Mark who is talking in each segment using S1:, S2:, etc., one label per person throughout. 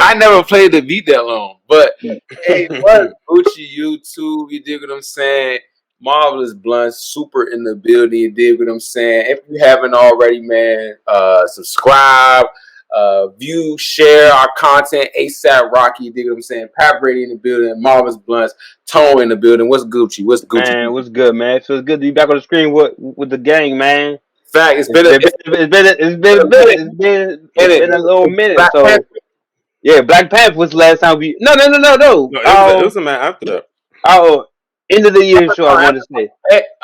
S1: I never played the beat that long. But hey, what Gucci YouTube? You dig what I'm saying? Marvelous Bluntz, super in the building. You dig what I'm saying? If you haven't already, man, subscribe, view, share our content. ASAP Rocky, you dig what I'm saying? Pap Brady in the building. Marvelous Bluntz, Tone in the building. What's Gucci? What's Gucci?
S2: Man, what's good, man? It feels good to be back on the screen with the gang, man.
S1: Fact,
S2: It's been a little minute. So yeah, Black Panther was the last time we. No.
S3: No, it was a man after that.
S2: Oh, end of the year show. I want to say.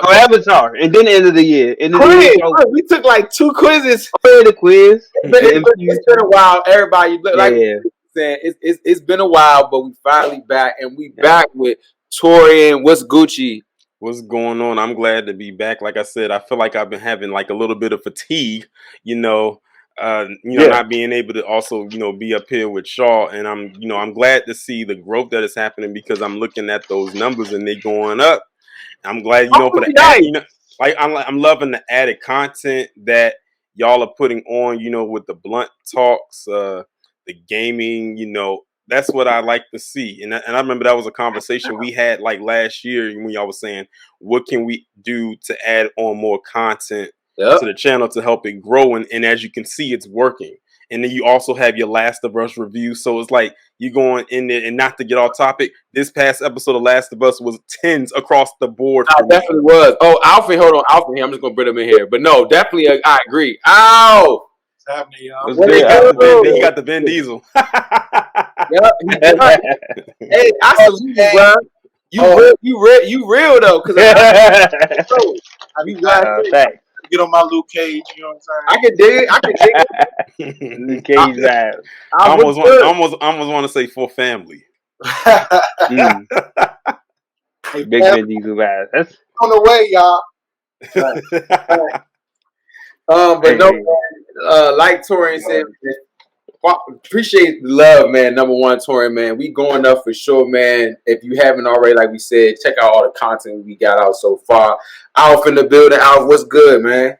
S2: Avatar, and then the end of the year.
S1: We took like 2 quizzes.
S2: The quiz.
S1: It's been a while. Everybody, saying it's been a while, but we finally back, and we back with Torian. What's Gucci?
S3: What's going on? I'm glad to be back. Like I said, I feel like I've been having like a little bit of fatigue, not being able to also, be up here with Shaw. And I'm glad to see the growth that is happening because I'm looking at those numbers and they going up. I'm glad, for the I'm loving the added content that y'all are putting on, with the blunt talks, the gaming, that's what I like to see. And I remember that was a conversation we had like last year when y'all was saying, what can we do to add on more content to the channel to help it grow? And as you can see, it's working. And then you also have your Last of Us review. So it's like you going in there, and not to get off topic, this past episode of Last of Us was 10s across the board.
S1: It definitely was. Oh, Alfie, hold on. Alfie, I'm just going to bring him in here. But no, definitely, I agree. Ow!
S4: What's happening, y'all?
S3: He got the Vin Diesel.
S1: Hey, I salute you, bro. You real though, because
S4: get on my Luke Cage. You know what I'm saying?
S1: I can dig it.
S2: Luke Cage ass.
S3: I almost want to say for family.
S2: Big Vin Diesel ass. That's
S4: on the way, y'all.
S1: But no, like Torian said, appreciate the love, man. Number one, Torian, man. We going up for sure, man. If you haven't already, like we said, check out all the content we got out so far. Alf in the building. Alf, what's good, man?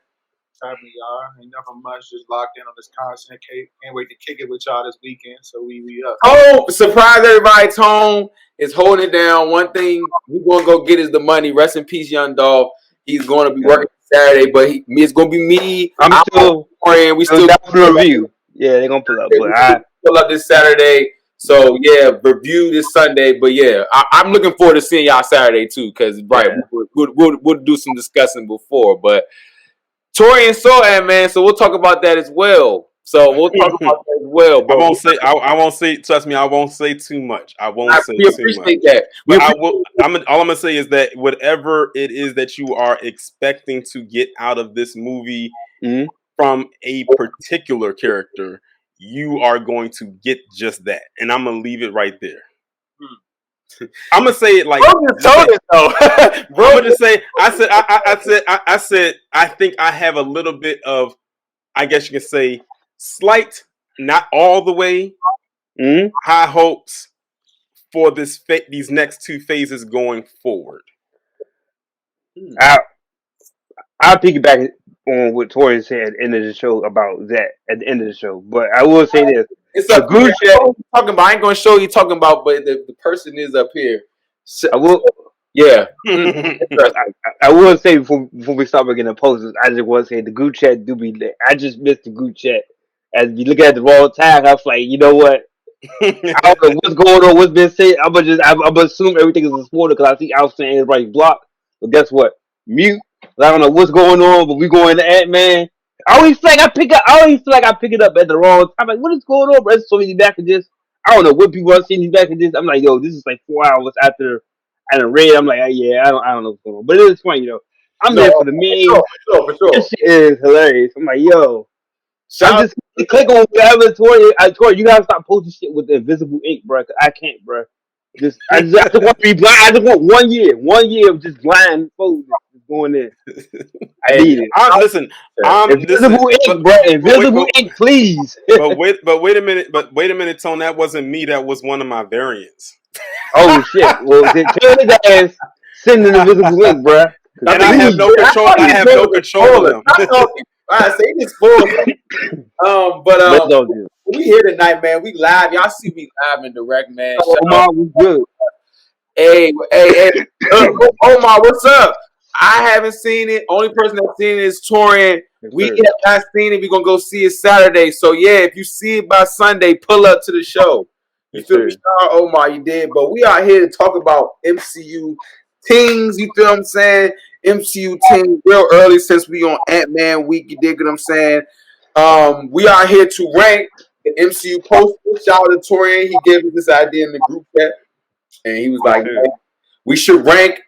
S4: Happening, y'all. Ain't nothing much. Just locked in on this content. Can't wait to kick it with y'all this weekend. So we up.
S1: Oh, surprise everybody. Tone is holding it down. One thing we're going to go get is the money. Rest in peace, Young Dog. He's going to be working Saturday, but it's going to be me.
S2: I'm still
S1: praying. We still
S2: down for the review. Yeah, they're going to pull up. But I
S1: pull up this Saturday. So, yeah, review this Sunday. But, yeah, I'm looking forward to seeing y'all Saturday, too, because, we'll do some discussing before. But Torian saw that, man, so we'll talk about that as well. So we'll talk about that as well.
S3: But I won't say. Trust me, I won't say too much. I won't say too much.
S1: That.
S3: But all I'm gonna say is that whatever it is that you are expecting to get out of this movie from a particular character, you are going to get just that. And I'm gonna leave it right there. I'm gonna say it like bro. I'm just say I said I think I have a little bit of, I guess you can say, slight, not all the way, high hopes for these next 2 phases going forward.
S2: I'll piggyback on what Tori said at the end of the show about that at the end of the show. But I will say this.
S1: It's a good chat. Talking about, I ain't gonna show you talking about, but the person is up here. So,
S2: I will.
S1: Yeah.
S2: I will say before we start making the posters, I just want to say the GOOO chat do be lit. I just missed the GOOO chat. As you look at the raw tag, I was like, you know what? I don't know what's going on, what's been said. I'm gonna assume everything is a spoiler because I see Alf saying everybody's blocked. But guess what? Mute. I don't know what's going on, but we going to ANTMAN. I always feel like I pick it up at the wrong time. I'm like, what is going on, bro? There's so many packages. I don't know what people are seeing these packages. I'm like, yo, this is like 4 hours after I done read. I'm like, yeah, I don't know what's going on. But it is funny, I'm there for the meme.
S1: For sure.
S2: This shit is hilarious. I'm like, yo. I just click on whatever Tori, you gotta stop posting shit with the invisible ink, bro. I can't, bro. I just want to be blind. I just want 1 year of just blind photos going in. I need it.
S3: Listen,
S2: invisible ink, bro. Invisible ink, please.
S3: but wait a minute, Tone. That wasn't me. That was one of my variants.
S2: Oh shit! Well, tell his ass send an invisible ink, bro.
S3: And I have no control. I have no control of them.
S1: I say this for but We here tonight, man. We live. Y'all see we live and direct, man.
S2: Oh,
S1: Shout out.
S2: Omar was good.
S1: Hey. Omar, what's up? I haven't seen it. Only person that's seen it is Torian.
S2: Yes,
S1: We
S2: sir.
S1: have not seen it. We're gonna go see it Saturday. So yeah, if you see it by Sunday, pull up to the show. You
S2: Yes,
S1: feel me?
S2: sir.
S1: Shout out Omar, you did. But we are here to talk about MCU things. You feel what I'm saying? MCU team real early since we on ANTMAN week. You dig what I'm saying? We are here to rank the MCU poster. Shout out to Torian. He gave us this idea in the group chat, and he was
S2: Yes,
S1: like,
S2: sir.
S1: "Hey, we should rank,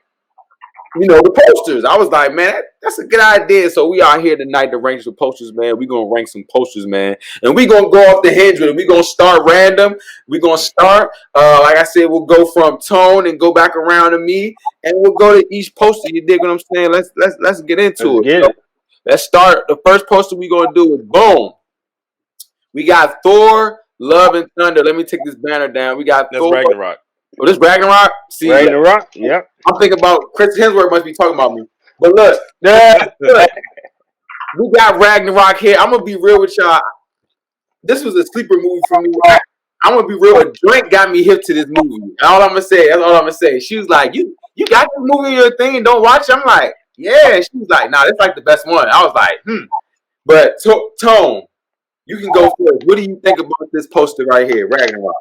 S1: the posters." I was like, man, that's a good idea. So we are here tonight to rank some posters, man. We're gonna rank some posters, man. And we're gonna go off the hinge with it. We're gonna start random. We're gonna start, like I said, we'll go from Tone and go back around to me, and we'll go to each poster. You dig what I'm saying? Let's get into
S2: Let's
S1: it.
S2: get
S1: So
S2: it.
S1: let's start. The first poster we're gonna do is boom. We got Thor, Love and Thunder. Let me take this banner down. We got
S3: That's
S1: Thor.
S3: Ragnarok.
S1: Oh, this Ragnarok. See,
S2: Ragnarok. Yep.
S1: I'm thinking about Chris Hemsworth must be talking about me. But look, look, we got Ragnarok here. I'm gonna be real with y'all. This was a sleeper movie for me. I'm gonna be real. A drink got me hip to this movie. And all I'm gonna say. That's all I'm gonna say. She was like, "You got this movie in your thing and don't watch it." I'm like, "Yeah." And she was like, "Nah, it's like the best one." I was like, "Hmm." But Tone, you can go first. What do you think about this poster right here, Ragnarok?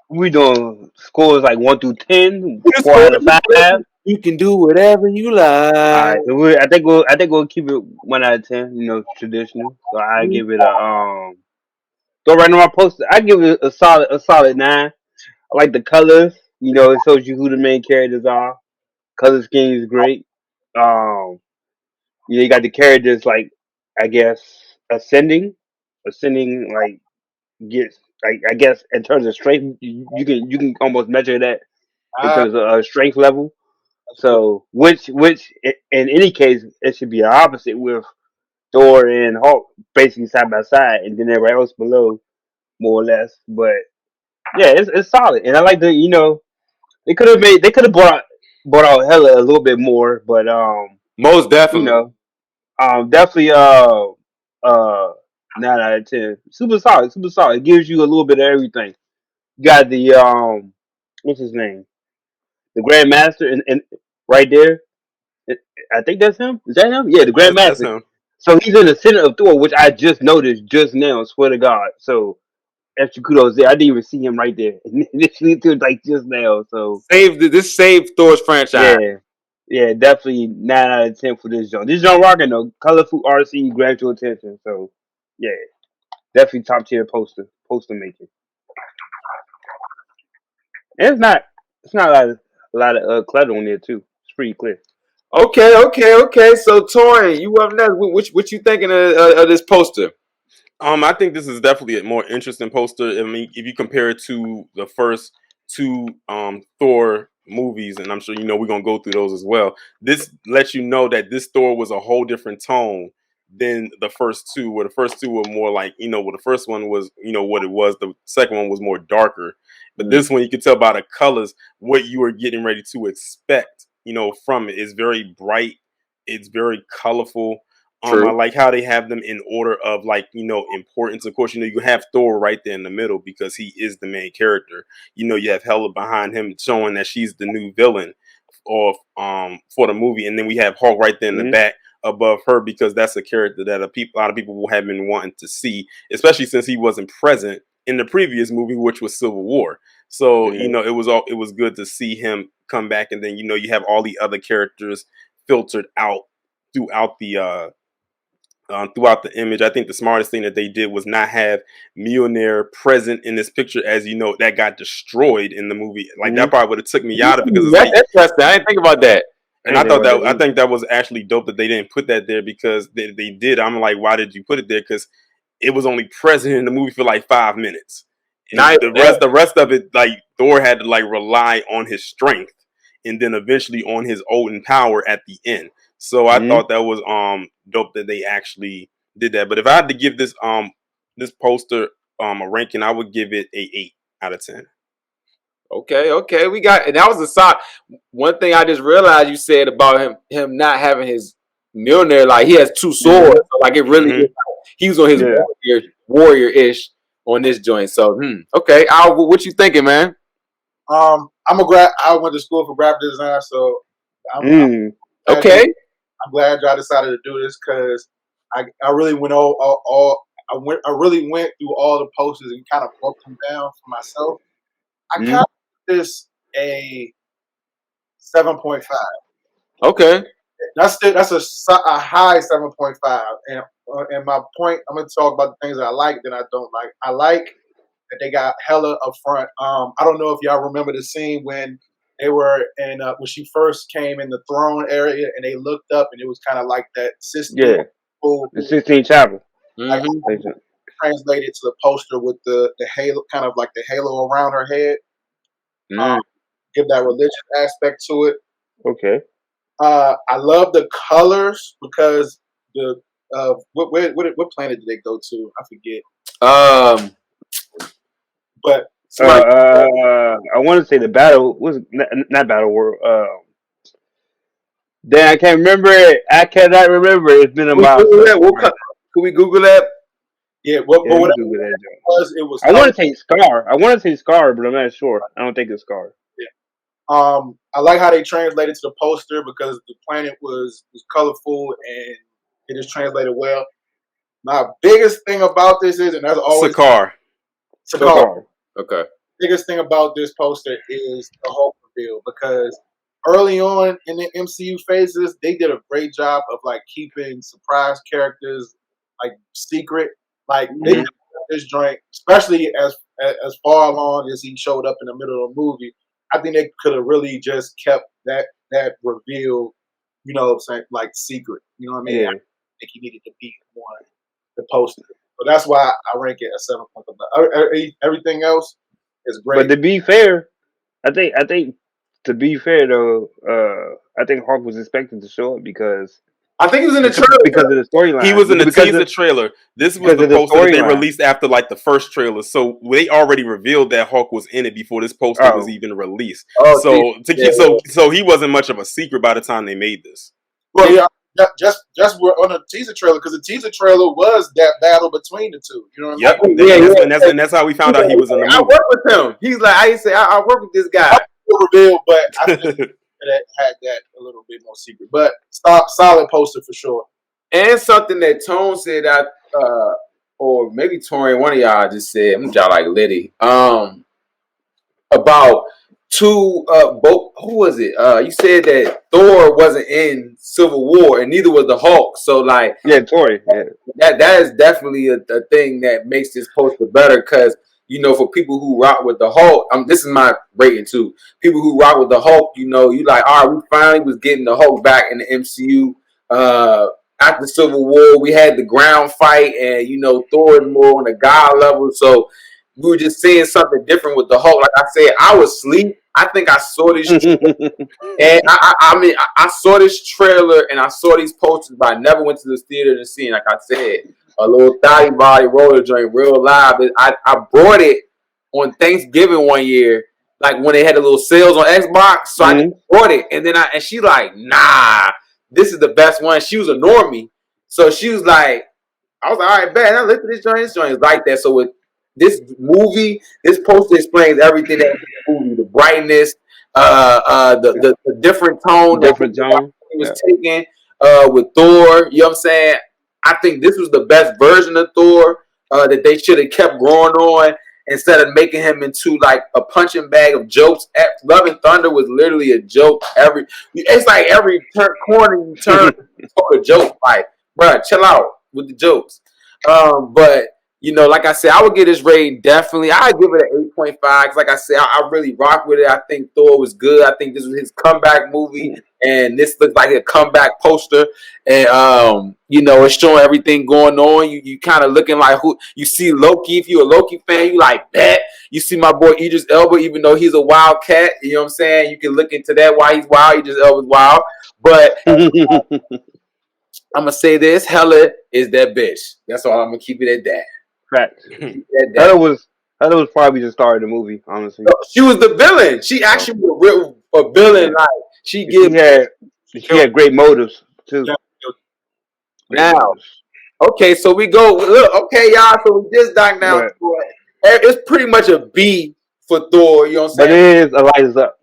S2: We doing scores like 1 through 10,
S1: You can
S2: 4 out of 5.
S1: You can do whatever you
S2: All
S1: like.
S2: right, so I think we'll keep it 1 out of 10. Traditional. So I give it a Go right on my poster. I give it a solid 9. I like the colors. It shows you who the main characters are. Color scheme is great. Um, you got the characters like I guess ascending like gets like I guess in terms of strength, you can almost measure that in
S4: Ah,
S2: terms of strength level.
S4: that's good.
S2: So in any case it should be the opposite with Thor and Hulk basically side by side, and then everybody else below more or less. But yeah, it's solid, and I like they could have brought out Hella a little bit more, but
S1: Most
S2: you
S1: definitely.
S2: know definitely uh 9 out of 10. Super solid, super solid. It gives you a little bit of everything. You got the what's his name, the Grandmaster, and right there. I think that's him. Is that him? Yeah, the
S3: That's
S2: Grandmaster.
S3: him.
S2: So he's in the center of Thor, which I just noticed just now. Swear to God. So extra kudos there. I didn't even see him right there. Literally to like just now. So
S1: Saved Thor's franchise.
S2: yeah, yeah, definitely 9 out of 10 for this joint. This joint rocking though. Colorful RC grabs your attention. So yeah, definitely top tier poster making. And it's not a lot of clutter on there too. It's pretty clear.
S1: Okay. So Torian, you up next. What you thinking of this poster?
S3: I think this is definitely a more interesting poster. I mean, if you compare it to the first two Thor movies, and I'm sure we're gonna go through those as well. This lets you know that this Thor was a whole different tone than the first two, where the first two were more like, where the first one was, what it was. The second one was more darker. But this one, you can tell by the colors what you are getting ready to expect, from it. It's very bright. It's very colorful. I
S1: True.
S3: like how they have them in order of like, importance. Of course, you have Thor right there in the middle because he is the main character. You have Hela behind him showing that she's the new villain of for the movie, and then we have Hulk right there in the
S2: Mm-hmm.
S3: back above her because that's a character that a lot of people will have been wanting to see, especially since he wasn't present in the previous movie, which was Civil War. So
S2: Mm-hmm.
S3: it was good to see him come back, and then you have all the other characters filtered out throughout throughout the image. I think the smartest thing that they did was not have Mjolnir present in this picture, as that got destroyed in the movie. Like that probably would have took me out of it because it's
S1: That's
S3: like,
S1: interesting. I didn't think about that.
S2: I
S3: and
S2: ain't
S3: I
S2: know
S3: thought
S2: about
S3: that I
S2: that
S3: think that was actually dope that they didn't put that there because they did. I'm like, why did you put it there? Because it was only present in the movie for like 5 minutes,
S1: Not
S3: and
S1: even that.
S3: the rest of it, like Thor had to like rely on his strength, and then eventually on his Odin power at the end. So I
S2: either.
S3: thought that was dope that they actually did that. But if I had to give this poster a ranking, I would give it a 8 out of 10.
S1: Okay. We got, and that was a side. One thing I just realized you said about him not having his Mjolnir, like he has two
S2: Mm-hmm.
S1: swords, so like it really
S3: Mm-hmm.
S1: is. He was on his
S2: Yeah.
S1: warrior ish. on this joint. So, okay. Al, what you thinking, man?
S4: I went to school for graphic design, so I'm
S1: okay.
S4: I'm glad y'all decided to do this because I really went I really went through all the posters and kind of broke them down for myself. I kind of give this a 7.5.
S1: Okay.
S4: That's a high 7.5. And my point, I'm gonna talk about the things that I like that I don't like. I like that they got hella up front. I don't know if y'all remember the scene when they were in when she first came in the throne area and they looked up and it was kind of like that system.
S2: The 16 Chapel.
S4: Like, translated to the poster with the halo, kind of like the halo around her head. Give that religious aspect to it.
S2: Okay.
S4: I love the colors because the what planet did they go to? I forget. But
S2: I want to say the battle was not Battle World. Then I can't remember it. I cannot remember. It's been a while.
S1: Can we Google that?
S4: Yeah, what Google that it was.
S2: I want to say Scar, but I'm not sure. I don't think it's Scar.
S4: Yeah. I like how they translated to the poster because the planet was colorful and it is translated well. My biggest thing about this is, and that's always
S3: Sakaar.
S1: Okay.
S4: Biggest thing about this poster is the Hulk reveal because early on in the MCU phases, they did a great job of like keeping surprise characters like secret. Like they did this joint, especially as far along as he showed up in the middle of the movie. I think they could have really just kept that reveal, you know what I'm saying, like secret. You know what I mean?
S2: Yeah.
S4: I think he needed to be on the poster. So that's why I rank it at 7.5. Everything else is great.
S2: But to be fair, I think to be fair though, I think Hawk was expected to show up because
S1: I think he was in the trailer
S2: because of the storyline.
S3: He was in the teaser trailer. This was the poster that they released after like the first trailer, so they already revealed that Hawk was in it before this poster was even released. So he wasn't much of a secret by the time they made this.
S4: Well, yeah. Just we're on a teaser trailer because the teaser trailer was that battle between the two. You know what
S3: I mean? And that's how we found out he was in the movie.
S1: I work with him. He's like, I work with this guy.
S4: Reveal, but I think that had that a little bit more secret. But solid poster for sure.
S1: And something that Tone said or maybe Torian, one of y'all just said, I'm y'all like Liddy. About both. Who was it? You said that Thor wasn't in Civil War, and neither was the Hulk. So, like,
S2: Tori.
S1: Yeah. That is definitely a thing that makes this poster better because for people who rock with the Hulk, this is my rating too. People who rock with the Hulk, you like, all right, we finally was getting the Hulk back in the MCU. After Civil War, we had the ground fight, and Thor is more on the God level. So we were just seeing something different with the Hulk. Like I said, I was asleep. I think I saw this, and I saw this trailer and I saw these posters, but I never went to the theater to see it. Like I said, a little thotty body roller joint, real live. I brought it on Thanksgiving one year, like when they had the little sales on Xbox. So I just brought it, and then she like, nah, this is the best one. She was a normie, so she was like, I was like, all right, bet. I looked at this joint. This joint is like that. So with this movie, this poster explains everything that the movie, the brightness, the different tone he was taking with Thor. You know what I'm saying? I think this was the best version of Thor that they should have kept growing on instead of making him into like a punching bag of jokes. Love and Thunder was literally a joke. It's like every corner you turn, a joke. Like, bruh, chill out with the jokes. But like I said, I would give this rating definitely. I'd give it an 8.5 because, like I said, I really rock with it. I think Thor was good. I think this was his comeback movie, and this looks like a comeback poster. And it's showing everything going on. You kind of looking like who you see Loki. If you're a Loki fan, you like that. You see my boy Idris Elba, even though he's a wild cat. You know what I'm saying? You can look into that why he's wild. Idris Elba's wild, but. I'm gonna say this: Hella is that bitch. That's all. I'm gonna keep it at that.
S2: Facts. Hella was probably the star of the movie. Honestly,
S1: she was the villain. She actually was a villain. Like she had
S2: great motives too.
S1: Now, Okay, so we go. Look, okay, y'all. So we just knocked down
S2: But
S1: Thor. It's pretty much a B for Thor. You know what I'm
S2: but
S1: saying?
S2: it is a lighters up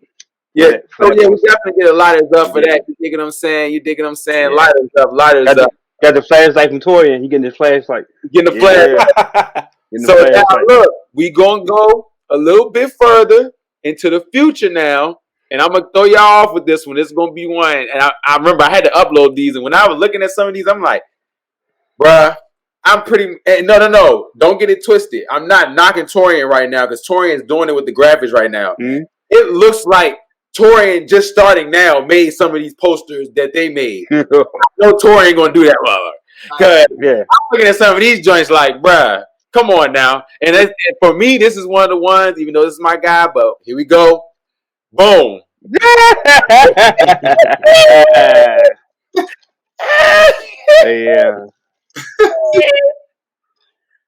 S1: Yeah.
S2: for
S1: So
S2: that
S1: yeah, we
S2: poster.
S1: definitely get a lighters up for
S2: Yeah,
S1: that. You dig what I'm saying? You dig what I'm saying?
S2: yeah.
S1: Lighters up, lighters
S2: Got
S1: up.
S2: the flashlight from Torian. He getting his flashlight.
S1: Getting the flag.
S2: Yeah, getting the
S1: So now
S2: flashlight.
S1: look, we gonna go a little bit further into the future now, and I'm gonna throw y'all off with this one. This is gonna be one, and I remember I had to upload these, and when I was looking at some of these, I'm like, bruh, I'm pretty. No, don't get it twisted. I'm not knocking Torian right now because Torian's doing it with the graphics right now.
S2: Mm-hmm.
S1: It looks like Torian just starting now made some of these posters that they made. No, Torian gonna do that, mother. Cause
S2: yeah.
S1: I'm looking at some of these joints like, bruh, come on now. And for me, this is one of the ones, even though this is my guy, but here we go. Boom.
S2: Yeah.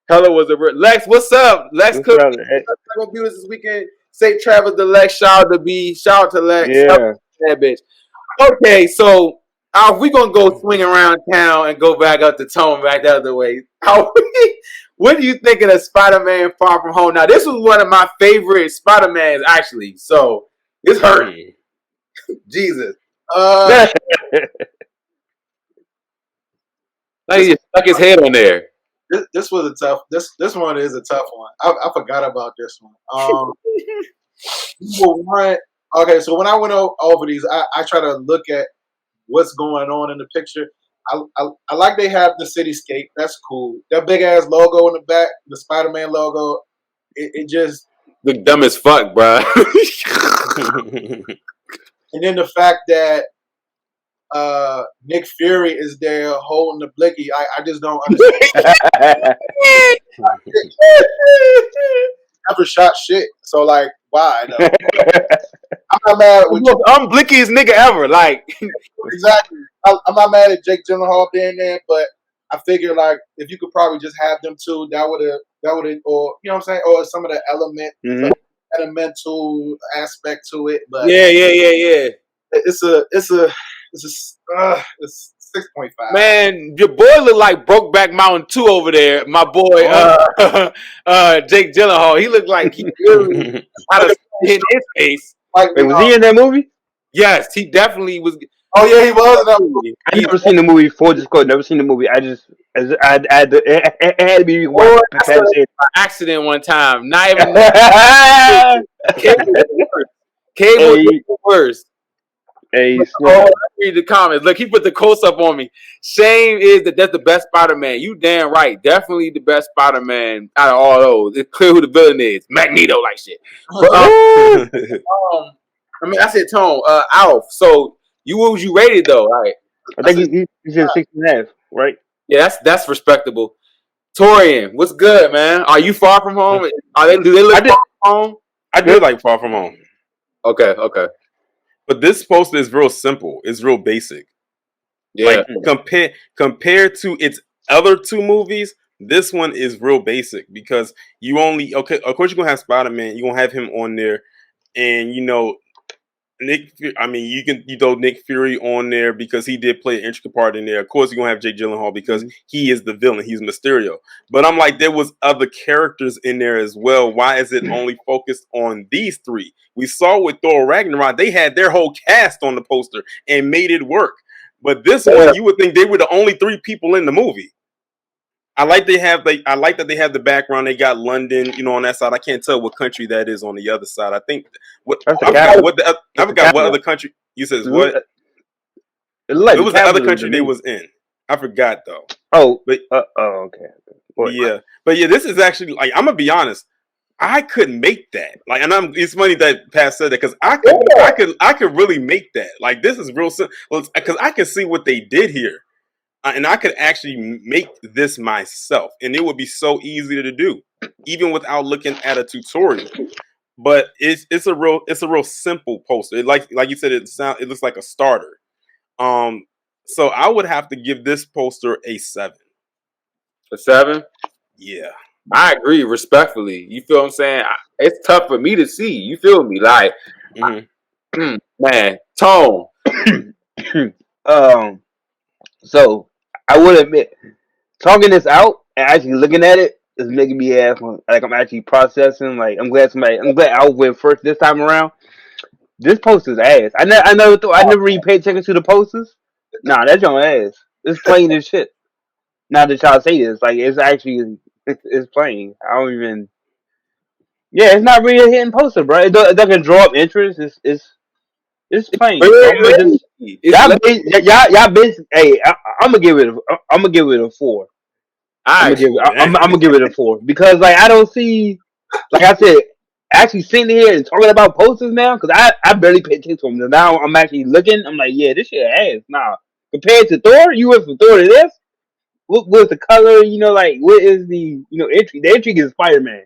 S1: Color was a Lex. What's up? Lex
S2: What's
S1: Cook.
S2: up? Hey,
S1: I'm gonna do this weekend. Safe travels to Lex. Shout out to B. Shout out to Lex. Shout out
S2: yeah.
S1: to that bitch. Okay, so we gonna go swing around town and go back up to Tone back the other way. What do you think of the Spider-Man Far From Home? Now, this was one of my favorite Spider-Mans, actually. So this hurt. Jesus. Like he just stuck his head on there.
S4: This was a tough. This one is a tough one. I forgot about this one. Number one. Okay, so when I went over these, I try to look at what's going on in the picture. I like they have the cityscape. That's cool. That big ass logo in the back, the Spider-Man logo. It just
S1: look dumb as fuck, bro.
S4: And then the fact that Nick Fury is there holding the blicky, I just don't understand. Never shot shit, so like, why? Though? I'm not mad with you.
S1: I'm blickiest nigga ever. Like
S4: exactly. I'm not mad at Jake Gyllenhaal being there, but I figure like if you could probably just have them two, that would have, or you know what I'm saying, or some of the elemental aspect to it. But
S1: yeah.
S4: It's 6.5.
S1: Man, your boy look like Brokeback Mountain 2 over there. My boy, Jake Gyllenhaal. He looked like he really had a in his face.
S4: Like,
S2: wait, was he in that movie?
S1: Yes, he definitely was.
S4: Oh yeah, he was in that movie.
S2: I never seen the movie before. Just cause never seen the movie. It had to be
S1: By accident one time. Not even. Cable was the worst.
S2: Hey,
S1: read the comments. Look, he put the quotes up on me. Shame is that's the best Spider-Man. You damn right. Definitely the best Spider-Man out of all those. It's clear who the villain is. Magneto, like shit. But, I said Tone. Alf. So what was you rated though? Right.
S2: I think he's in 6.5, right?
S1: Yeah, that's respectable. Torian, what's good, man? Are you Far From Home? Do they look Far From Home?
S3: I did like Far From Home.
S1: Okay.
S3: But this poster is real simple. It's real basic.
S1: Yeah.
S3: Like compared to its other two movies, this one is real basic because you only of course you're gonna have Spider-Man, you're gonna have him on there, and you know you throw Nick Fury on there because he did play an intricate part in there. Of course, you're gonna have Jake Gyllenhaal because he is the villain. He's Mysterio. But I'm like, there was other characters in there as well. Why is it only focused on these three? We saw with Thor Ragnarok, they had their whole cast on the poster and made it work. But this one, you would think they were the only three people in the movie. I like that they have the background. They got London, on that side. I can't tell what country that is on the other side. I think I forgot what other country. You said what? It was the other country they was in. I forgot though.
S2: Oh, okay.
S3: But yeah, this is actually like I'm gonna be honest. I couldn't make that. Like, and it's funny that Pat said that because I could really make that. Like, this is real simple because I can see what they did here. And I could actually make this myself, and it would be so easy to do, even without looking at a tutorial. But it's a real simple poster. Like you said, it looks like a starter. So I would have to give this poster a 7.
S1: A 7?
S3: Yeah,
S1: I agree respectfully. You feel what I'm saying? It's tough for me to see. You feel me? Like, man, Tone.
S2: So I would admit, talking this out and actually looking at it is making me like I'm actually processing. Like I'm glad I went first this time around. This poster's ass. I never really paid attention to the posters. Nah, that's your ass. It's plain as shit. Now that y'all say this, like it's actually it's plain. I don't even. Yeah, it's not really a hidden poster, bro. It doesn't draw up interest. It's plain. So I'm gonna
S1: Really?
S2: just
S1: It's
S2: y'all base. Hey, I'm gonna give it. I'm gonna give it a 4.
S1: I actually,
S2: I'm gonna give it a 4 because like I don't see, like I said, actually sitting here and talking about posters now because I barely pay attention to them. Now I'm actually looking. I'm like, yeah, this shit ass. Nah, compared to Thor, you went from Thor to this. What was the color? You know, like what is the entry? The entry is Spider Man.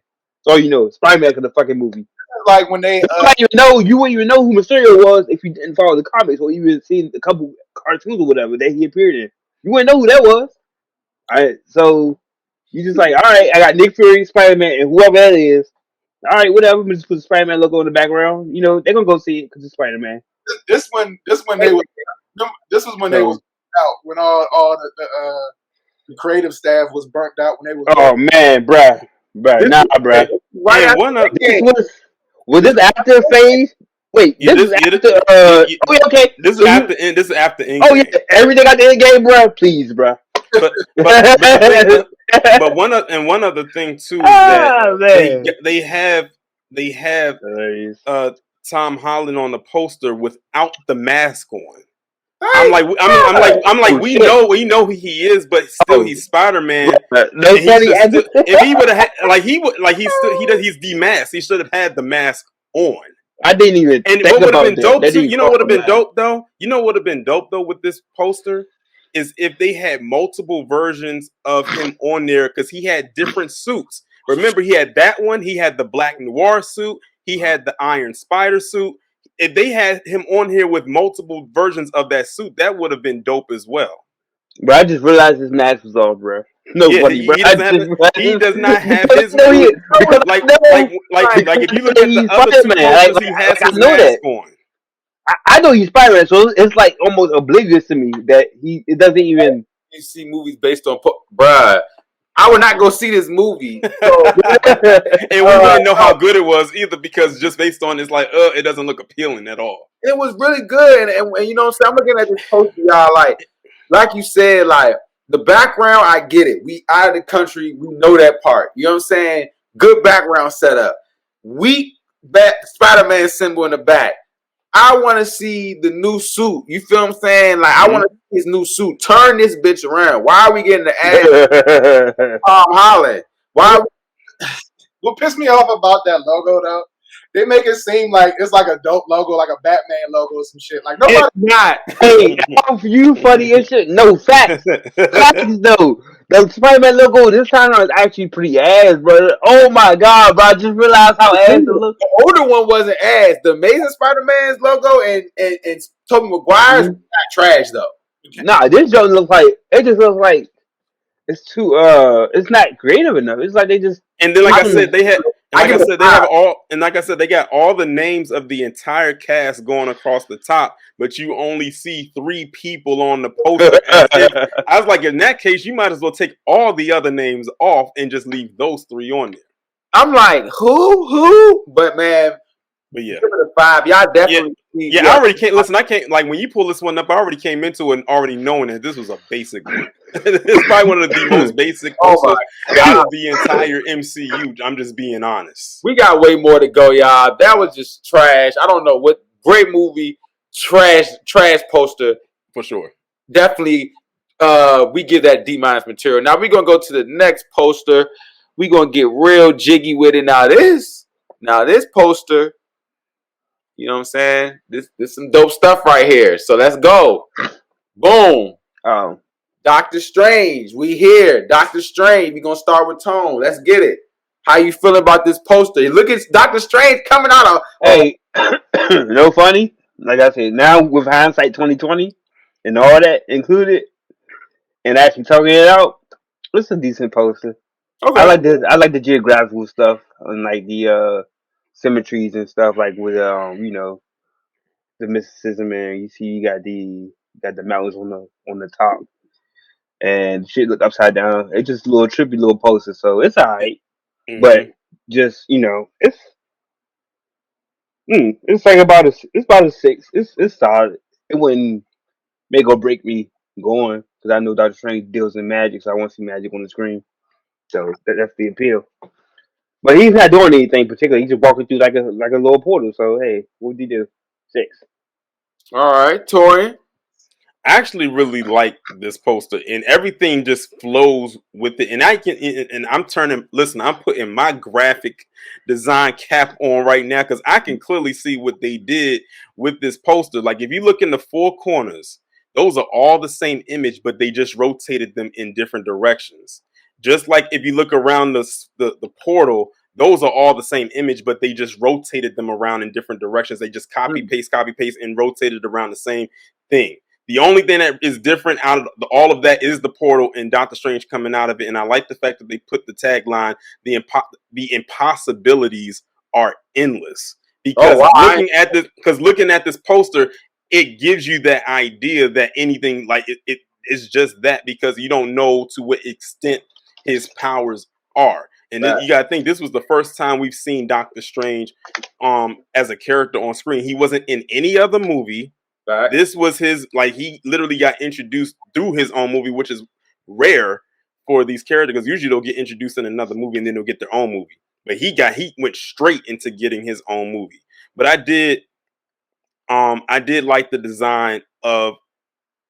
S2: So Spider Man for the fucking movie.
S4: Like when they
S2: You might even know you wouldn't even know who Mysterio was if you didn't follow the comics or even seen a couple cartoons or whatever that he appeared in. You wouldn't know who that was. All right, so you just like, all right, I got Nick Fury, Spider Man, and whoever that is. All right, whatever. We just put the Spider Man logo in the background. They're gonna go see it because it's Spider Man.
S4: this when they was this was when they was
S2: So,
S4: out when all the creative staff was burnt out when they was
S2: oh
S4: working.
S2: man, bruh,
S1: this
S2: nah,
S1: is
S2: bruh.
S1: right
S3: And
S1: after
S3: one of
S2: This
S1: game.
S2: was this after phase? Wait,
S3: yeah,
S2: this
S3: this
S2: is
S3: yeah,
S2: after. Oh yeah, okay.
S3: this is
S2: So you.
S3: after this is after
S2: Oh yeah,
S3: Endgame.
S2: everything at the end game, bruh. Please, bruh.
S3: But the thing, but one other thing too is that
S2: Ah
S3: they
S2: man.
S3: they have they have
S2: Hilarious.
S3: uh Tom Holland on the poster without the mask on.
S1: Thank
S3: I'm like
S2: Oh shit.
S3: we know who he is, but still
S2: Oh,
S3: he's Spider Man,
S2: bruh. No
S3: and he
S2: funny.
S3: should still if he would have like he would like he's demasked. He should have had the mask on.
S2: I didn't even
S3: And
S2: think
S3: what would have
S2: about
S3: been
S2: that.
S3: dope
S2: That
S3: too,
S2: didn't
S3: you know
S2: cross
S3: what would
S2: my
S3: have been
S2: mind.
S3: dope though? You know what would have been dope though with this poster is if they had multiple versions of him on there because he had different suits. Remember, he had that one, he had the Black Noir suit, he had the Iron Spider suit. If they had him on here with multiple versions of that suit, that would have been dope as well.
S2: Bro, I just realized his mask was off, bro. No
S3: Yeah,
S2: funny, bro.
S3: he
S2: I
S3: doesn't
S2: just
S3: have it. He
S2: realized
S3: does not have
S2: because
S3: his
S2: I know he because
S3: like
S2: I know
S3: like
S2: because
S3: if you
S2: I
S3: look
S2: know
S3: at the
S2: he's
S3: other
S2: Spider
S3: two
S2: Man.
S3: posters, he has
S2: I
S3: his
S2: know
S3: mask
S2: that.
S3: on.
S2: I know he's Spider Man, so it's like almost oblivious to me that it doesn't even.
S1: you see movies based on bruh. I would not go see this movie. So
S3: And we wouldn't know how good it was either because just based on it's like, it doesn't look appealing at all.
S1: it was really good, and you know what I'm saying. I'm looking at this poster, y'all. Like you said, like the background, I get it. We out of the country, we know that part. You know what I'm saying? Good background setup. Weak back Spider-Man symbol in the back. I want to see the new suit. You feel what I'm saying? Like I want to see his new suit. Turn this bitch around. Why are we getting the ass Tom Holland? Why?
S4: What pissed me off about that logo though, they make it seem like it's like a dope logo, like a Batman logo or some shit. Like
S1: It's
S4: nobody.
S1: not.
S2: Hey, you funny as shit. No facts. Facts though. The Spider Man logo this time around is actually pretty ass, bro. Oh my god, bro. I just realized how ass it looks.
S1: The older one wasn't ass. The Amazing Spider-Man's logo and Tobey Maguire's
S2: Mhm.
S1: not trash though.
S2: Nah, this joint looks like it just looks like it's too it's not creative enough. It's like they just
S3: And then, like
S1: I,
S3: I
S2: using
S3: said, they had, and
S1: I
S3: like
S1: give
S3: I
S1: it a
S3: said, they have
S1: 5.
S3: all, and like I said, they got all the names of the entire cast going across the top, but you only see 3 people on the poster. As if I was like, in that case, you might as well take all the other names off and just leave those 3 on there.
S1: I'm like, who? But man,
S3: But yeah,
S1: give it a 5. Y'all
S3: yeah,
S1: definitely see.
S3: yeah. I
S1: Yeah.
S3: already can't listen. I can't like when you pull this one up. I already came into it and already knowing that this was a basic one. It's probably one of the most basic
S1: Oh
S3: posters
S1: my
S3: out
S1: god.
S3: of the entire MCU. I'm just being honest.
S1: We got way more to go, y'all. That was just trash. I don't know what great movie. Trash poster.
S3: For sure.
S1: Definitely we give that D- material. Now we're gonna go to the next poster. We're gonna get real jiggy with it. Now this poster, you know what I'm saying? This some dope stuff right here. So let's go. Boom.
S2: oh.
S1: Dr. Strange. We here. Dr. Strange. We're gonna start with Tone. Let's get it. How you feeling about this poster? Look at Dr. Strange coming out of
S2: Hey, no funny. Like I said, now with hindsight 2020 and all that included, and actually talking it out, it's a decent poster.
S1: okay.
S2: I like the geographical stuff and like the symmetries and stuff like with the mysticism and you see you got the mountains on the top. and shit looked upside down. It's just a little trippy little poster, so it's alright. But
S3: Mm-hmm.
S2: just it's like about a 6. It's solid. It wouldn't make or break me going because I know Dr. Strange deals in magic, so I want to see magic on the screen. So that's the appeal. But he's not doing anything particular. He's just walking through like a little portal. So hey, what did he do? 6.
S1: All right, Torian.
S3: I actually really like this poster, and everything just flows with it. And I'm turning. Listen, I'm putting my graphic design cap on right now because I can clearly see what they did with this poster. Like if you look in the 4 corners, those are all the same image, but they just rotated them in different directions. Just like if you look around the portal, those are all the same image, but they just rotated them around in different directions. They just copy paste, and rotated around the same thing. The only thing that is different out of all of that is the portal and Doctor Strange coming out of it. And I like the fact that they put the tagline, the impossibilities are endless.
S1: Oh,
S3: Because
S1: wow.
S3: looking at this poster, it gives you that idea that anything like it is just that, because you don't know to what extent his powers are. And then you gotta think this was the first time we've seen Doctor Strange as a character on screen. He wasn't in any other movie.
S1: Right.
S3: This was his, like, he literally got introduced through his own movie, which is rare for these characters because usually they'll get introduced in another movie and then they'll get their own movie. But he went straight into getting his own movie. But I did like the design of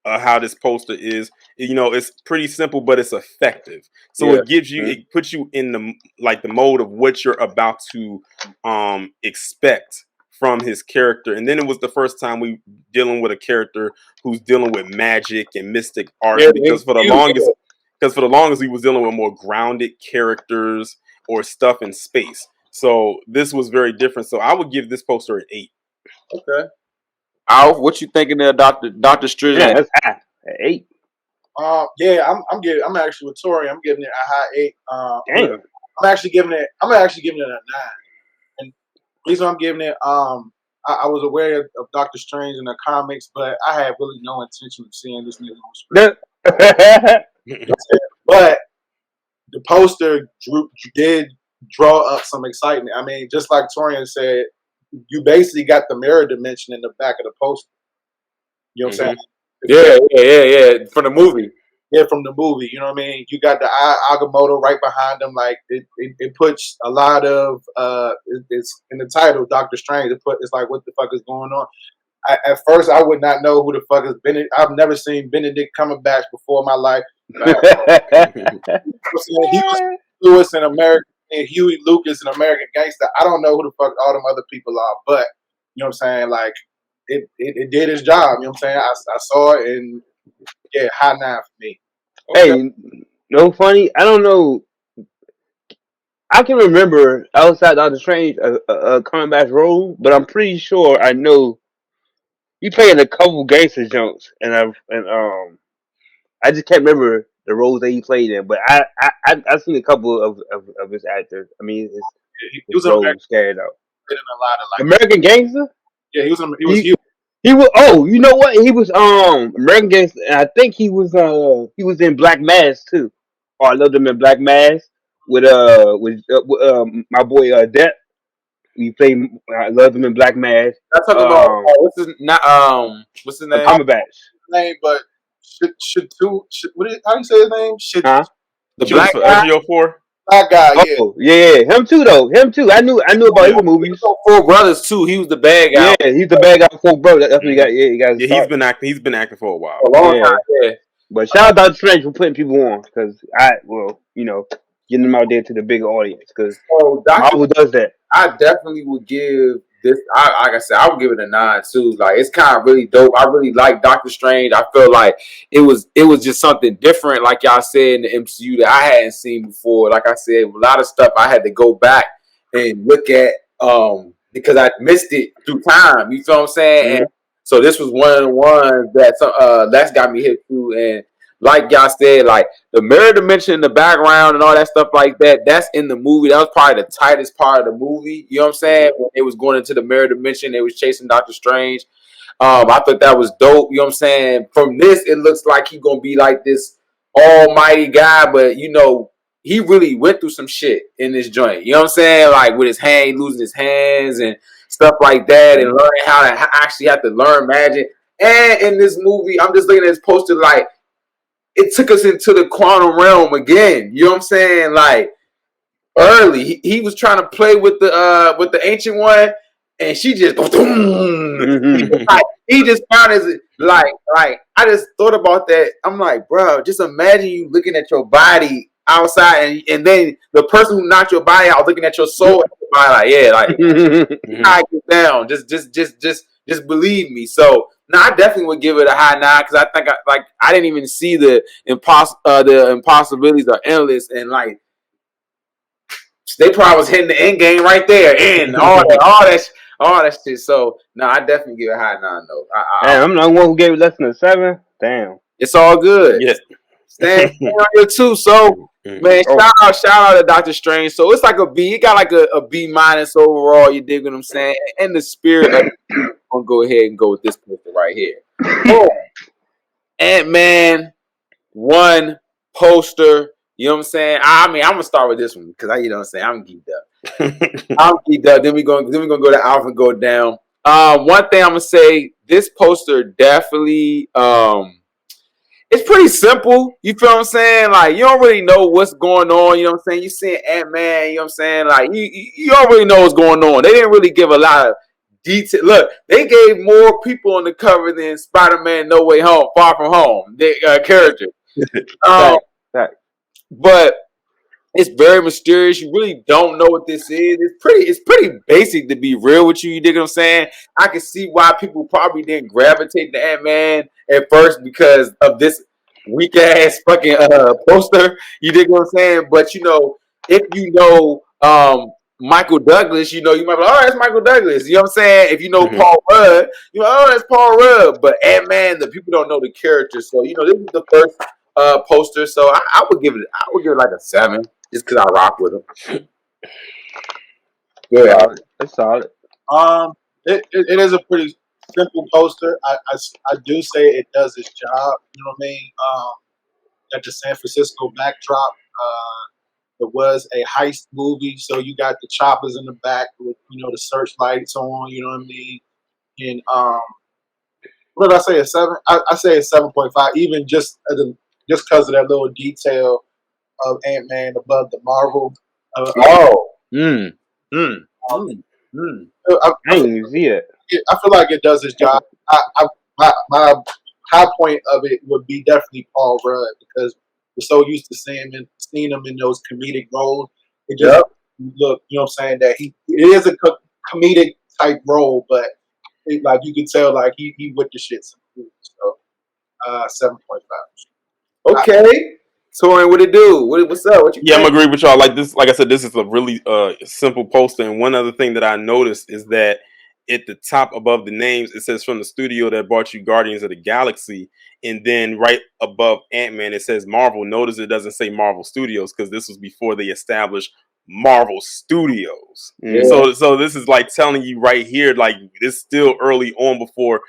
S3: how this poster is. It's pretty simple, but it's effective. So
S1: Yeah.
S3: it puts you in the mode of what you're about to expect from his character. And then it was the first time we dealing with a character who's dealing with magic and mystic art,
S1: Yeah,
S3: because for the longest we was dealing with more grounded characters or stuff in space. So this was very different. So I would give this poster an 8.
S1: Okay. Alf, what you thinking of Doctor Strange?
S2: Yeah, that's high. 8.
S4: Yeah, I'm actually with Tori. I'm giving it a high 8.
S2: Damn.
S4: I'm actually giving it a 9. And the reason I'm giving it, I was aware of Doctor Strange in the comics, but I had really no intention of seeing this nigga on screen. But the poster did draw up some excitement. I mean, just like Torian said, you basically got the mirror dimension in the back of the poster. You know what I'm saying?
S1: Yeah. From the movie.
S4: Yeah, from the movie. You know what I mean? You got the Agamotto right behind them. Like it puts a lot of it's in the title, Doctor Strange. It's like, what the fuck is going on? At first, I would not know who the fuck is Benedict. I've never seen Benedict Cumberbatch before in my life. He was Lewis in American and Huey Lucas in American Gangster. I don't know who the fuck all them other people are, but you know what I'm saying? Like it did its job. You know what I'm saying? I saw it, and yeah, high 9 for me.
S2: Okay. Hey, no funny. I don't know. I can remember outside Doctor Strange a combat role, but I'm pretty sure I know he played in a couple gangster jumps, and I just can't remember the roles that he played in. But I've seen a couple of his actors. I mean,
S4: He
S2: his
S4: was
S2: roles carried out.
S4: in a lot of
S2: American Gangster.
S4: Yeah, he was huge.
S2: He was. Oh, you know what? He was American Gangster. And I think he was in Black Mass too. Oh, I loved him in Black Mass with my boy Depp. We played. I loved him in Black Mass.
S1: That's talking about what's his name?
S2: Cumberbatch.
S4: Name, but how do you say his name?
S2: Huh?
S1: The
S3: Judas
S1: black
S3: for
S1: guy.
S3: SGO4.
S4: Black guy. Yeah.
S2: Oh, yeah, him too though. Him too. I knew about his movies.
S1: Four Brothers too. He was the bad guy.
S2: Yeah, he's the bad guy for bro. That's what he got. Yeah, he got.
S3: Yeah, he's been acting for a while.
S1: A long time. Yeah.
S2: But shout out Dr. Strange for putting people on, because getting them out there to the bigger audience, because Marvel does that.
S1: I definitely would give this. Like I said, I would give it a 9 too. Like it's kind of really dope. I really like Doctor Strange. I feel like it was just something different, like y'all said in the MCU that I hadn't seen before. Like I said, a lot of stuff I had to go back and look at because I missed it through time. You feel what I'm saying?
S2: Mm-hmm.
S1: And so this was one of the ones that Les got me hit through. And like y'all said, like the mirror dimension in the background and all that stuff like that, that's in the movie. That was probably the tightest part of the movie. You know what I'm saying? When it was going into the mirror dimension, they was chasing Doctor Strange. I thought that was dope. You know what I'm saying? From this, it looks like he's gonna be like this almighty guy, but you know, he really went through some shit in this joint. You know what I'm saying? Like with his hand, losing his hands and stuff like that, and learning how to actually have to learn magic. And in this movie, I'm just looking at this poster like it took us into the quantum realm again. You know what I'm saying? Like early, he was trying to play with the ancient one, and she just he just found his like I just thought about that. I'm like, bro, just imagine you looking at your body outside, and then the person who knocked your body out looking at your soul. Like, yeah, like I get down. Just believe me. So no, I definitely would give it a high 9 because I think I didn't even see the impossibilities are endless, and like they probably was hitting the end game right there and all that shit. So no, I definitely give it a high 9 though.
S2: Damn, I'm the one who gave it less than a 7. Damn.
S1: It's all good.
S3: Yeah.
S1: Stand right here too. So man, shout out to Dr. Strange. So it's like a B. It got like a B minus overall. You dig what I'm saying? And the spirit of I'm gonna go ahead and go with this poster right here. Oh, Ant-Man 1 poster. You know what I'm saying? I mean, I'm gonna start with this one because you know what I'm saying. I'm geeked up. I'm geeked up. Then we gonna go to Alpha and go down. One thing I'm gonna say, this poster definitely it's pretty simple. You feel what I'm saying? Like, you don't really know what's going on. You know what I'm saying? You see Ant-Man, you know what I'm saying? Like, you don't really know what's going on. They didn't really give a lot of detail. Look, they gave more people on the cover than Spider-Man No Way Home, Far From Home, their character. But it's very mysterious. You really don't know what this is. It's pretty basic, to be real with you. You dig what I'm saying? I can see why people probably didn't gravitate to Ant-Man at first because of this weak ass fucking poster. You dig what I'm saying? But you know, if you know Michael Douglas, you know, you might be like, oh, that's Michael Douglas. You know what I'm saying? If you know Paul Rudd, you know, oh, that's Paul Rudd. But Ant-Man, the people don't know the character. So, you know, this is the first poster. So I would give it like a 7. Just because I rock with him.
S2: Yeah, it's solid.
S4: It is a pretty simple poster. I do say it does its job. You know what I mean? At the San Francisco backdrop, it was a heist movie, so you got the choppers in the back with the searchlights on. You know what I mean? And what did I say? A 7? I say a 7.5. Even just because of that little detail of Ant-Man above the Marvel.
S2: I didn't even see it.
S4: I feel like it does its job. My high point of it would be definitely Paul Rudd because we're so used to seeing him in those comedic roles. It just look, you know what I'm saying, that it is a comedic type role, but like you can tell like he with the shit. So 7.5.
S1: Okay. Torin, what it do? What's up? What you
S3: I'm agree with y'all. Like this, like I said, this is a really simple poster. And one other thing that I noticed is that at the top above the names, it says from the studio that brought you Guardians of the Galaxy. And then right above Ant-Man, it says Marvel. Notice it doesn't say Marvel Studios because this was before they established Marvel Studios.
S1: Yeah.
S3: So this is like telling you right here, like it's still early on before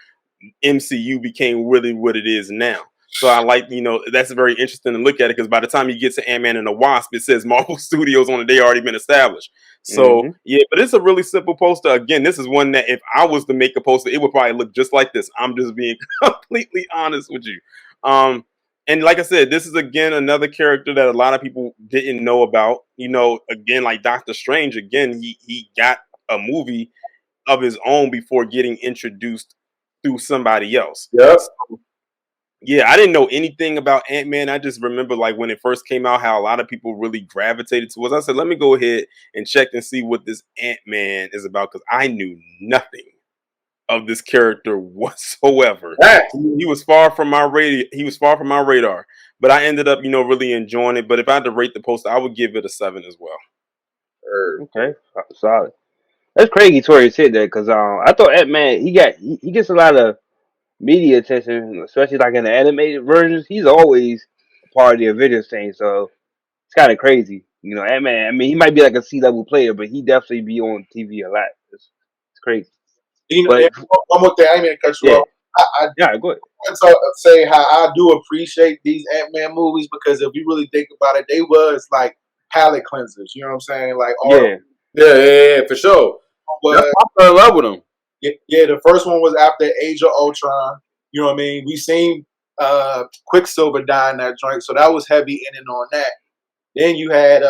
S3: MCU became really what it is now. So I like, that's very interesting to look at it because by the time you get to Ant-Man and the Wasp, it says Marvel Studios on it. They already been established. So, yeah, but it's a really simple poster. Again, this is one that if I was to make a poster, it would probably look just like this. I'm just being completely honest with you. And like I said, this is, again, another character that a lot of people didn't know about. Again, like Dr. Strange, again, he got a movie of his own before getting introduced through somebody else.
S1: Yep.
S3: So, yeah, I didn't know anything about Ant-Man. I just remember like when it first came out, how a lot of people really gravitated towards it. I said, let me go ahead and check and see what this Ant-Man is about because I knew nothing of this character whatsoever. He was far from my radar. But I ended up, really enjoying it. But if I had to rate the poster, I would give it a 7 as well.
S2: Okay, solid. That's crazy Tori said that because I thought Ant-Man he gets a lot of media attention, especially like in the animated versions. He's always part of the Avengers thing, so it's kind of crazy. Ant-Man. I mean, he might be like a C-level player, but he definitely be on TV a lot. It's crazy.
S4: But one more thing, I didn't mean to cut you off. I
S2: Yeah, go ahead.
S4: want to say how I do appreciate these Ant-Man movies because if you really think about it, they was like palate cleansers. You know what I'm saying? Like all
S2: Yeah,
S1: Yeah, for sure. That's
S4: was
S1: why I fell in love with him.
S4: yeah. The first one was after Age of Ultron. You know what I mean? We seen Quicksilver die in that joint, so that was heavy in and on that. Then you had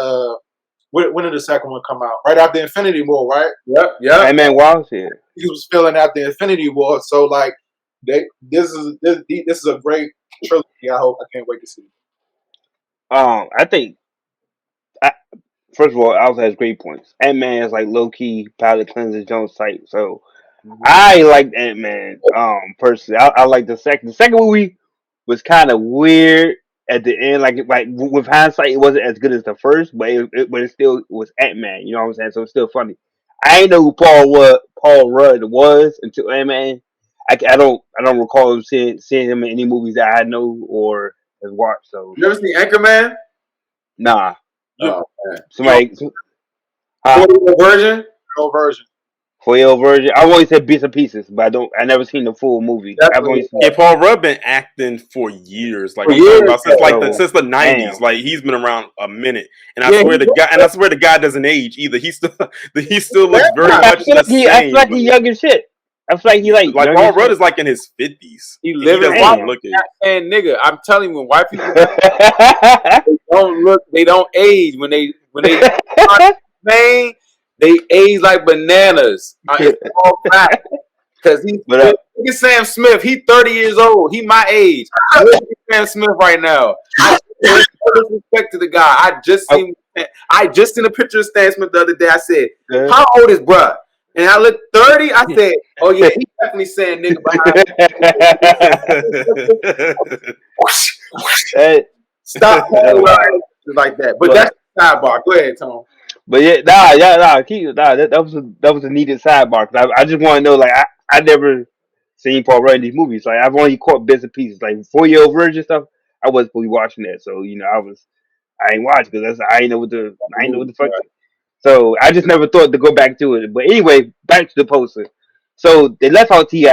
S4: when did the second one come out? Right after Infinity War, right?
S1: Yep, yep.
S2: Ant-Man was here.
S4: He was feeling after Infinity War, so like this is a great trilogy. I can't wait to see.
S2: I think I, first of all, Al's has great points. Ant-Man is like low key palate cleanser Jones type. So I liked Ant-Man. Personally, I like the second. The second movie was kind of weird at the end. Like with hindsight, it wasn't as good as the first, but it still was Ant-Man. You know what I'm saying? So it's still funny. I ain't know who Paul Rudd was until Ant-Man. I don't recall seeing him in any movies that I know or has watched. So
S1: You ever seen Anchorman?
S2: nah,
S1: Oh man.
S2: somebody, huh?
S1: 40 version?
S4: No version.
S2: 4-year version. I've only said bits and pieces, but I never seen the full movie. I've only
S1: Definitely.
S2: seen.
S3: Yeah, Paul Rudd been acting for years. Like
S1: For
S3: I'm talking
S1: years,
S3: about since
S2: Oh,
S3: since the '90s.
S2: damn.
S3: Like he's been around a minute, and
S1: yeah,
S3: I swear the guy doesn't age either. He still looks very
S2: I
S3: much
S2: feel
S3: the
S2: like I feel
S3: same.
S2: like he young as shit. I feel like he like
S3: Like
S2: young
S3: Paul
S2: as
S3: Rudd
S2: shit.
S3: is like in his 50s,
S1: he
S3: and he
S1: living
S3: doesn't
S1: while
S2: Damn.
S3: even look it.
S1: and nigga, I'm telling you, when white people don't look, they don't age. When they man, they age like bananas. It's all fact. Cause
S2: but
S1: look at Sam Smith. He 30 years old. He my age. Look at Sam Smith right now. I no disrespect to the guy. I just seen a picture of Stan Smith the other day. I said, "How old is bruh?" And I looked 30. I said, "Oh yeah, he definitely saying nigga behind." Stop like that. But
S2: but
S1: that's sidebar. Go ahead, Tom.
S2: but yeah, that was a needed sidebar. 'Cause I just want to know, like, I never seen Paul Rudd in these movies. Like, I've only caught bits and pieces. Like 4-year virgin stuff, I wasn't fully watching that. So I ain't watching because I ain't know what the fuck. So I just never thought to go back to it. But anyway, back to the poster. So they left out Ti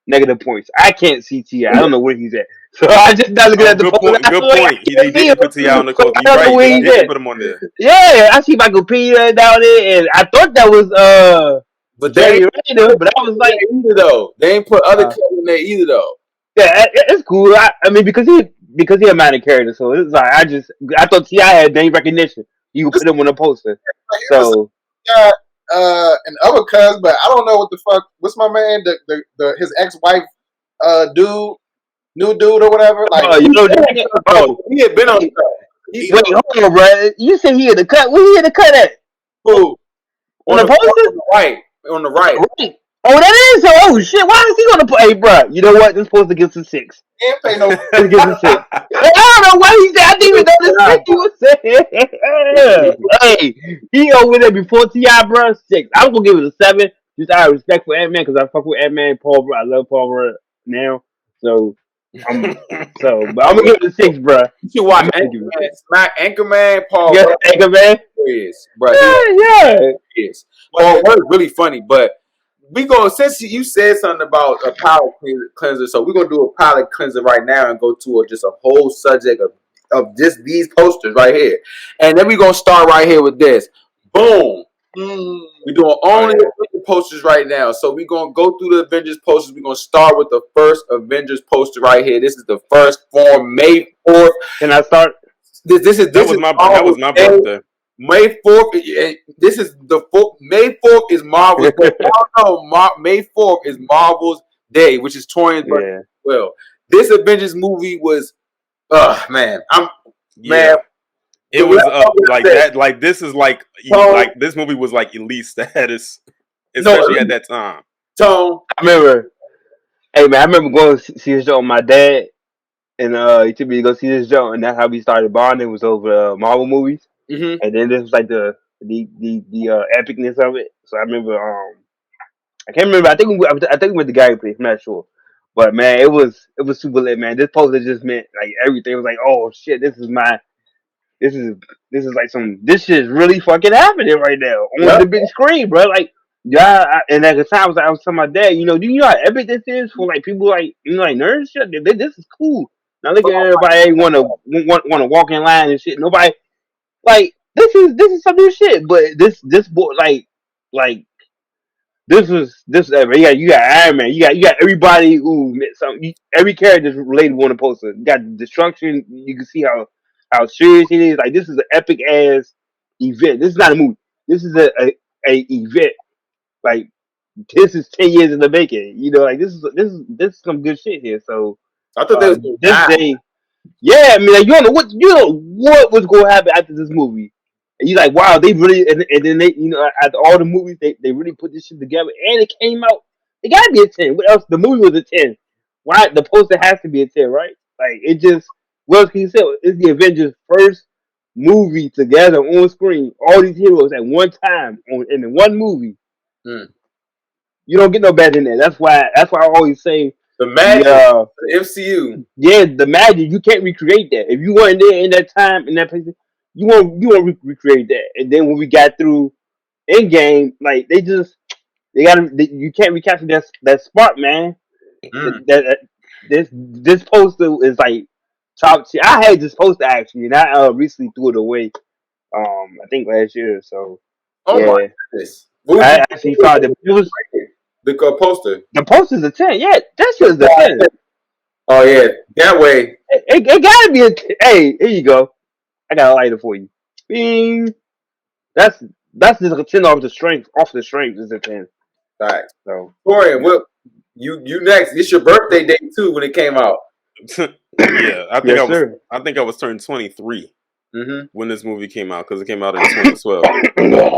S2: negative points. I can't see Ti. I don't know where he's at. So I just not looking at the
S3: Good
S2: poster.
S3: point. Good point. He
S2: See him.
S3: didn't put Ti on the
S2: So
S3: coast.
S2: I
S3: You're
S2: don't know
S3: right.
S2: where
S3: They
S2: he's
S3: didn't
S2: at.
S3: put him on there.
S2: Yeah, I see Michael Pena down there, and I thought that was
S1: But they
S2: Jerry
S1: ain't
S2: Rayner, but I was like,
S1: either though. They ain't put other
S2: uh,
S1: colors in there either though.
S2: yeah, it's cool. I mean, because he a minor character, so it's like I thought Ti had name recognition. You could put him on a poster. So
S4: Got an other cuz, but I don't know what the fuck. What's my man? The his ex wife, dude, new dude or whatever. Like
S2: you know,
S1: Oh, he had been on the show. He
S2: wait, hold on, bro. You said he had the cut. Where he had the cut at?
S1: who?
S2: On
S1: On
S2: the
S1: the
S2: poster?
S1: right. On the right.
S2: Right. Oh, that is so. Oh shit! Why is he gonna put? Hey, bro, you know what? This supposed to get a 6.
S4: he ain't pay no.
S2: This gets a 6. I don't know why he said. I didn't even know this shit he was saying. Hey, he over there before Ti, bro. 6. I'm gonna give it a 7. Just out of respect for Ant Man, because I fuck with Ant Man. Paul, I love Paul Rudd now. So but I'm gonna give it a 6, bro.
S1: You should watch
S2: I'm gonna give it a
S1: Anchorman.
S2: 6.
S1: Smack Anchorman. Paul
S2: Yes,
S1: Rudd
S2: Anchor Man.
S1: is, bro.
S2: Yeah.
S1: He is. Paul Rudd is really funny, but we go since you said something about a palate cleanser, so we're gonna do a palate cleanser right now and go to just a whole subject of just these posters right here, and then we're gonna start right here with this. Boom. We're doing only Avengers posters right now. So we're going to go through the Avengers posters. We're going to start with the first Avengers poster right here. This is the first form, May 4th.
S2: Can I start?
S1: This is
S3: That was my birthday.
S1: May 4th. This is May 4th is Marvel's Day. I don't know. May 4th is Marvel's Day, which is Torian's birthday as well. This Avengers movie was, man. Man.
S3: It was like that. Like this is like this movie was like elite status, especially at that time.
S1: Tone.
S2: I remember. Hey man, I remember going to see this show with my dad, and he took me to go see this show, and that's how we started bonding. Was over Marvel movies, and then this was like the epicness of it. So I remember. I can't remember. I think we went to Gary Place. I'm not sure, but man, it was super lit, man. This poster just meant like everything. It was like, oh shit, this is like this shit is really fucking happening right now on the big screen, bro. Like Yeah, and at the time I was telling my dad, do you know how epic this is for like people like like nerds shit? This is cool. Now look at everybody want to walk in line and shit. Nobody like this is some new shit. But this boy like you got Iron Man. You got everybody who every character is related on the poster. You got Destruction. You can see how serious it is. Like this is an epic ass event. This is not a movie. This is a event. Like this is 10 years in the making. Like this is some good shit here. So
S1: I thought they was gonna
S2: this
S1: die.
S2: day, yeah, I mean, like, you don't know what was going to happen after this movie. And you're like, wow, they really, and then they, after all the movies, they really put this shit together, and it came out. It gotta be a 10. What else? The movie was a 10. Why? The poster has to be a 10, right? Like it just. What else can you say? It's the Avengers' first movie together on screen. All these heroes at one time in one movie.
S1: Hmm.
S2: You don't get no better than that. That's why. I always say
S1: The magic,
S2: the
S1: the MCU.
S2: the magic. You can't recreate that. If you weren't there in that time in that place, you won't recreate that. And then when we got through Endgame, like you can't recapture that spark, man.
S1: Mm.
S2: This poster is like top tier. I had this poster actually, and I recently threw it away. I think last year. So
S1: Oh
S2: yeah,
S1: my goodness! What would
S2: I
S1: you
S2: actually found it. It was
S1: the poster?
S2: the poster's a 10. Yeah, that's just a 10.
S1: Oh yeah, that way.
S2: It gotta be a 10. Hey, here you go. I got a lighter for you. Bing. That's just a 10 off the strength. Off the strength is a 10.
S1: All right,
S2: So
S1: Torian, what you next? It's your birthday day too when it came out.
S3: Yeah,
S2: yes, sir.
S3: I think I was turned 23
S1: Mm-hmm.
S3: when this movie came out because it came out in 2012.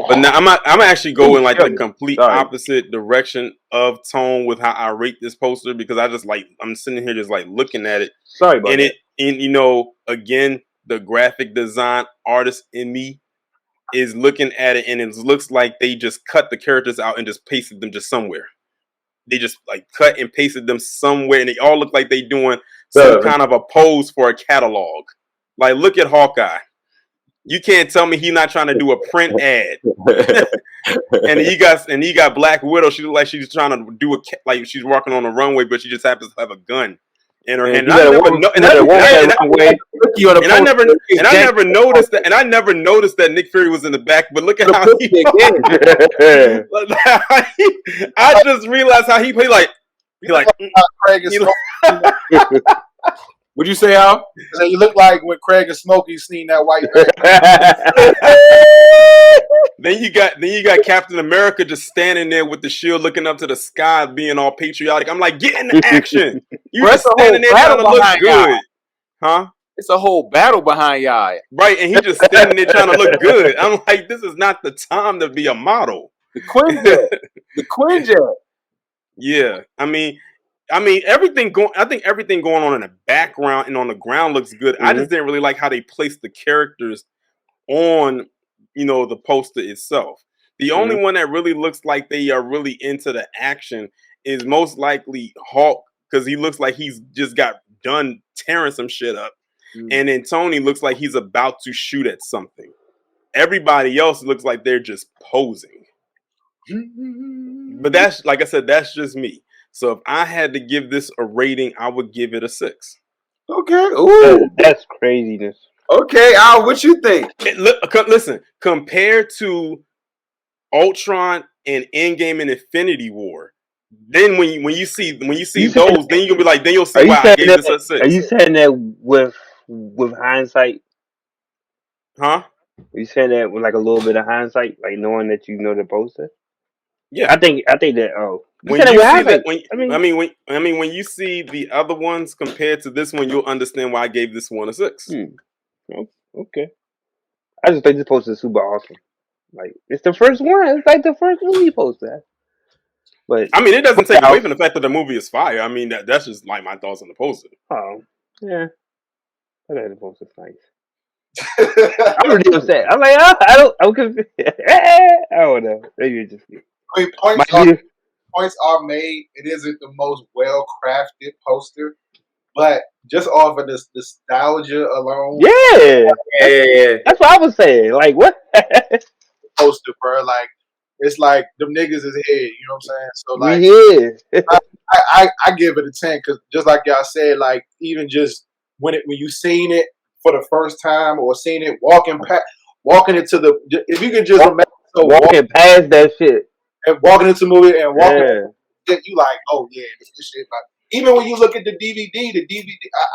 S3: But now I'm actually going like the complete
S2: Sorry.
S3: opposite direction of tone with how I rate this poster because I just I'm sitting here just like looking at it.
S2: Sorry about that.
S3: And again, the graphic design artist in me is looking at it and it looks like they just cut the characters out and just pasted them just somewhere. They just like cut and pasted them somewhere and they all look like they doing some kind of a pose for a catalog. Like look at Hawkeye. You can't tell me he's not trying to do a print ad. and he got Black Widow. She looks like she's trying to do like she's walking on the runway, but she just happens to have a gun in her hand. I never noticed that. And I never noticed that Nick Fury was in the back. But look at how I just realized how he played like.
S4: Craig is
S1: Would you say Al?
S4: So you look like when Craig and Smokey seen that white
S3: man. Then you got Captain America just standing there with the shield looking up to the sky being all patriotic. I'm like, get in the action. You just standing there trying to look good. Huh?
S1: It's a whole battle behind y'all.
S3: Right, and he just standing there trying to look good. I'm like, this is not the time to be a model.
S1: The Quinjet.
S3: Yeah. I mean everything going. I think everything going on in the background and on the ground looks good. Mm-hmm. I just didn't really like how they placed the characters on, the poster itself. The only one that really looks like they are really into the action is most likely Hulk because he looks like he's just got done tearing some shit up, and then Tony looks like he's about to shoot at something. Everybody else looks like they're just posing. But that's like I said, that's just me. So if I had to give this a rating, I would give it a 6.
S1: Okay. Ooh.
S2: That's craziness.
S1: Okay, Al, what you think?
S3: Listen, compared to Ultron and Endgame and Infinity War, then when you see those, then you'll be like, then you'll see why I gave this a 6.
S2: Are you saying that with hindsight?
S3: Huh?
S2: Are you saying that with like a little bit of hindsight, like knowing that you know the poster?
S3: Yeah,
S2: I think that. Oh,
S3: when you see that, when you see the other ones compared to this one, you'll understand why I gave this one a 6.
S2: Okay. I just think this poster is super awesome. Like it's the first one. It's like the first movie poster. But
S3: I mean, it doesn't take away from the fact that the movie is fire. I mean, that's just like my thoughts on the poster.
S2: Oh, yeah. I think the poster's nice. I'm really upset. I'm like, I'm confused. I don't know. Maybe it's just me.
S4: I mean, points are made. It isn't the most well-crafted poster, but just off of this nostalgia alone.
S2: Yeah. That's what I was saying. Like, what?
S4: Poster, bro. Like, it's like them niggas is here. You know what I'm saying? So
S2: We
S4: like,
S2: here.
S4: I give it a 10 because just like y'all said, like even just when you seen it for the first time or seen it walking into the if you can just imagine
S2: Walking past that shit.
S4: walking into the movie and walking
S2: Yeah.
S4: you like, oh yeah, this shit. Like, even when you look at the DVD,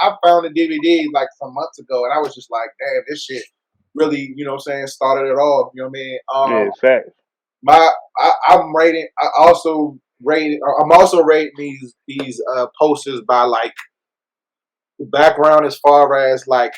S4: I found the DVD like some months ago, and I was just like, damn, this shit really, you know what I'm saying, started it off. You know what I mean?
S2: Yeah, fact.
S4: I'm rating. I'm also rating these posters by like the background as far as like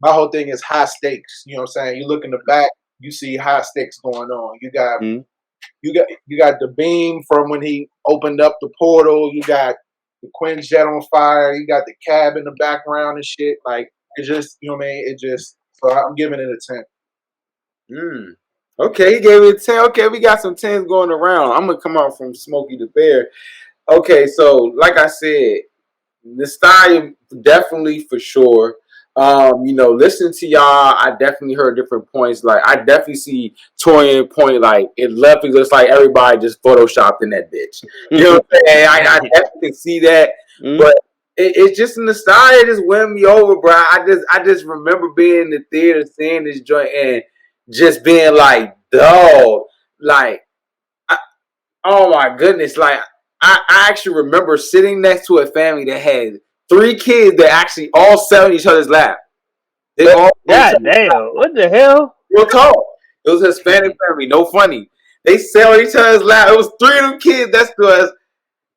S4: my whole thing is high stakes. You know what I'm saying? You look in the back, you see high stakes going on. You got the beam from when he opened up the portal. You got the Quinjet on fire. You got the cab in the background and shit. Like it just, you know what I mean? It just. So I'm giving it a 10.
S1: Okay, he gave it a 10. Okay, we got some 10s going around. I'm gonna come out from Smokey the Bear. Okay, so like I said, nostalgia definitely for sure. Listening to y'all, I definitely heard different points. Like I definitely see Torian point like it left looks like everybody just photoshopped in that bitch. You know what I'm saying? I definitely can see that, but it's just nostalgia just win me over, bro. I just remember being in the theater, seeing this joint, and just being like, dog, like, oh my goodness, like I actually remember sitting next to a family that had 3 kids that actually all sat on each other's lap. They all
S2: God damn, what the hell?
S1: real talk. It was a Hispanic family, no funny. They sat on each other's lap. It was 3 of them kids next to us.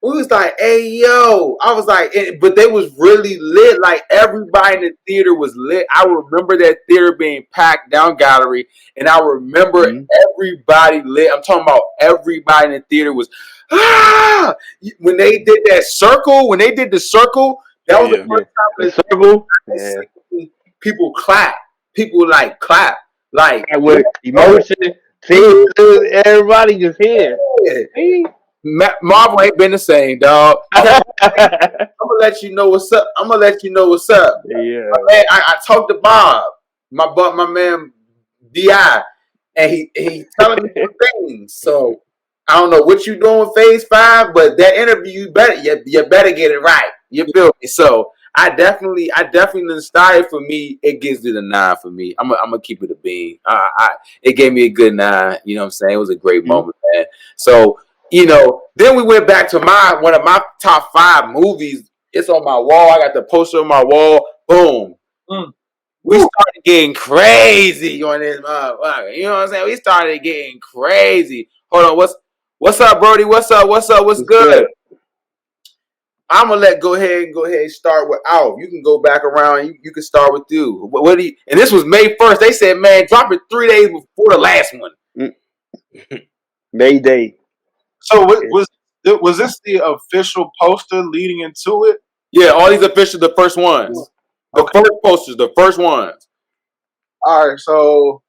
S1: We was like, hey, yo. I was like, but they was really lit. Like, everybody in the theater was lit. I remember that theater being packed down gallery, and I remember everybody lit. I'm talking about everybody in the theater was, ah! When they did that circle, that was the first time
S2: The circle. Yeah.
S1: people clap. People, like, clap. Like,
S2: With emotion, tears, everybody just here.
S1: yeah. Marvel ain't been the same, dog. I'm gonna let you know what's up.
S2: Yeah.
S1: I talked to Bob, my man Di, and he telling me some things. So I don't know what you doing Phase 5, but that interview you better get it right. You feel me? So I definitely nostalgia for me. It gives it a 9 for me. I'm gonna keep it a bean. It gave me a good 9. You know what I'm saying? It was a great moment, man. So. Then we went back to one of my top 5 movies. It's on my wall. I got the poster on my wall. Boom. We started getting crazy on this motherfucker. You know what I'm saying? We started getting crazy. Hold on. What's up, Brody? What's up? What's good? I'm gonna go ahead and start with Alf. You can go back around. You can start with you. And this was May 1st. They said, man, drop it 3 days before the last one.
S2: May Day.
S4: So was this the official poster leading into it?
S1: Yeah, all these officials, the first ones. The first posters, the first ones.
S4: All right, so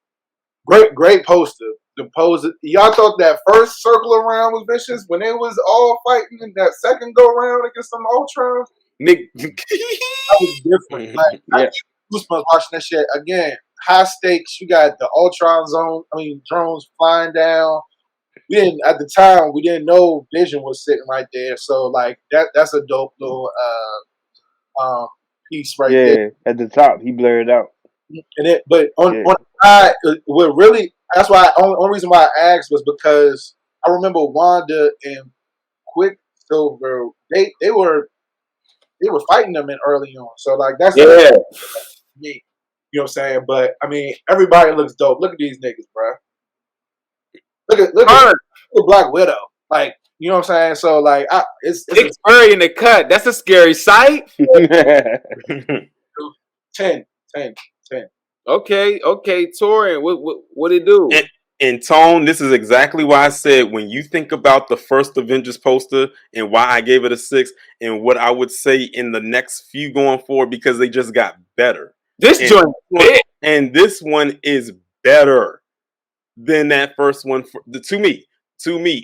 S4: great poster. The poster. Y'all thought that first circle around was vicious when they was all fighting in that second go round against some Ultrons?
S1: Nick,
S4: that was different. Like I get goosebumps watching that shit again. High stakes. You got the Ultron drones flying down. At the time we didn't know Vision was sitting right there. So like that's a dope little piece right there.
S2: Yeah, at the top he blurred out.
S4: But on the side, what really that's why only reason why I asked was because I remember Wanda and Quicksilver they were fighting them in early on. So like that's me. You know what I'm saying? But I mean everybody looks dope. Look at these niggas, bro. Look at Black Widow. Like, you know what I'm saying? So like it's
S1: Fury in the cut. That's a scary sight.
S4: 10.
S1: Okay, Torian, what it do?
S3: And Tone, this is exactly why I said when you think about the first Avengers poster and why I gave it a 6 and what I would say in the next few going forward because they just got better. This one is better than that first one. To me,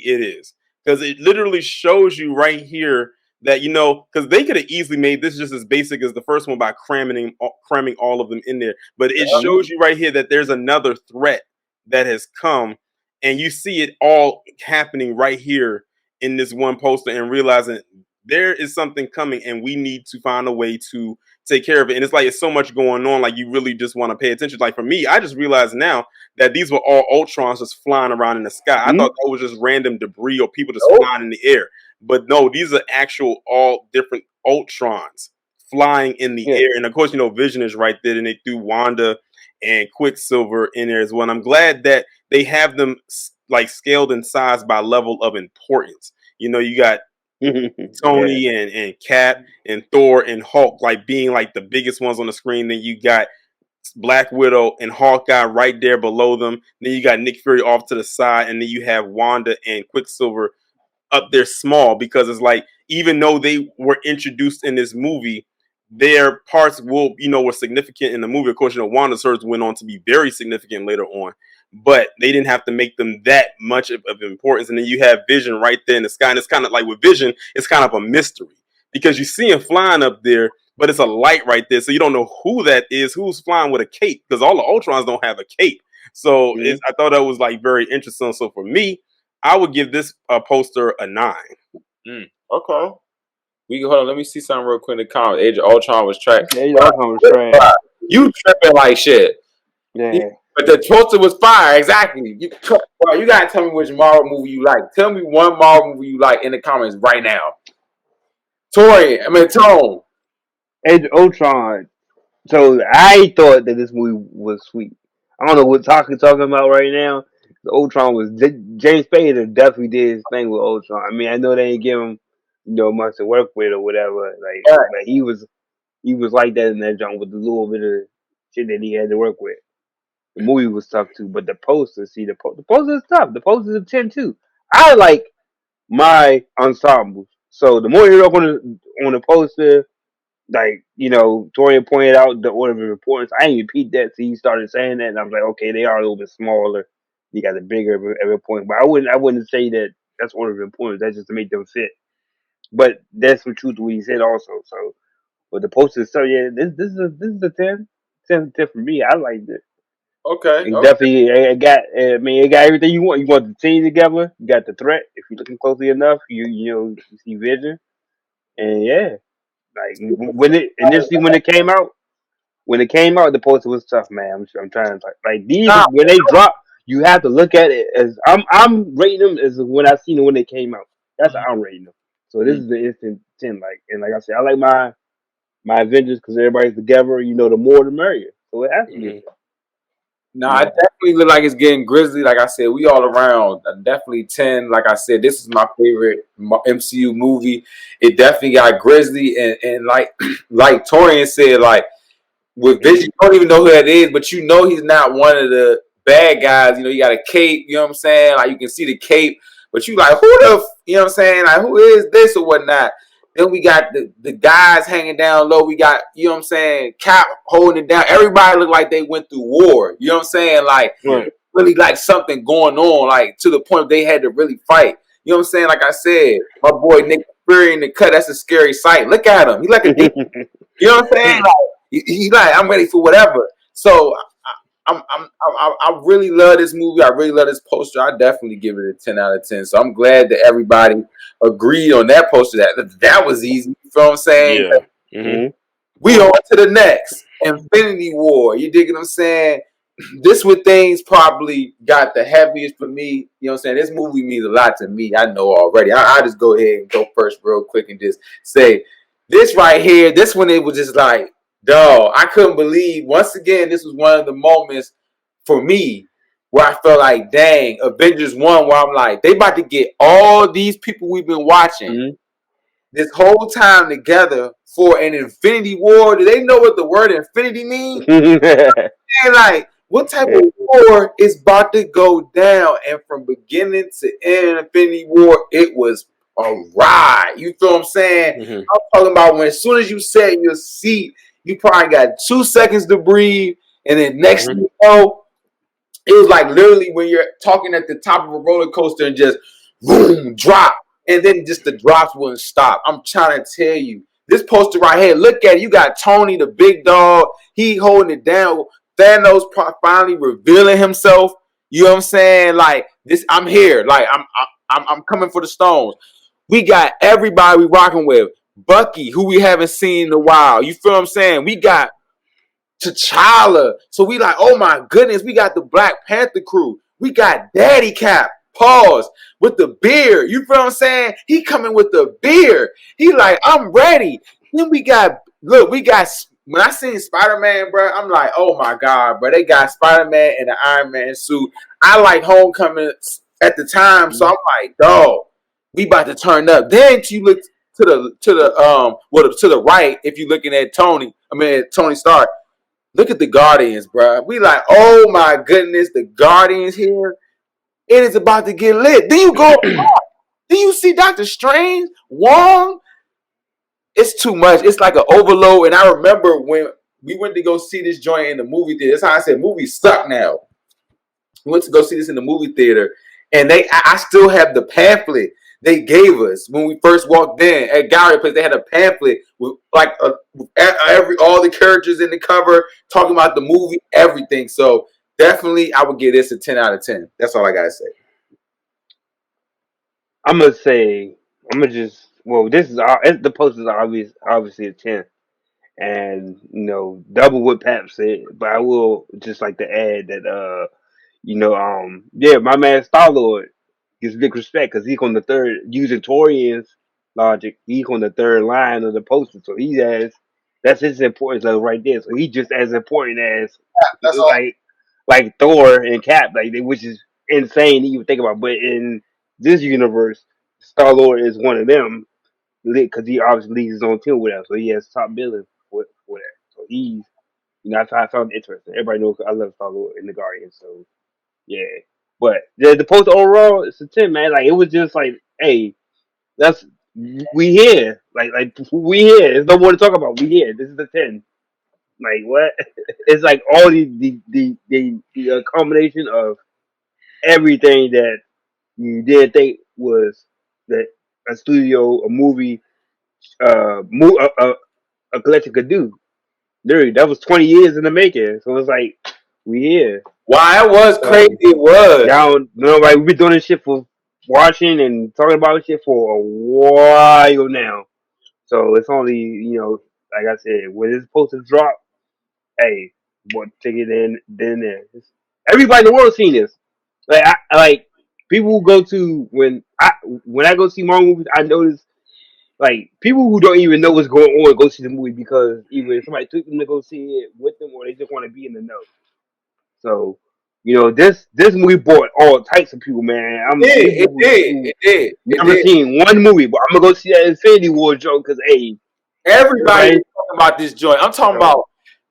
S3: it is because it literally shows you right here that because they could have easily made this just as basic as the first one by cramming all of them in there, but it shows you right here that there's another threat that has come, and you see it all happening right here in this one poster, and realizing there is something coming, and we need to find a way to take care of it. And it's like it's so much going on, like you really just want to pay attention. Like for me, I just realized now that these were all Ultrons just flying around in the sky. I thought that was just random debris or people just flying in the air. But no, these are actual all different Ultrons flying in the air. And of course, Vision is right there, and they threw Wanda and Quicksilver in there as well. And I'm glad that they have them like scaled in size by level of importance. You got Tony and Cap and Thor and Hulk like being like the biggest ones on the screen. Then you got Black Widow and Hawkeye right there below them. Then you got Nick Fury off to the side, and then you have Wanda and Quicksilver up there small, because it's like even though they were introduced in this movie, their parts were significant in the movie. Of course, Wanda's hers went on to be very significant later on, but they didn't have to make them that much of importance. And then you have Vision right there in the sky, and it's kind of like with Vision, it's kind of a mystery because you see him flying up there, but it's a light right there, so you don't know who that is, who's flying with a cape, because all the Ultrons don't have a cape. So I thought that was like very interesting. So for me, I would give this poster a 9.
S1: Okay. We can hold on. Let me see something real quick in the comments. Age of Ultron was trash.
S2: Age of Ultron was trash.
S1: You tripping like shit.
S2: Yeah.
S1: But the poster was fire. Exactly. You gotta tell me which Marvel movie you like. Tell me one Marvel movie you like in the comments right now. Tone.
S2: Age of Ultron. So I thought that this movie was sweet. I don't know what talking about right now. The Ultron was James Spader definitely did his thing with Ultron. I mean, I know they ain't give him much to work with or whatever. Like he was like that in that joint with the little bit of shit that he had to work with. The movie was tough too, but the poster, the poster is tough. The poster is a 10 too. I like my ensembles. So the more you're up on the poster, like Torian pointed out the order of importance. I didn't repeat that, so he started saying that, and I was like, okay, they are a little bit smaller. You got the bigger every point, but I wouldn't say that that's order of importance. That's just to make them fit. But that's the truth what he said also. So, but the poster, so yeah, this is a 10. 10 for me. I liked it.
S1: Okay.
S2: Definitely, it got. I mean, it got everything you want. You want the team together. You got the threat. If you're looking closely enough, you see Vision, and yeah, like when it came out, the poster was tough, man. I'm trying to like these when they drop, you have to look at it as I'm rating them as when I seen it when they came out. That's how I'm rating them. So this is the instant 10. Like I said, I like my Avengers because everybody's together. The more the merrier. So it has to be.
S1: I definitely look like it's getting grisly. Like I said, we all around. Definitely 10. Like I said, this is my favorite MCU movie. It definitely got grisly, and like Torian said, like with Vision, you don't even know who that is, but he's not one of the bad guys. He got a cape. You know what I'm saying? Like you can see the cape, but you like who the you know what I'm saying? Like who is this or whatnot? Then we got the guys hanging down low. We got, you know what I'm saying, Cap holding it down. Everybody looked like they went through war. You know what I'm saying? Like, really like something going on, like to the point they had to really fight. You know what I'm saying? Like I said, my boy Nick Fury in the cut, that's a scary sight. Look at him. He's like a demon. You know what I'm saying? Like, he's like, I'm ready for whatever. So I really love this movie. I really love this poster. I definitely give it a 10 out of 10. So I'm glad that everybody agreed on that poster. That was easy. You feel what I'm saying?
S3: Yeah. Mm-hmm.
S1: We on to the next Infinity War. You dig what I'm saying? This with things probably got the heaviest for me. You know what I'm saying? This movie means a lot to me. I know already. I just go ahead and go first real quick and just say this right here. This one, it was just like, dog, I couldn't believe. Once again, this was one of the moments for me where I felt like, dang, Avengers 1, where I'm like, they about to get all these people we've been watching this whole time together for an Infinity War. Do they know what the word infinity means? And like, what type of war is about to go down? And from beginning to end, Infinity War, it was a ride. You feel what I'm saying?
S3: Mm-hmm.
S1: I'm talking about when as soon as you sat in your seat, you probably got 2 seconds to breathe, and then next thing you know, it was like literally when you're talking at the top of a roller coaster and just boom, drop, and then just the drops wouldn't stop. I'm trying to tell you, this poster right here, look at it. You got Tony, the big dog. He holding it down. Thanos finally revealing himself. You know what I'm saying? Like I'm here. Like I'm coming for the Stones. We got everybody we rocking with. Bucky, who we haven't seen in a while. You feel what I'm saying? We got T'Challa. So we like, oh my goodness, we got the Black Panther crew. We got Daddy Cap. Pause with the beard. You feel what I'm saying? He coming with the beard. He like, I'm ready. Then we got when I seen Spider-Man, bro, I'm like, oh my God, bro. They got Spider-Man in the Iron Man suit. I like Homecoming at the time, so I'm like, dog, we about to turn up. Then you look to the right, if you're looking at Tony Stark. Look at the Guardians, bro. We like, oh my goodness, the Guardians here. It is about to get lit. Then you go, then you see Dr. Strange, Wong. It's too much. It's like an overload. And I remember when we went to go see this joint in the movie theater. That's how I said movies suck now. We went to go see this in the movie theater, and I still have the pamphlet they gave us when we first walked in at Gallery Place. They had a pamphlet with like all the characters in the cover talking about the movie, everything. So definitely, I would give this a 10 out of 10. That's all I gotta say.
S2: I'm gonna say I'm gonna just this is the post is obviously a 10, and double what Pap said, but I will just like to add that my man Star Lord gets big respect because he's on the third using Torian's logic. He's on the third line of the poster, so that's his importance level right there. So he's just as important as
S4: That's all.
S2: like Thor and Cap, which is insane to even think about. But in this universe, Star Lord is one of them because he obviously leads his own team with them, so he has top billing for that. So I found it interesting. Everybody knows I love Star Lord in the Guardians, so yeah. But the post overall, it's a 10, man. Like it was just like, hey, that's we here, like we here. There's no more to talk about. We here. This is the 10. Like what? It's like all the combination of everything that you didn't think was that a studio, a movie, a collection could do. Dude, that was 20 years in the making. So it's like we here.
S1: Why it was
S2: So
S1: crazy, it was.
S2: like we've been doing this shit for watching and talking about shit for a while now. So it's only like I said, when it's supposed to drop, hey, what take it in then there. Everybody in the world seen this. Like people who go to when I go see Marvel movies, I notice like people who don't even know what's going on go see the movie because either somebody took them to go see it with them or they just want to be in the know. So, this movie brought all types of people, man.
S1: It
S2: People
S1: did.
S2: who
S1: It did. It
S2: never
S1: did.
S2: seen one movie, but I'm gonna go see that Infinity War joke because hey,
S1: Everybody
S2: everybody,
S1: was talking about this joint. I'm talking
S2: so
S1: about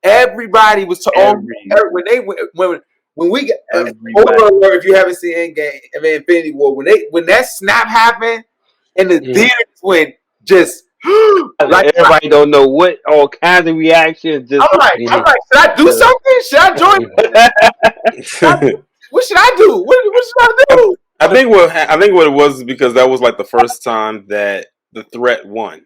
S1: everybody was talking when they when we got
S2: everybody.
S1: over alert. If you haven't seen Endgame, Infinity War, when that snap happened and the
S2: Yeah.
S1: theaters went just like
S2: Everybody don't know what all kinds of reactions. Just
S1: I'm like, should I do
S2: uh,
S1: something? Should I join? What should I do? What should I
S3: I,
S1: do?
S3: I think what it was is because that was like the first time that the threat won.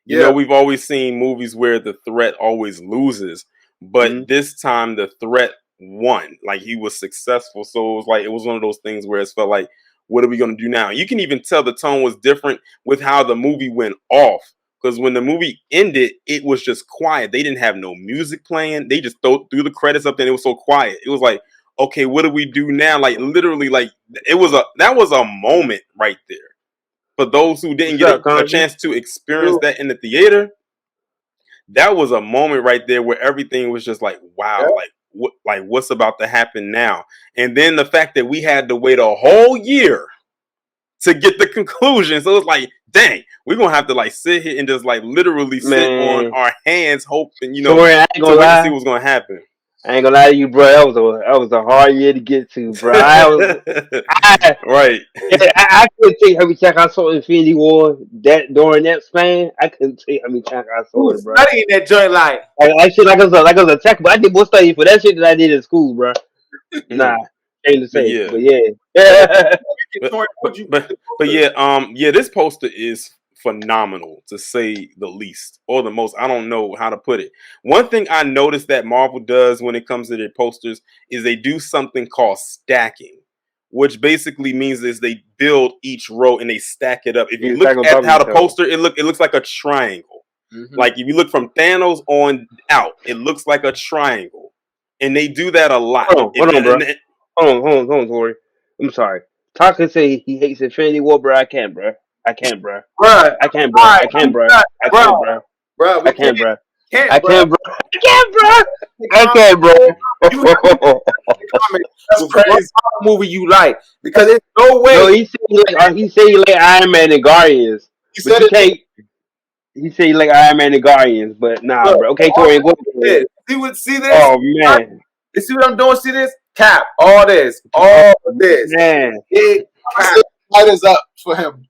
S1: Yeah.
S3: We've always seen movies where the threat always loses, but
S2: mhm.
S3: this time the threat won. Like he was successful. So it was one of those things where it felt like, what are we going to do now? You can even tell the tone was different with how the movie went off. Because when the movie ended, it was just quiet. They didn't have no music playing. They just threw the credits up, and it was so quiet. It was like, okay, what do we do now? Like literally, like that was a moment right there for those who didn't
S2: What's
S3: get
S2: up,
S3: a
S2: Conji?
S3: chance to experience that in the theater. That was a moment right there where everything was just like,
S1: Yeah.
S3: wow, what's about to happen now? And then the fact that we had to wait a whole year to get the conclusion. So it's like, dang, we're gonna have to like sit here and just like literally sit on
S2: Man,
S3: our hands hoping,
S2: sorry, I ain't
S3: to
S2: gonna
S3: wait to see
S2: lie.
S3: what's gonna happen.
S2: I ain't gonna lie to you, bro. That was a hard year to get to, bro. I
S3: Right.
S2: I couldn't tell you how many times I saw Infinity War that during that span. I couldn't tell you how many times I
S1: Who
S2: saw it,
S1: was
S2: bro.
S1: studying that joint like?
S2: Like shit, like it was a tech, but I did more study for that shit than I did in school, bro. Nah,
S3: Mhm.
S2: ain't to
S3: But
S2: say,
S3: yeah.
S2: but yeah,
S1: So
S2: yeah.
S3: But
S1: would you
S3: but yeah, this poster is phenomenal to say the least, or the most. I don't know how to put it. One thing I noticed that Marvel does when it comes to their posters is they do something called stacking, which basically means is they build each row and they stack it up. If you
S2: You
S3: look
S2: stack on
S3: at
S2: top of
S3: how the
S2: each other.
S3: poster, it looks like a triangle. Like if you look from Thanos on out, it looks like a triangle, and they do that a lot.
S2: Hold on, bro. Hold on, Tori. I'm sorry. Taka say he hates Infinity War, bro. I can't, bro. I can't, bro.
S1: Bruh,
S2: I can't, bro. I can't, bro. I can't, bro.
S1: bruh, we
S2: I can't, bro.
S1: can't,
S2: I
S1: bruh.
S2: can't, bro. I can't, bro. I can't, bro.
S1: You have to comment
S4: That's
S1: what
S4: crazy.
S1: movie you like, because there's no way.
S2: No, he said he like Iron Man and Guardians,
S4: He
S2: but
S4: said
S2: you
S4: it.
S2: can't. He said he like Iron Man and Guardians, but nah,
S1: Look,
S2: bro. Okay, Tori, go ahead.
S1: See this?
S2: Oh man,
S1: You see what I'm doing? See this? Cap. All this. All this.
S2: man.
S1: Big
S4: I
S1: cap.
S4: said light is up for him.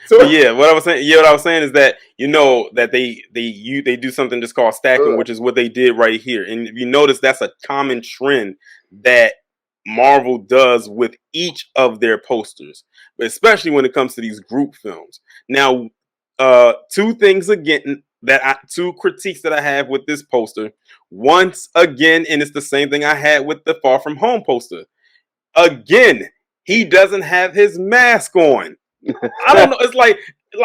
S3: But yeah, what I was saying is that that they do something just called stacking, which is what they did right here. And if you notice, that's a common trend that Marvel does with each of their posters, but especially when it comes to these group films. Now, two critiques that I have with this poster. Once again, and it's the same thing I had with the Far From Home poster. Again, he doesn't have his mask on. I don't know. It's like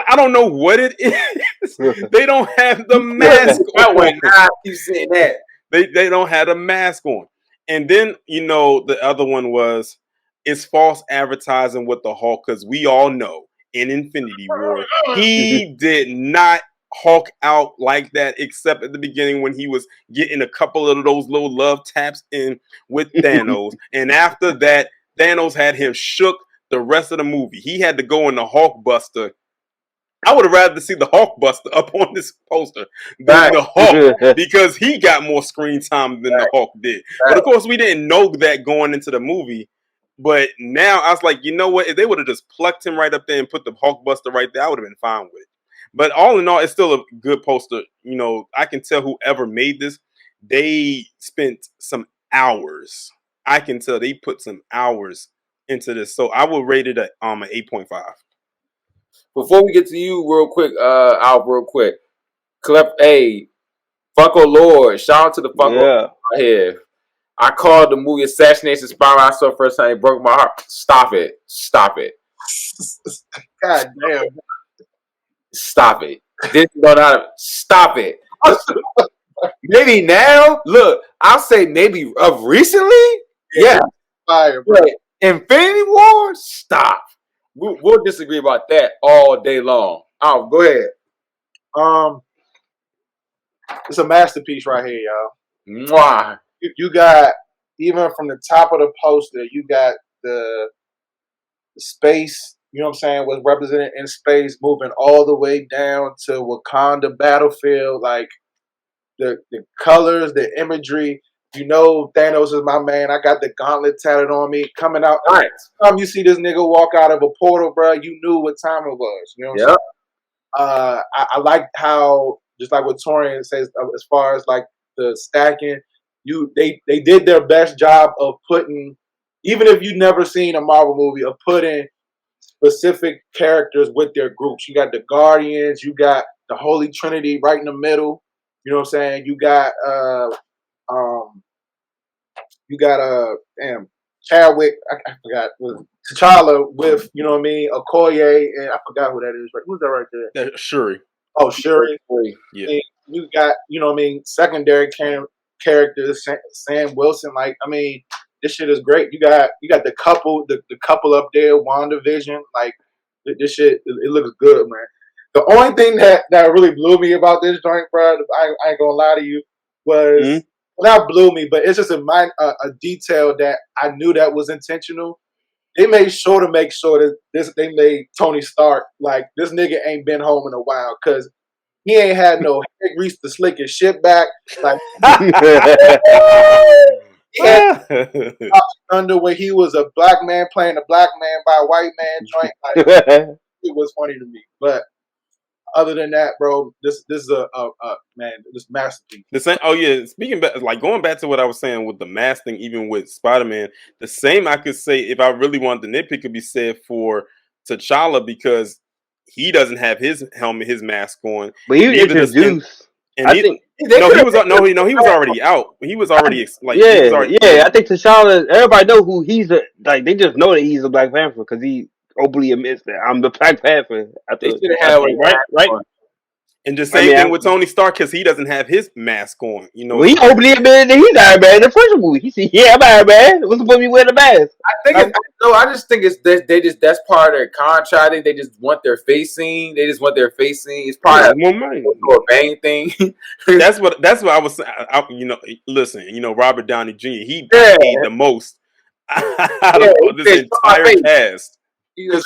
S3: I don't know what it is. They don't have the mask on.
S1: I keep saying that.
S3: They don't have a mask on. And then the other one was it's false advertising with the Hulk, because we all know in Infinity War he did not Hulk out like that, except at the beginning when he was getting a couple of those little love taps in with Thanos, and after that Thanos had him shook the rest of the movie. He had to go in the Hulk Buster. I would have rather see the Hulk Buster up on this poster than the Hulk, because he got more screen time than the Hulk did. But of course, we didn't know that going into the movie. But now I was like, you know what? If they would have just plucked him right up there and put the Hulk Buster right there, I would have been fine with it. But all in all, it's still a good poster. I can tell whoever made this, they spent some hours. I can tell they put some hours into this. So I will rate it at an 8.5.
S1: Before we get to you, real quick, Funko Lord, shout out to the Funko here. I called the movie Assassination Spiral. I saw the first time, it broke my heart. Stop it.
S4: God damn.
S1: Stop it. This is not stop it. Maybe now, look, I'll say maybe of recently. Yeah.
S4: Fire,
S1: bro. Infinity War, stop. We'll disagree about that all day long. Oh, go ahead.
S4: It's a masterpiece right here, y'all.
S1: Mwah.
S4: You got, even from the top of the poster, you got the space, you know what I'm saying, was represented in space, moving all the way down to Wakanda battlefield, like the colors, the imagery. Thanos is my man. I got the gauntlet tatted on me. Coming out.
S1: Nice.
S4: Time you see this nigga walk out of a portal, bro, you knew what time it was. You know what I'm saying? I like how, just like what Torian says, as far as like the stacking, they did their best job of putting, even if you've never seen a Marvel movie, of putting specific characters with their groups. You got the Guardians, you got the Holy Trinity right in the middle. You know what I'm saying? You got Chadwick, I forgot, with T'Challa with, you know what I mean, Okoye, and I forgot who that is. Right? Who's that right there?
S3: Shuri.
S4: Oh, Shuri.
S3: Yeah.
S4: And you got, you know what I mean, secondary characters, Sam Wilson. Like, I mean, this shit is great. You got the couple up there, WandaVision. Like, this shit, it looks good, man. The only thing that really blew me about this joint, bro, I ain't gonna lie to you, was not blew me, but it's just a detail that I knew that was intentional. They made sure to make sure that they made Tony Stark, like, this nigga ain't been home in a while, because he ain't had no hair grease to slick his shit back. Like, he had under where he was a black man playing a black man by a white man joint. Like, it was funny to me. But other than that, bro, this is a this masterpiece.
S3: The same. Oh yeah. Speaking back, like going back to what I was saying with the mask thing, even with Spider-Man, the same I could say, if I really wanted to nitpick, could be said for T'Challa, because he doesn't have his helmet, his mask on.
S2: But he was introduced.
S3: And
S2: I think.
S3: he was already out. He was already he was already.
S2: Yeah. I think T'Challa. Everybody know who he's. They just know that he's a Black Panther because he openly admits that I'm the Black Panther.
S1: They
S2: After,
S1: should have had
S2: after
S1: one.
S2: right.
S3: And the
S2: I
S3: same
S2: mean,
S3: thing with Tony Stark because he doesn't have his mask on.
S2: well, he openly admitted that he's Iron Man in the first movie. He said, "Yeah, I'm Iron Man. What's the point of me wearing the mask?"
S1: I just think it's they just that's part of their contract. I think they just want their face seen. They just want their face seen. It's probably a bang thing.
S3: That's what I was saying. Listen, Robert Downey Jr. He got paid the most out of this entire cast.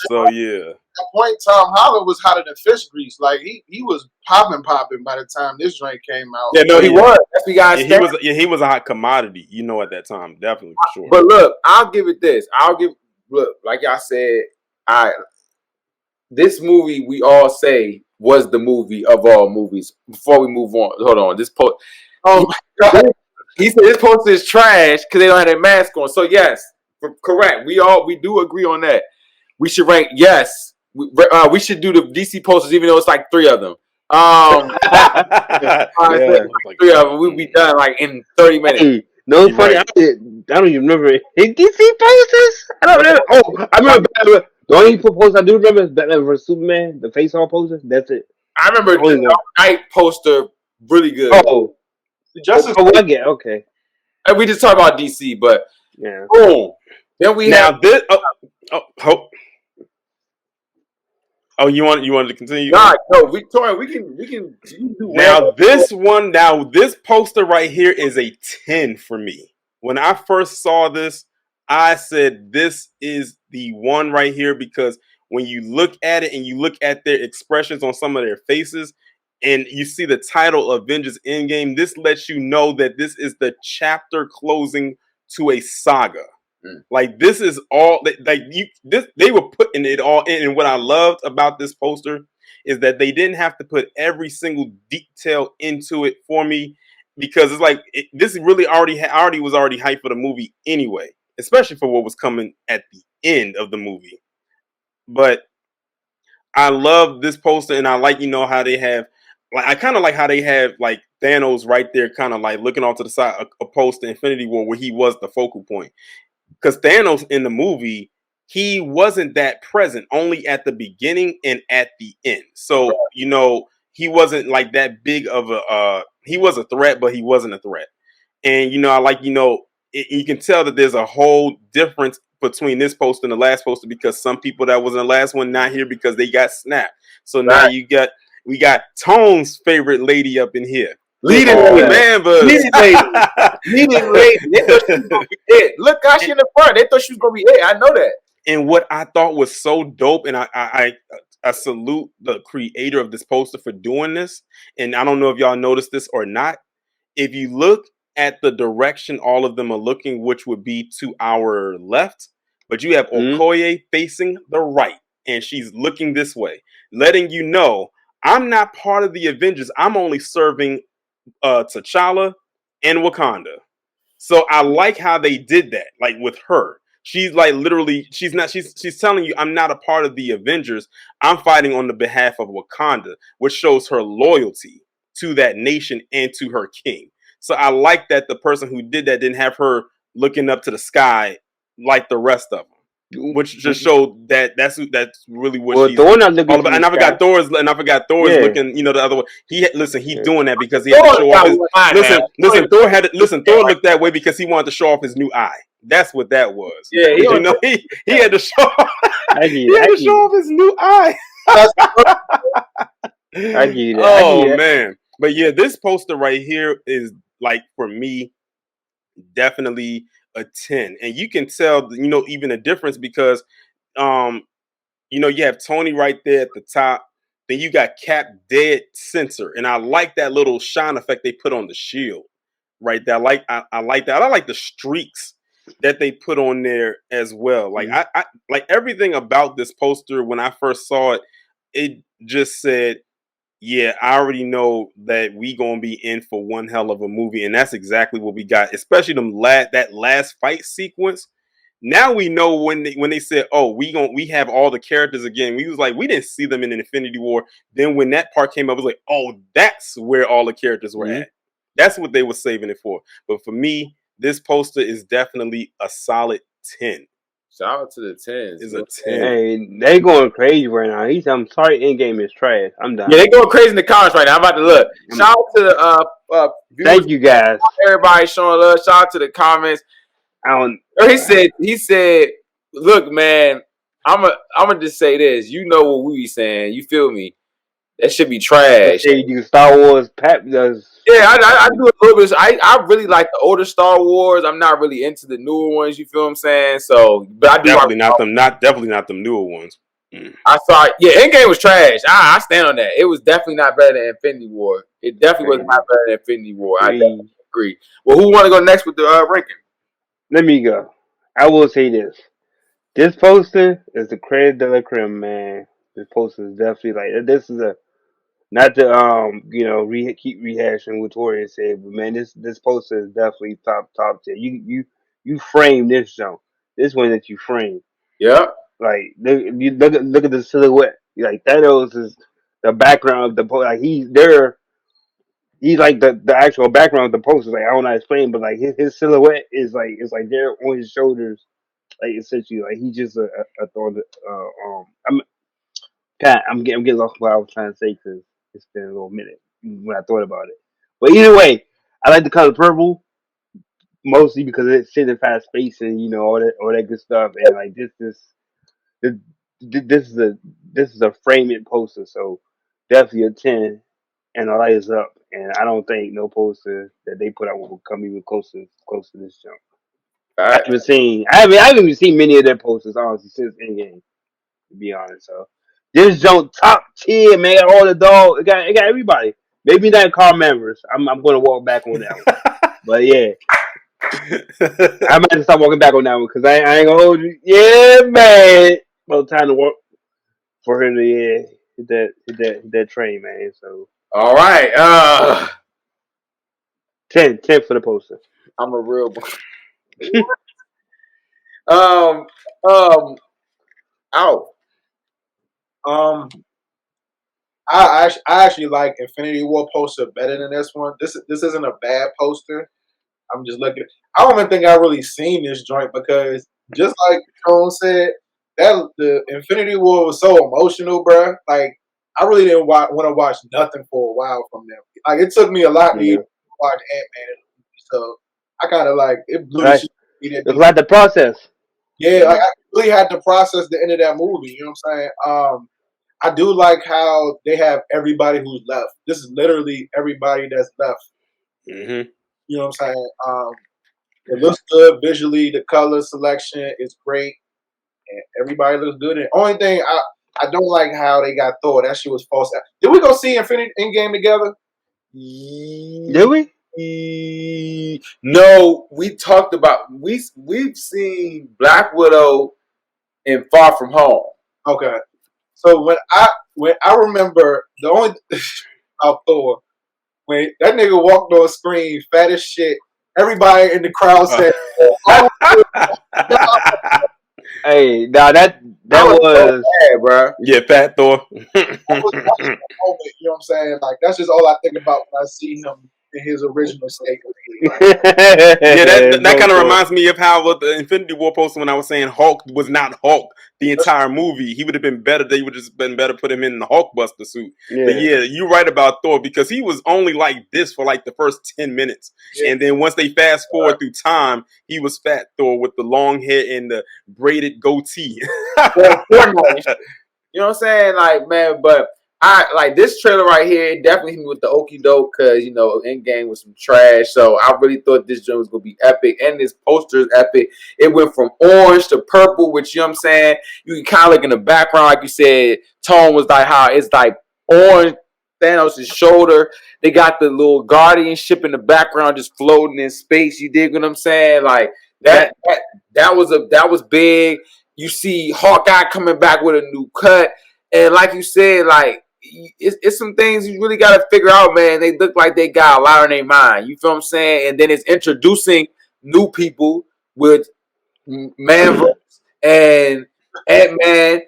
S3: So yeah.
S4: At that point, Tom Holland was hotter than fish grease. Like he was popping by the time this drink came out.
S1: Yeah, no, he was. That's what guys.
S3: He was a hot commodity. At that time, definitely for sure.
S1: But look, I'll give it this. Like I said, this movie we all say was the movie of all movies. Before we move on, hold on. This post. Oh my God. He said this poster is trash because they don't have their mask on. So yes, correct. We do agree on that. We should rank. Yes, we should do the DC posters, even though it's like 3 of them.
S2: Yeah.
S1: Three of them. We'll be done like in 30 minutes.
S2: Hey, no, funny. Right. I don't even remember DC posters. I don't remember. Oh, I remember. The only poster I do remember is Batman vs Superman, the face on poster. That's it.
S1: I remember the Dark Knight poster, really good.
S2: Oh,
S4: Justice.
S2: I get okay.
S1: And we just talk about DC, but
S2: yeah.
S1: Boom. Then we have
S3: this. Oh, you wanted to continue?
S1: No, Victoria, we can do
S3: now this poster right here is a 10 for me. When I first saw this, I said this is the one right here because when you look at it and you look at their expressions on some of their faces and you see the title Avengers Endgame, this lets you know that this is the chapter closing to a saga. Like this is all they were putting it all in. And what I loved about this poster is that they didn't have to put every single detail into it for me because it's like this really already was hyped for the movie anyway, especially for what was coming at the end of the movie. But I love this poster and I like how they have I kind of like how they have like Thanos right there kind of like looking off to the side opposed to Infinity War where he was the focal point. Because Thanos in the movie, he wasn't that present, only at the beginning and at the end. So, he wasn't like that big of he was a threat, but he wasn't a threat. And, I like, you can tell that there's a whole difference between this poster and the last poster because some people that was in the last one not here because they got snapped. So now we got Tone's favorite lady up in here.
S1: Leading lady. They thought she was gonna be it. Look how she in the front. They thought she was gonna be it. I know that.
S3: And what I thought was so dope, and I salute the creator of this poster for doing this. And I don't know if y'all noticed this or not. If you look at the direction all of them are looking, which would be to our left, but you have Okoye facing the right, and she's looking this way, letting you know I'm not part of the Avengers. I'm only serving T'Challa and Wakanda. So I like how they did that, like with her. She's like literally, she's telling you, I'm not a part of the Avengers. I'm fighting on the behalf of Wakanda, which shows her loyalty to that nation and to her king. So I like that the person who did that didn't have her looking up to the sky like the rest of them. Which just showed that's really what she's all about. And I forgot Thor's looking, the other way. He's doing that because he had to show off his Thor looked that way because he wanted to show off his new eye. That's what that was.
S1: Yeah,
S3: he had to show show off his new eye.
S2: I get it.
S3: Oh man. But yeah, this poster right here is like for me definitely a 10, and you can tell even a difference because you have Tony right there at the top, then you got Cap dead center, and I like that little shine effect they put on the shield right there. I like that. I like the streaks that they put on there as well. Like I like everything about this poster. When I first saw it, it just said, yeah, I already know that we gonna be in for one hell of a movie, and that's exactly what we got. Especially that last fight sequence. Now we know when they said, "Oh, we have all the characters again." We was like, we didn't see them in Infinity War. Then when that part came up, it was like, "Oh, that's where all the characters were at." That's what they were saving it for. But for me, this poster is definitely a solid 10.
S1: Shout out to the 10s.
S3: It's
S1: You know
S3: a
S1: what I'm saying?
S3: 10.
S2: Hey, they going crazy right now. I'm sorry, Endgame is trash. I'm done.
S1: Yeah, they going crazy in the comments right now. I'm about to look. Shout out to the viewers,
S2: Thank you guys.
S1: everybody showing love. Shout out to the comments.
S2: I don't.
S1: He said, look, man, I'm gonna just say this. You know what we be saying. You feel me? That should be trash.
S2: Say you do Star Wars. Pap does.
S1: Yeah, I do a little bit. I really like the older Star Wars. I'm not really into the newer ones. You feel what I'm saying? So, but I do
S3: Definitely
S1: like,
S3: definitely not them newer ones.
S1: I saw. Yeah, Endgame was trash. I stand on that. It was definitely not better than Infinity War. It definitely was not better than Infinity War. I definitely agree. Well, who want to go next with the ranking?
S2: Let me go. I will say this. This poster is the creme de la creme, man. This poster is definitely like this is a not to keep rehashing what Tori said, but man, this poster is definitely top tier. You frame this jump. This one that you frame.
S1: Yeah.
S2: Like look at the silhouette. Like Thanos is the background of the poster. Like he's there. He's like the actual background of the poster. Like I don't know how to explain, but like his silhouette is like it's like there on his shoulders. Like essentially, like he's just a thought. I'm getting lost what I was trying to say because it's been a little minute when I thought about it. But either way, I like the color purple mostly because it signifies space and all that good stuff. And like this, this is a framing poster, so definitely a 10. And the light is up, and I don't think no poster that they put out will come even close to this jump.
S1: All right.
S2: I haven't even seen many of their posters honestly since Endgame, to be honest. So this jump top tier, man. Got all the dog. It got everybody. Maybe not car members. I'm gonna walk back on that one. But yeah, I might have to stop walking back on that one because I ain't gonna hold you. Yeah, man. Well, time to work for him to hit that train, man. So
S1: All right.
S2: 10 for the poster.
S1: I'm a real. um. Out.
S4: Um, I actually like Infinity War poster better than this one. This isn't a bad poster. I'm just looking. I don't even think I really seen this joint because just like Tone said, that the Infinity War was so emotional, bruh. Like I really didn't want to watch nothing for a while from them. Like it took me a lot to even watch ANTMAN, so I kind of like it blew the shit.
S2: It's like the process.
S4: Yeah, like, I really had to process the end of that movie. You know what I'm saying? I do like how they have everybody who's left. This is literally everybody that's left.
S3: Mm-hmm.
S4: You know what I'm saying? It looks good visually. The color selection is great, and everybody looks good. And only thing I don't like how they got Thor. That shit was false. Did we go see Infinity Endgame together?
S2: Did we?
S1: No, we talked about we've seen Black Widow in Far From Home.
S4: Okay, so when I remember the only about Thor when that nigga walked on screen fat as shit. Everybody in the crowd said, "Oh,
S2: hey, now that was
S1: so bad, bro."
S3: Yeah, Fat Thor.
S4: that was the moment." You know what I'm saying? Like that's just all I think about when I see him in his original state. Like,
S3: Yeah, that kind of reminds me of how with the Infinity War poster when I was saying Hulk was not Hulk the entire movie. He would have been better. They would have just been better put him in the Hulkbuster suit.
S2: Yeah.
S3: But yeah, you're right about Thor because he was only like this for like the first 10 minutes.
S4: Yeah.
S3: And then once they fast forward through time, he was Fat Thor with the long hair and the braided goatee.
S1: You know what I'm saying? Like, man, but I like this trailer right here. It definitely hit me with the okie doke because Endgame was some trash. So I really thought this joint was gonna be epic, and this poster is epic. It went from orange to purple, which you know what I'm saying. You can kind of look in the background, like you said. Tone was like how it's like orange. Thanos' shoulder. They got the little guardian ship in the background, just floating in space. You dig what I'm saying? Like that was big. You see Hawkeye coming back with a new cut. And like you said, like, it's some things you really got to figure out, man. They look like they got a lot on their mind. You feel what I'm saying? And then it's introducing new people with Man and ANTMAN,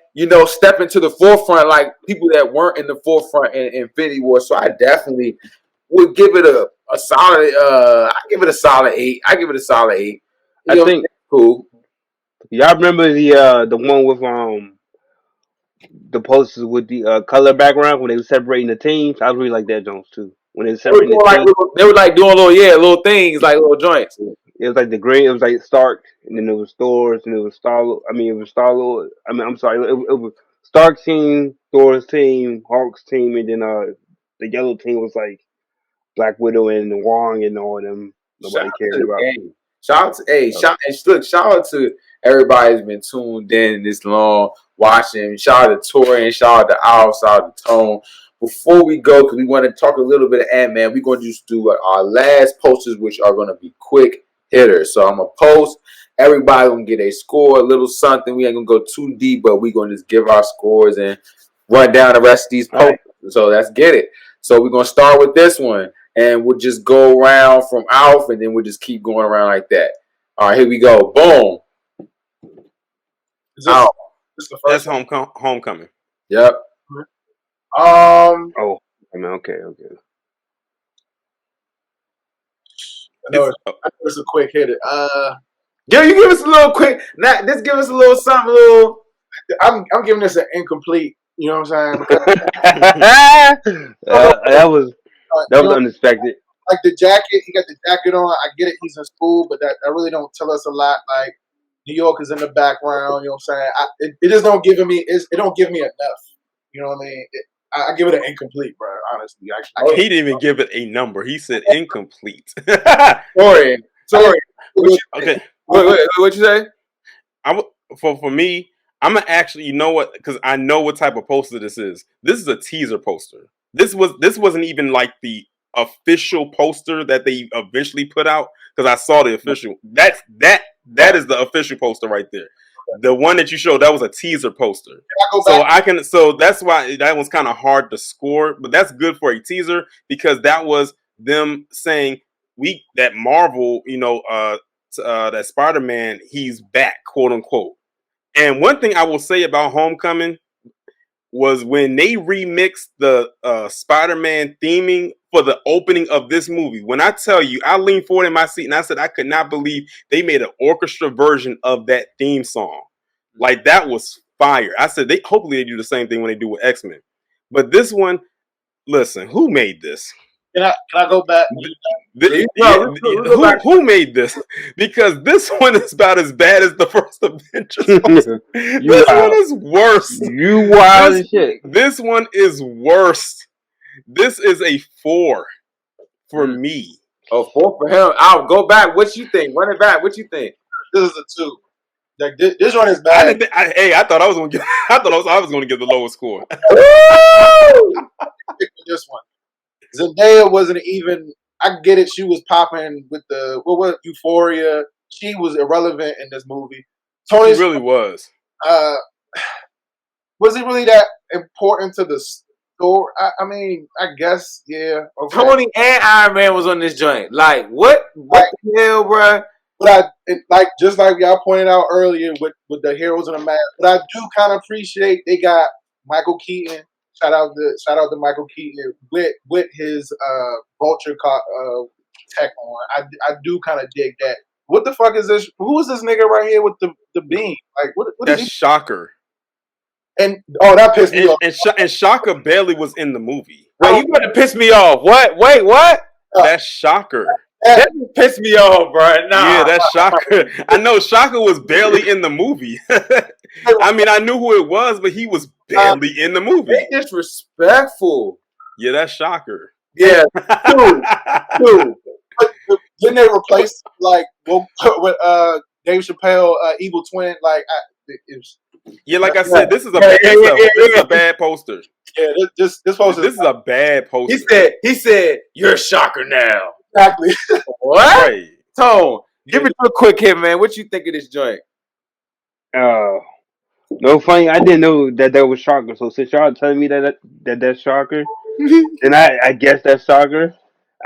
S1: step into the forefront like people that weren't in the forefront in Infinity War. So I definitely would give it a solid. I give it a solid 8. I give it a solid 8.
S2: I think
S1: Cool.
S2: y'all remember the one with the posters with the color background when they were separating the teams. I really like that Jones too. When they were separating the teams,
S1: They were like doing little things, like little joints.
S2: it was like the green. It was like Stark, and then it was Thor's, and it was Star. I mean, it was Star Lord. I mean, I'm sorry, it was Stark's team, Thor's team, Hulk's team, and then the yellow team was like Black Widow and Wong and all of them. Nobody cared about.
S1: Shout out to shout out to everybody who's been tuned in this long watching. Shout out to Tori, shout out to Al, shout out to Tone. Before we go, because we want to talk a little bit of ANTMAN, we're going to just do our last posters, which are going to be quick hitters. So I'm going to post. Everybody going to get a score, a little something. We ain't going to go too deep, but we're going to just give our scores and run down the rest of these posters. Right. So let's get it. So we're going to start with this one. And we'll just go around from Alf, and then we'll just keep going around like that. All right, here we go. Boom.
S3: Alf. That's Homecoming.
S1: Yep.
S2: Oh, I mean, okay.
S4: I know it's a quick hitter.
S1: Yeah, you give us a little quick. Just give us a little something.
S4: I'm giving this an incomplete. You know what I'm saying?
S2: That was unexpected.
S4: Like the jacket, he got the jacket on. I get it, he's in school, but that really don't tell us a lot. Like New York is in the background. You know what I'm saying? It just don't give me. It don't give me enough. You know what I mean? I give it an incomplete, bro. Honestly,
S3: he didn't even give it a number. He said incomplete.
S1: Sorry.
S3: Okay.
S1: What you say?
S3: For me, I'm gonna actually, you know what? Because I know what type of poster this is. This is a teaser poster. This wasn't even like the official poster that they eventually put out, because I saw the official. That is the official poster right there. The one that you showed, that was a teaser poster. So that's why that was kind of hard to score, but that's good for a teaser, because that was them saying that Marvel, that Spider-Man, he's back, quote unquote. And one thing I will say about Homecoming was when they remixed the Spider-Man theming for the opening of this movie. When I tell you, I leaned forward in my seat and I said I could not believe they made an orchestra version of that theme song. Like, that was fire. I said hopefully they do the same thing when they do with X-Men. But this one, listen, who made this?
S4: Can I go back?
S3: Who made this? Because this one is about as bad as the first Avengers. This one is worse.
S2: You wild as shit.
S3: This one is worse. This is a 4 for me.
S1: Oh, 4 for him. I'll go back. What you think? Run it back. What you think?
S4: This is a 2. Like this one is bad.
S3: I thought I was gonna give the lowest score.
S4: This one. Zendaya wasn't even. I get it. She was popping with the Euphoria. She was irrelevant in this movie.
S3: Tony really was.
S4: Was it really that important to the story? I mean, I guess yeah.
S1: Okay. Tony and Iron Man was on this joint. Like what? What the hell, bro?
S4: But just like y'all pointed out earlier with the heroes in the mask. But I do kind of appreciate they got Michael Keaton. Shout out to Michael Keaton with his Vulture tech on. I do kind of dig that. What the fuck is this? Who is this nigga right here with the beam? Like what
S3: that's Shocker.
S4: And that pissed me off.
S3: And Shocker barely was in the movie.
S1: Wait, you about to piss me off? What? Wait, what?
S3: That's Shocker.
S1: That pissed me off, bro. Nah.
S3: Yeah, that's Shocker. I know Shocker was barely in the movie. I mean, I knew who it was, but he was barely in the movie.
S1: They disrespectful.
S3: Yeah, that's Shocker.
S1: Yeah,
S4: dude. Didn't they replace with Dave Chappelle, Evil Twin? Like, it was.
S3: Yeah, like I said, this is a bad poster.
S4: Yeah, this poster.
S3: This is a bad poster.
S1: He said, "You're a Shocker now."
S4: Exactly.
S1: What? Right. Tone, give it a quick hit, man. What you think of this joint?
S2: No funny. I didn't know that was Shocker. So since y'all telling me that's Shocker, then I guess that's Shocker.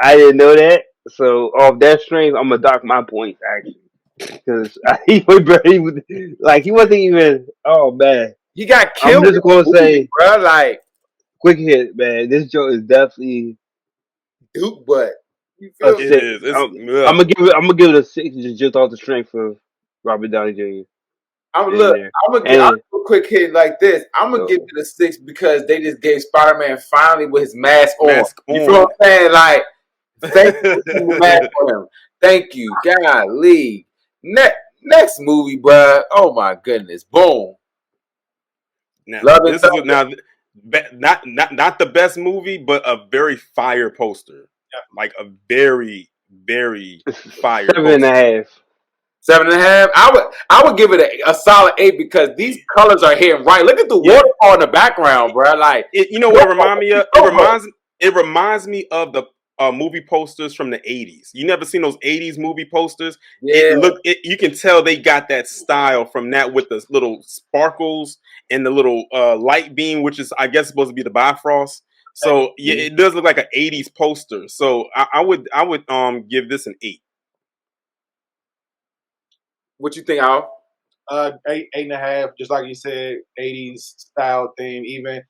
S2: I didn't know that. So off that string, I'm gonna dock my points. Actually. because he wasn't even. Oh man,
S1: He got
S2: I'm
S1: killed in
S2: just gonna
S1: the movie,
S2: say
S1: bro. Like
S2: quick hit, man. This joke is definitely
S1: Duke butt. You
S2: a
S1: feel me?
S3: It
S2: six.
S3: is. It's
S2: I'm gonna give it. I'm gonna give it a six just off the strength of Robert Downey Jr.
S1: I'm
S2: in
S1: look.
S2: there,
S1: I'm
S2: and
S1: a quick hit like this. I'm gonna give it a 6 because they just gave Spider-Man finally with his mask on.
S3: mask
S1: You feel what
S3: on.
S1: I'm saying? Like, thank you for putting the mask on him. Thank you, golly. Next movie, bruh. Oh my goodness, boom.
S3: Now
S1: Love and
S3: this is
S1: Thunder.
S3: not the best movie, but a very fire poster. Like a very very fire
S2: 7.5.
S1: 7.5. I would give it a solid 8 because these colors are hitting right. Look at the
S3: Yeah.
S1: waterfall in the background, bro. Like,
S3: You know what it reminds me of? It reminds me of the movie posters from the 80s. You never seen those 80s movie posters?
S1: yeah,
S3: You can tell they got that style from that with the little sparkles and the little light beam, which is I guess supposed to be the Bifrost. So yeah, it does look like an 80s poster. So I would give this an 8.
S1: what you think, Al?
S4: 8.5. Just like you said, 80s style theme. Even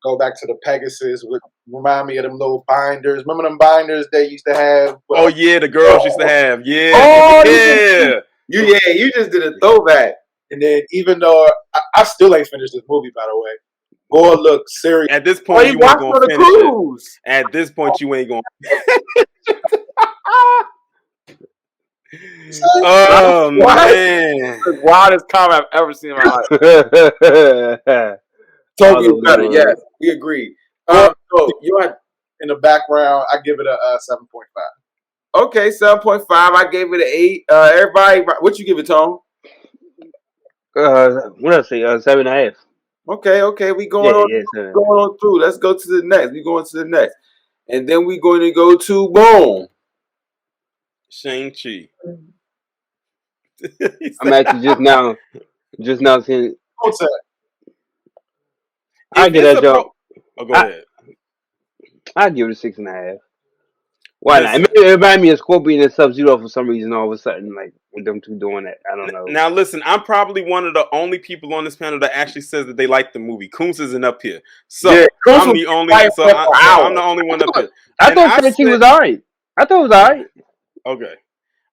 S4: go back to the Pegasus. Would remind me of them little binders. Remember them binders they used to have?
S3: Oh yeah, the girls used to have. Yeah.
S1: Oh,
S3: Yeah.
S1: you just did a throwback.
S4: And then even though I still ain't finished this movie, by the way. Boy, look serious.
S3: At this
S1: Oh,
S3: point,
S1: he
S3: you ain't
S1: watched
S3: gonna
S1: on the
S3: finish it.
S1: cruise.
S3: At this point, you ain't gonna. Oh
S1: What?
S3: man!
S1: The wildest comment I've ever seen in my life.
S2: All
S1: Toby is
S2: over the
S1: better. Yes,
S2: world.
S1: we agree.
S4: Boy,
S1: So you had
S4: in the background, I give it a 7.5.
S1: okay, 7.5. I gave it an 8. Everybody, what you give it, Tone?
S2: What else? Say 7.5.
S1: Okay, we
S2: Yeah,
S1: going on,
S2: yeah, 7.5.
S1: going on through. Let's go to the next. We going to the next, and then we going to go to boom.
S3: Shang-Chi.
S2: I'm actually just now seeing.
S4: What's that?
S2: I
S3: If
S2: get
S3: it's
S2: that
S3: a
S2: joke.
S3: go
S2: I
S3: ahead.
S2: I give it a 6.5. Why not?
S3: Listen.
S2: It reminded me of Scorpion and Sub Zero for some reason. All of a sudden, like with them two doing that, I don't know.
S3: Now listen, I'm probably one of the only people on this panel that actually says that they like the movie. Coons isn't up here, so
S1: Yeah, Coach
S3: I'm
S1: was
S3: the only.
S1: fighting
S3: So
S1: for
S3: I,
S1: an
S3: so I'm
S1: hour.
S3: the only one up here.
S2: I
S3: And
S2: thought
S3: I
S2: Shang-Chi
S3: said,
S2: was alright. I thought it was alright.
S3: okay.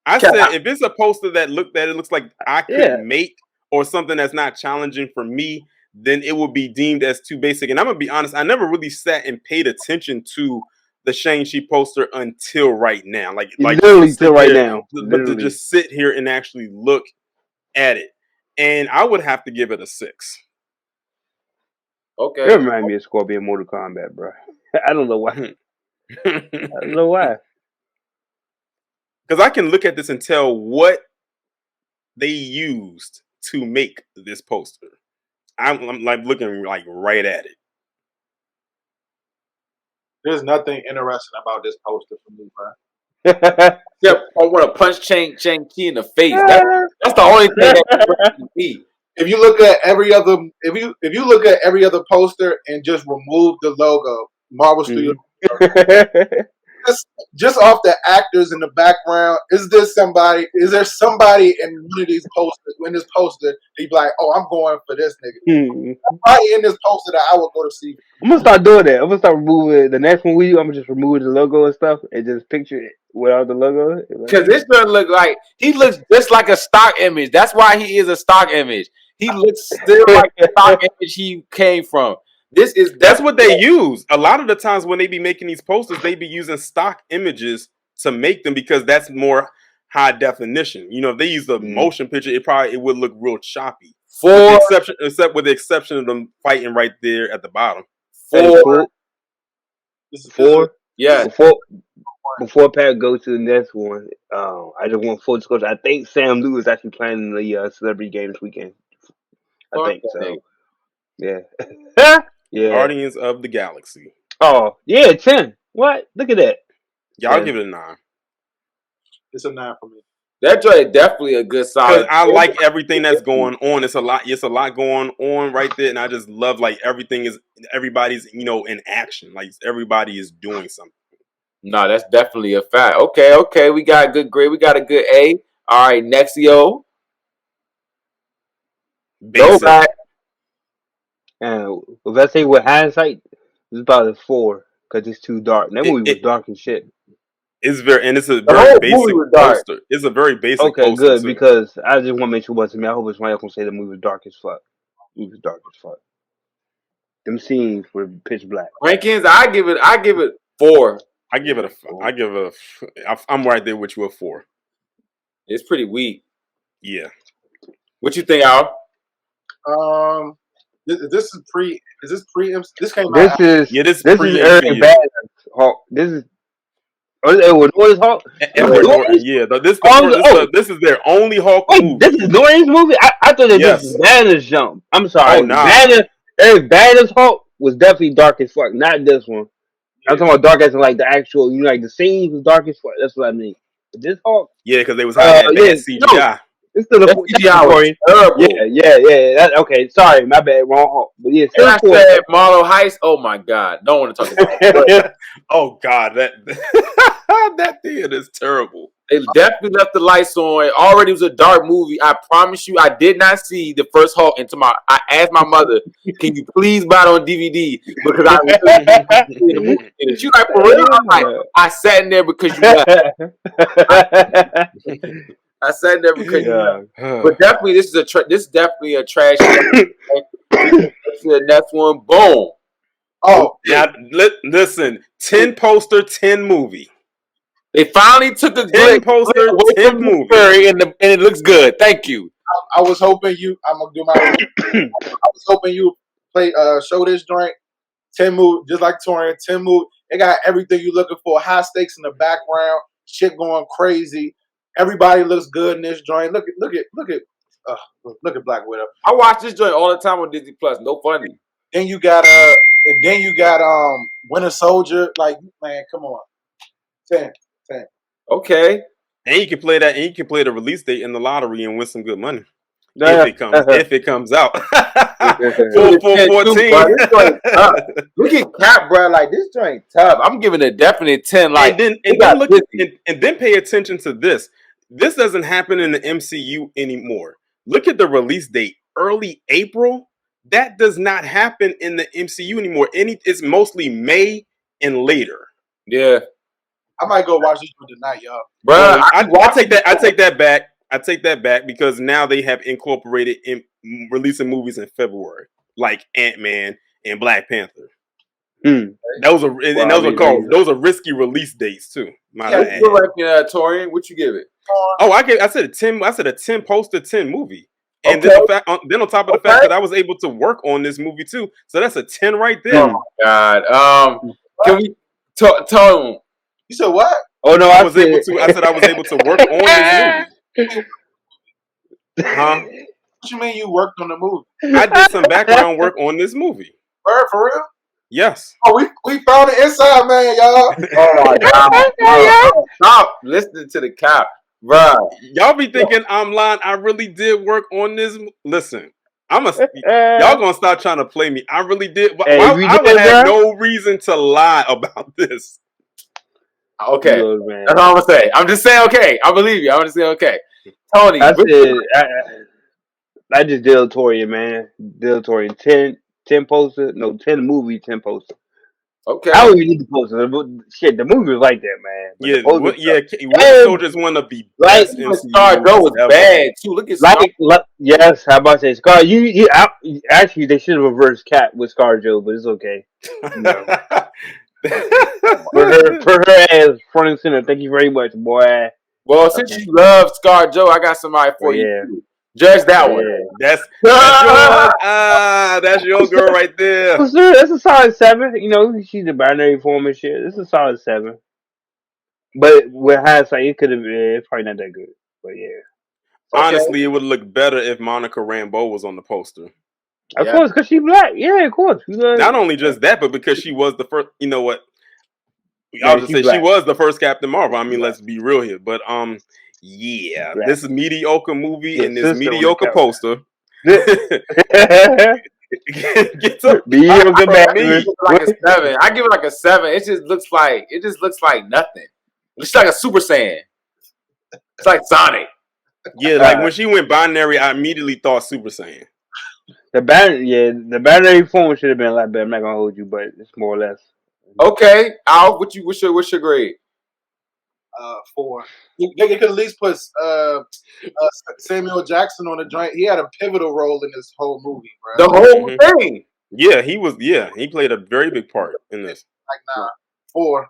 S3: I
S1: Cat,
S3: said if it's a poster that it looks like I could
S2: Yeah,
S3: make or something that's not challenging for me, then it would be deemed as too basic. And I'm gonna be honest, I never really sat and paid attention to the Shang-Chi poster until right now. Like just to
S2: literally till
S3: sit
S2: right
S3: there,
S2: now.
S3: but to
S2: Literally,
S3: just sit here and actually look at it. And I would have to give it a 6.
S2: it
S1: Okay,
S2: reminded me of Scorpion Mortal Kombat, bro. I don't know why. I don't know why.
S3: Because I can look at this and tell what they used to make this poster. I'm like looking like right at it.
S4: There's nothing interesting about this poster for me, bro.
S1: except I want to punch Chang-Chi in the face. That's the only thing that interests me.
S4: If you look at every other, if you look at every other poster and just remove the logo, Marvel Studios, just off the actors in the background, is there somebody in one of these posters, in this poster, he'd be like, oh, I'm going for this nigga. Somebody in this poster that I would go to see.
S2: I'm gonna start doing that. I'm gonna start removing the next one we do. I'm gonna just remove the logo and stuff and just picture it without the logo.
S1: Because this doesn't look like he looks just like a stock image. That's why he is a stock image. He looks still like the stock image he came from. This is
S3: That's
S1: definitely
S3: what they use. A lot of the times when they be making these posters, they be using stock images to make them because that's more high definition. You know, if they use the motion picture, it would look real choppy.
S1: for
S3: With the exception of them fighting right there at the bottom.
S2: Hey,
S1: for
S2: four.
S1: yeah.
S2: Before Pat goes to the next one, I just want full disclosure. I think Sam Liu is actually playing the Celebrity Game this weekend. I
S1: Fuck
S2: think
S1: that
S2: so.
S1: nigga.
S2: Yeah. Yeah.
S3: Guardians of the Galaxy.
S2: Oh, yeah, 10. What? Look at that.
S3: Y'all
S2: 10.
S3: give it a 9.
S4: It's a 9 for me.
S1: That joint definitely a good
S3: Because
S1: solid.
S3: I like everything that's going on. It's a lot going on right there, and I just love like everybody's in action. Like everybody is doing something.
S1: No, that's definitely a fact. Okay, we got a good grade. We got a good A. All right, Nexio. Go
S3: Basic.
S1: back.
S2: And if I say with hindsight, it's about a 4 because it's too dark. That movie was
S3: It
S2: dark as shit.
S3: it's very, and it's a
S1: The
S3: very
S1: whole movie
S3: basic
S1: was dark.
S3: poster. It's a very basic
S2: Okay,
S3: poster
S2: good,
S3: too.
S2: because I just want to make sure it wasn't me. I hope it's somebody else gonna say the movie was dark as fuck. The movie was dark as fuck. Them scenes were pitch black.
S1: Rankings, I give it 4.
S3: I give it I'm right there with you at 4.
S1: It's pretty weak.
S3: Yeah.
S1: What you think, Al?
S4: This is pre. Is this pre? This came
S2: This
S4: out.
S2: is
S3: This
S2: this
S3: pre
S2: is Eric
S3: MCU.
S2: Banner's Hulk. This is Edward Norton's Hulk.
S3: Edward Norton.
S2: Norton's?
S3: Yeah. This is their only Hulk
S2: Wait,
S3: movie.
S2: this is Norton's movie. I thought that
S3: Yes.
S2: this was Banner's jump. I'm sorry.
S3: Oh, nah.
S2: Eric Banner's Hulk was definitely dark as fuck. Not this one. I'm talking about dark as in like the actual. You know, like the scenes was dark as fuck. That's what I mean. But this Hulk.
S3: Yeah, because they was hiding that bad CGI.
S2: It's still a
S1: That CGI was terrible.
S2: Yeah. Okay, sorry, my bad, wrong Hulk. But yeah,
S1: And I
S2: still
S1: said Marlo Heist. Oh my God, don't want to talk about it.
S3: Oh God, that that theater is terrible.
S1: They definitely left the lights on. Already was a dark movie. I promise you, I did not see the first Hulk until I asked my mother, "Can you please buy it on DVD?" Because I she like, for real? I'm like, I sat in there because you left. I sat in there because you left. But definitely, this is definitely a trash. The next one, boom.
S4: Oh,
S3: Now listen, 10 poster, 10 movie.
S1: They finally took a
S3: 10 poster, 10 movie,
S1: and it looks good. Thank you.
S4: I was hoping you. I'm gonna do my. I was hoping you play show this joint. 10 move, just like Torian. 10 move. They got everything you're looking for. High stakes in the background. Shit going crazy. Everybody looks good in this joint. Look at Black Widow.
S1: I watch this joint all the time on Disney Plus. No funny.
S4: Then you got Winter Soldier. Like, man, come on. 10.
S1: Okay.
S3: and you can play that. And you can play the release date in the lottery and win some good money if it comes out. 414.
S1: Look at Cap, bro. Like, this joint tough. I'm giving a definite 10. Like,
S3: and then pay attention to this. This doesn't happen in the MCU anymore. Look at the release date, early April. That does not happen in the MCU anymore. It's mostly May and later.
S1: Yeah.
S4: I might go watch this one tonight, y'all.
S1: Bro,
S3: I take that back. I take that back because now they have incorporated in releasing movies in February, like ANTMAN and Black Panther. Those are risky release dates too.
S1: Torian, what you give it?
S3: Oh, I said a 10 poster 10 movie. And then on top of the fact that I was able to work on this movie too, so that's a 10 right there.
S1: Oh my God! Can we tell him?
S4: You said what?
S2: Oh no,
S3: I said I was able to work on this movie. Huh?
S4: What you mean you worked on the movie?
S3: I did some background work on this movie.
S4: For real?
S3: Yes.
S4: Oh, we found the inside man, y'all.
S1: Oh my God! Stop listening to the Cap, bro.
S3: Y'all be thinking I'm lying. I really did work on this. Listen, y'all gonna stop trying to play me. I really did. I would have no reason to lie about this.
S1: Okay, that's all I'm gonna say. I'm just saying okay. I believe you. I'm gonna say okay. Tony,
S2: I just Del Torian, man. Del Torian 10 poster, no 10 movie, 10 poster.
S1: Okay,
S2: I don't even need the poster. Shit, the movie was like that, man. But
S3: Winter Soldier is one of the best MCU
S1: ScarJo was
S3: ever.
S1: bad too. Look at
S2: yes, how about that? Scar, actually they should have reversed Cap with ScarJo, but it's okay. No. for her as front and center. Thank you very much, boy.
S1: Well, since you love ScarJo, I got somebody for you. Judge that one.
S3: That's your girl right there.
S2: That's a solid 7. You know, she's a binary form and shit. It's a solid 7. But with hindsight, it could have been probably not that good. But yeah.
S3: Honestly, it would look better if Monica Rambeau was on the poster.
S2: Of course, because she's black. Yeah, of course.
S3: Not only just that, but because she was the first. You know what? I was just say she was the first Captain Marvel. I mean, let's be real here. But this is mediocre movie and this mediocre poster.
S1: Gets a mediocre like a 7. I give it like a 7. It just looks like nothing. It's like a Super Saiyan. It's like Sonic.
S3: Yeah, like when she went binary, I immediately thought Super Saiyan.
S2: The battery form should have been a lot better. I'm not gonna hold you, but it's more or less.
S1: Okay, Al, what's your grade?
S4: 4. They could at least put Samuel Jackson on the joint. He had a pivotal role in this whole movie, bro.
S1: The whole thing.
S3: Yeah, he was. Yeah, he played a very big part in this.
S4: Like, nah, 4.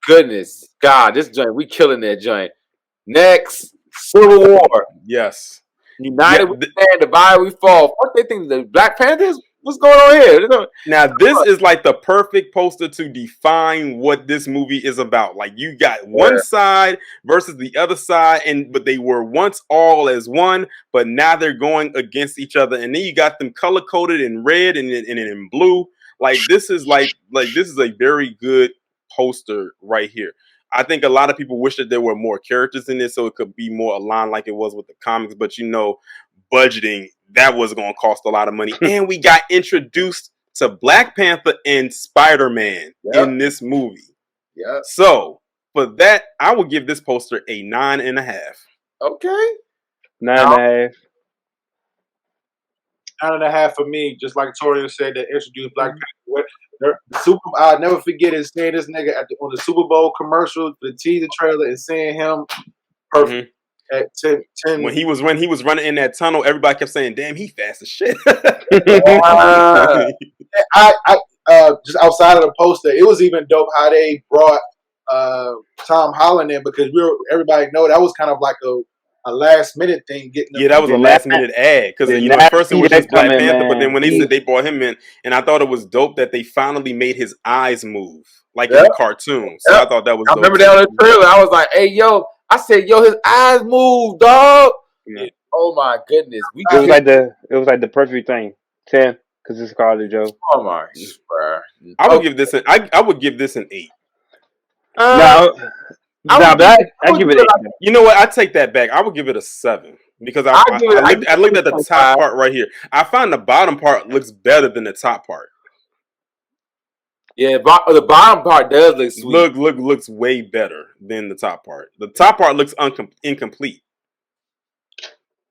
S1: Goodness, God, this joint, we killing that joint. Next, Civil War.
S3: Yes.
S1: United we stand, divided we fall. What they think, the Black Panthers? What's going on here?
S3: Now, this is like the perfect poster to define what this movie is about. Like, you got one side versus the other side, but they were once all as one, but now they're going against each other. And then you got them color coded in red and in blue. Like, this is this is a very good poster right here. I think a lot of people wish that there were more characters in this so it could be more aligned like it was with the comics, but budgeting, that was going to cost a lot of money. And we got introduced to Black Panther and Spider-Man in this movie.
S1: Yeah.
S3: So, for that, I would give this poster a 9.5.
S1: Okay.
S2: 9.5.
S4: 9.5 for me, just like Torian said, that introduced Black Panther. I'll never forget it, seeing this nigga on the Super Bowl commercial, the teaser trailer, and seeing him perfect at 10.
S3: When he was running in that tunnel, everybody kept saying, "Damn, he fast as shit."
S4: Just outside of the poster, it was even dope how they brought Tom Holland in, because everybody know that was kind of like a last minute thing.
S3: That was a last minute ad, because at first it was just Black Panther, but then when they said they brought him in, and I thought it was dope that they finally made his eyes move like in the cartoon. So I thought that was.
S1: I remember that on the trailer. I was like, "Hey, yo!" I said, "Yo, his eyes move, dog." Yeah. Oh my goodness,
S2: it was like the perfect thing. 10, because it's Scarlet Joe.
S1: Oh my,
S3: I would give this an 8.
S2: I give it 8.
S3: You know what? I take that back. I would give it a 7 because I looked at the top part right here. I find the bottom part looks better than the top part.
S1: Yeah, the bottom part does look sweet.
S3: Looks way better than the top part. The top part looks incomplete.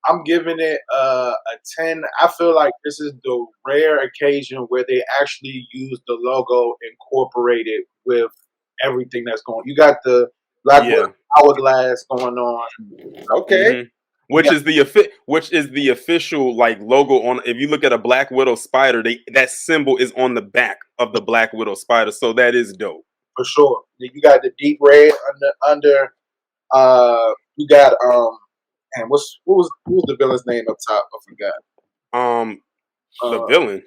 S4: I'm giving it a 10. I feel like this is the rare occasion where they actually use the logo incorporated with everything that's going on. You got the Black Widow hourglass going on.
S1: Okay.
S3: Mm-hmm. Which is the official like logo on. If you look at a Black Widow spider, that symbol is on the back of the Black Widow spider. So that is dope
S4: for sure. You got the deep red under. You got and what was the villain's name up top? I
S3: forgot. The villain.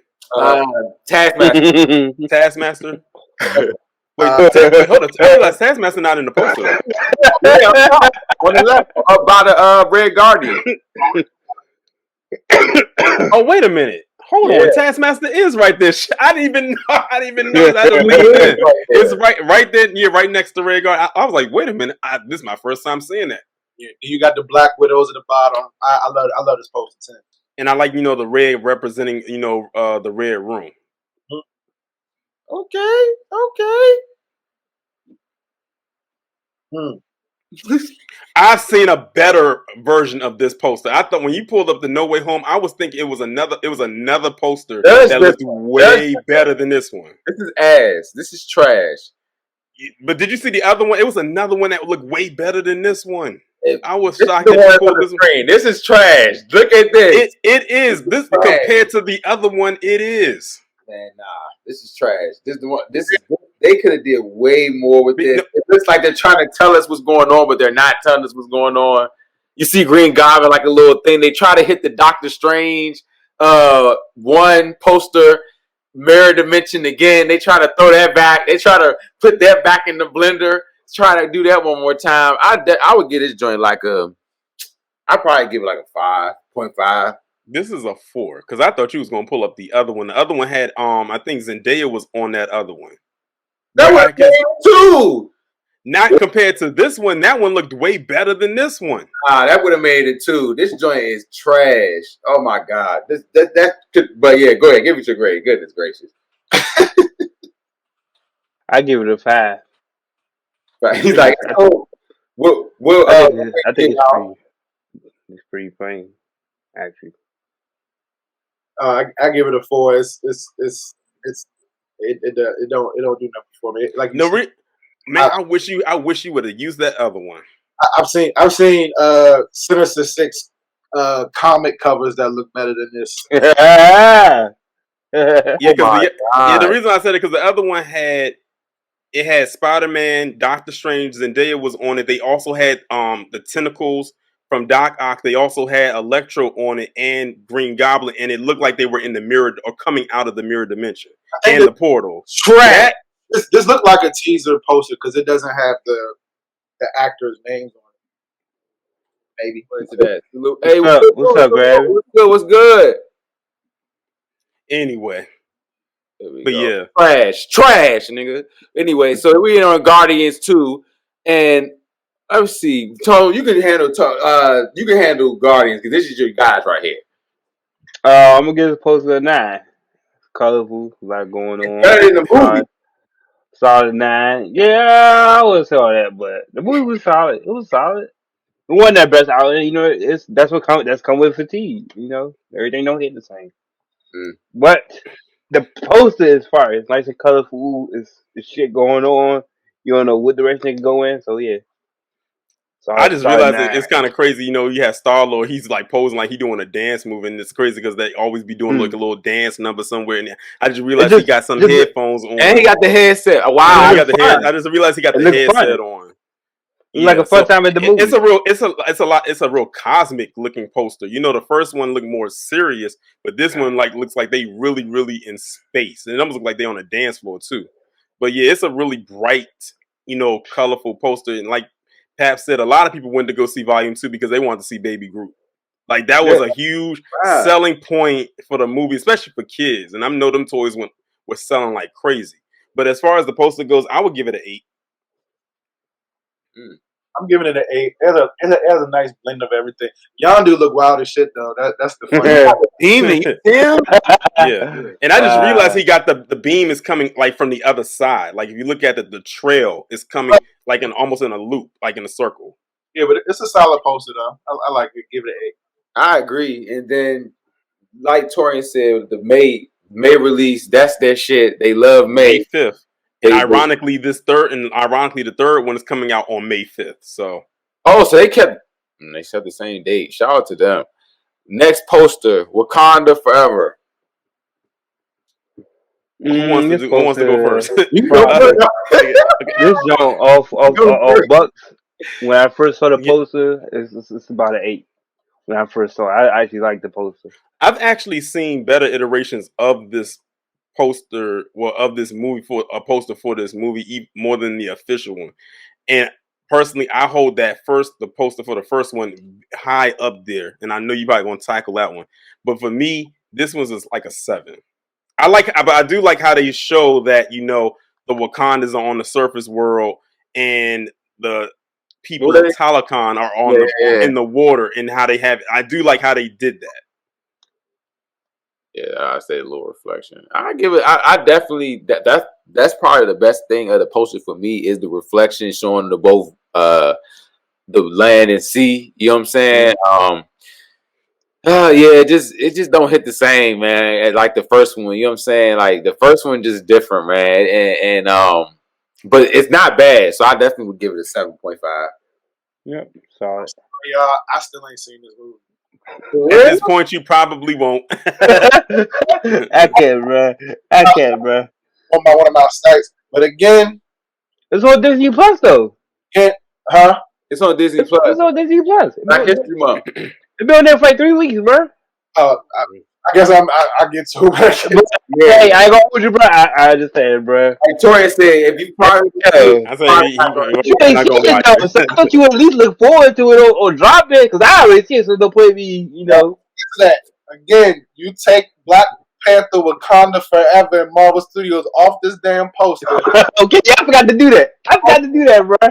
S1: Taskmaster.
S3: Taskmaster. Wait, hold on. I realize Taskmaster not in the poster.
S1: On the left, up by the Red Guardian.
S3: Oh, wait a minute. Hold on. Taskmaster is right there. I didn't even know that. It's right there. Yeah, right next to Red Guardian. I was like, wait a minute. This is my first time seeing that.
S4: Yeah, you got the Black Widows at the bottom. I love this poster too.
S3: And I like the red representing the red room.
S1: Okay.
S3: I've seen a better version of this poster. I thought when you pulled up the No Way Home, I was thinking it was another poster that looked way better than this one.
S1: This is ass. This is trash.
S3: But did you see the other one? It was another one that looked way better than this one. I was shocked
S1: that you pulled this one. This is trash. Look at this.
S3: It is. This compared to the other one, it is.
S1: Man, nah. This is trash. This is the one. They could have did way more with this. It looks like they're trying to tell us what's going on, but they're not telling us what's going on. You see Green Goblin like a little thing. They try to hit the Dr. Strange one poster mirror dimension again. They try to throw that back. They try to put that back in the blender. Try to do that one more time. I would give this joint like I'd probably give it like a 5.5.
S3: This is a 4 because I thought you was gonna pull up the other one. The other one had I think Zendaya was on that other one.
S1: That was too.
S3: Not compared to this one. That one looked way better than this one.
S1: That would have made it too. This joint is trash. Oh my god. But yeah, go ahead. Give it your grade. Goodness gracious.
S2: I give it a 5.
S1: Right. He's like, oh,
S2: I think it's 3. It's pretty funny, actually.
S4: I give it a 4. It don't do nothing for me. Like you
S3: No,
S4: said,
S3: man, I wish you would have used that other one.
S4: I've seen Sinister Six comic covers that look better than this.
S3: Yeah,
S1: Oh
S3: because
S1: my
S3: the
S1: god.
S3: reason I said it because the other one had Spider-Man, Doctor Strange, Zendaya was on it. They also had the tentacles from Doc Ock. They also had Electro on it and Green Goblin, and it looked like they were in the mirror or coming out of the mirror dimension
S4: I think
S3: and the portal.
S1: Trash.
S4: this looked like a teaser poster because it doesn't have the actors' names on it. Maybe.
S1: Listen to that. Hey,
S2: What's up? What's up, Gravy?
S1: What's good? What's good?
S3: Anyway,
S1: There we
S3: but
S1: go.
S3: yeah,
S1: Trash, nigga. Anyway, so we in on Guardians 2, and let's see. Tone, you can handle Guardians because this is your guys right here.
S2: I'm gonna give this poster a 9. It's colorful, a lot going
S1: Better
S2: on.
S1: than the movie.
S2: Solid 9. Yeah, I wouldn't say all that, but the movie was solid. It was solid. It wasn't that best out. You know, that's come with fatigue. You know, everything don't hit the same.
S1: Mm.
S2: But the poster is fire. It's nice and colorful. It's shit going on. You don't know what direction it can go in. So yeah.
S3: I just
S2: Solid
S3: realized
S2: 9.
S3: it's kind of crazy. You know, you have Star Lord. He's like posing like he doing a dance move, and it's crazy because they always be doing like a little dance number somewhere. And I just realized he got some headphones on,
S1: and he got the headset. Wow,
S3: yeah, he got the head. I just realized he got the headset on.
S2: It's like a fun time at the movie.
S3: It's a real cosmic looking poster. You know, the first one looked more serious, but this one like looks like they really in space, and it almost look like they on a dance floor too. But yeah, it's a really bright, colorful poster, and like Pap said, a lot of people went to go see Volume 2 because they wanted to see Baby Groot. Like that was a huge selling point for the movie, especially for kids. And I know them toys were selling like crazy. But as far as the poster goes, I would give it an 8.
S4: I'm giving it an 8. It has a nice blend of everything. Yondu look wild as shit though. That's the funny
S1: demon.
S3: Yeah. And I just realized he got the beam is coming like from the other side. Like if you look at it, the trail is coming like almost in a loop, like in a circle.
S4: Yeah, but it's a solid poster though. I like it. Give it an 8.
S1: I agree. And then, like Torian said, the May release, that's their shit. They love May.
S3: May 5th. And ironically, the third one is coming out on May 5th. So
S1: so they set the same date. Shout out to them. Next poster, Wakanda Forever.
S3: Who wants to go first?
S2: This joint off Bucks. When I first saw the poster, it's about an 8. When I first saw it, I actually liked the poster.
S3: I've actually seen better iterations of this poster, of this movie, for a poster for this movie, more than the official one. And personally, I hold the poster for the first one high up there. And I know you probably gonna tackle that one, but for me, this one's is like a 7. But I do like how they show that the Wakandas are on the surface world and the people of Talokan are in the water, and how they have. I do like how they did that.
S1: Yeah, I say a little reflection. I give it. I definitely that's probably the best thing of the poster for me is the reflection showing the both the land and sea. You know what I'm saying? Yeah, it just don't hit the same, man, as like the first one. You know what I'm saying? Like the first one just different, man, and but it's not bad. So I definitely would give it a 7.5.
S2: Yep, solid.
S4: Yeah, I still ain't seen this movie.
S3: At this point, you probably won't.
S2: I can't, bro.
S4: On one of my sites, but again,
S2: it's on Disney Plus though.
S4: Yeah,
S1: It's on Disney Plus.
S2: It's on Disney Plus.
S1: Black History Month.
S2: It's been on there for like 3 weeks, bro.
S4: I guess I get too much.
S2: Hey, I ain't gonna hold you, bro. I just saying, bro.
S1: Victoria said, if you probably
S3: I say
S2: you ain't seen it though, so I thought you would at least look forward to it or drop it, because I already see it, so no point me,
S4: That again, you take Black Panther Wakanda Forever and Marvel Studios off this damn poster.
S2: Okay, yeah, I forgot to do that, bro.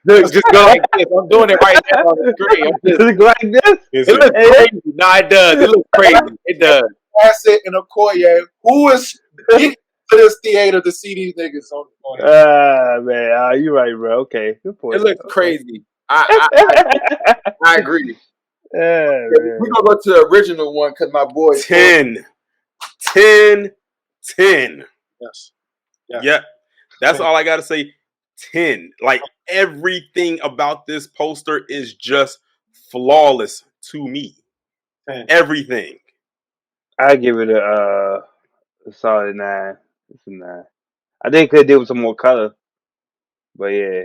S1: Look, just go like this. I'm doing it right now on the screen.
S2: Just go like this.
S1: It looks crazy. No, it does. It looks crazy. It does.
S4: Asset in Okoye, who is to this theater to see these niggas on
S2: man, you're right, bro. Okay, good point.
S1: It looks crazy. I agree.
S2: Yeah,
S1: We're
S2: man.
S1: gonna go to the original one because my boy
S3: 10.
S4: Yes.
S3: Yep. That's all I gotta say. 10. Like everything about this poster is just flawless to me.
S4: 10.
S3: Everything.
S2: I give it a solid 9. It's a 9. I think could do with some more color, but yeah.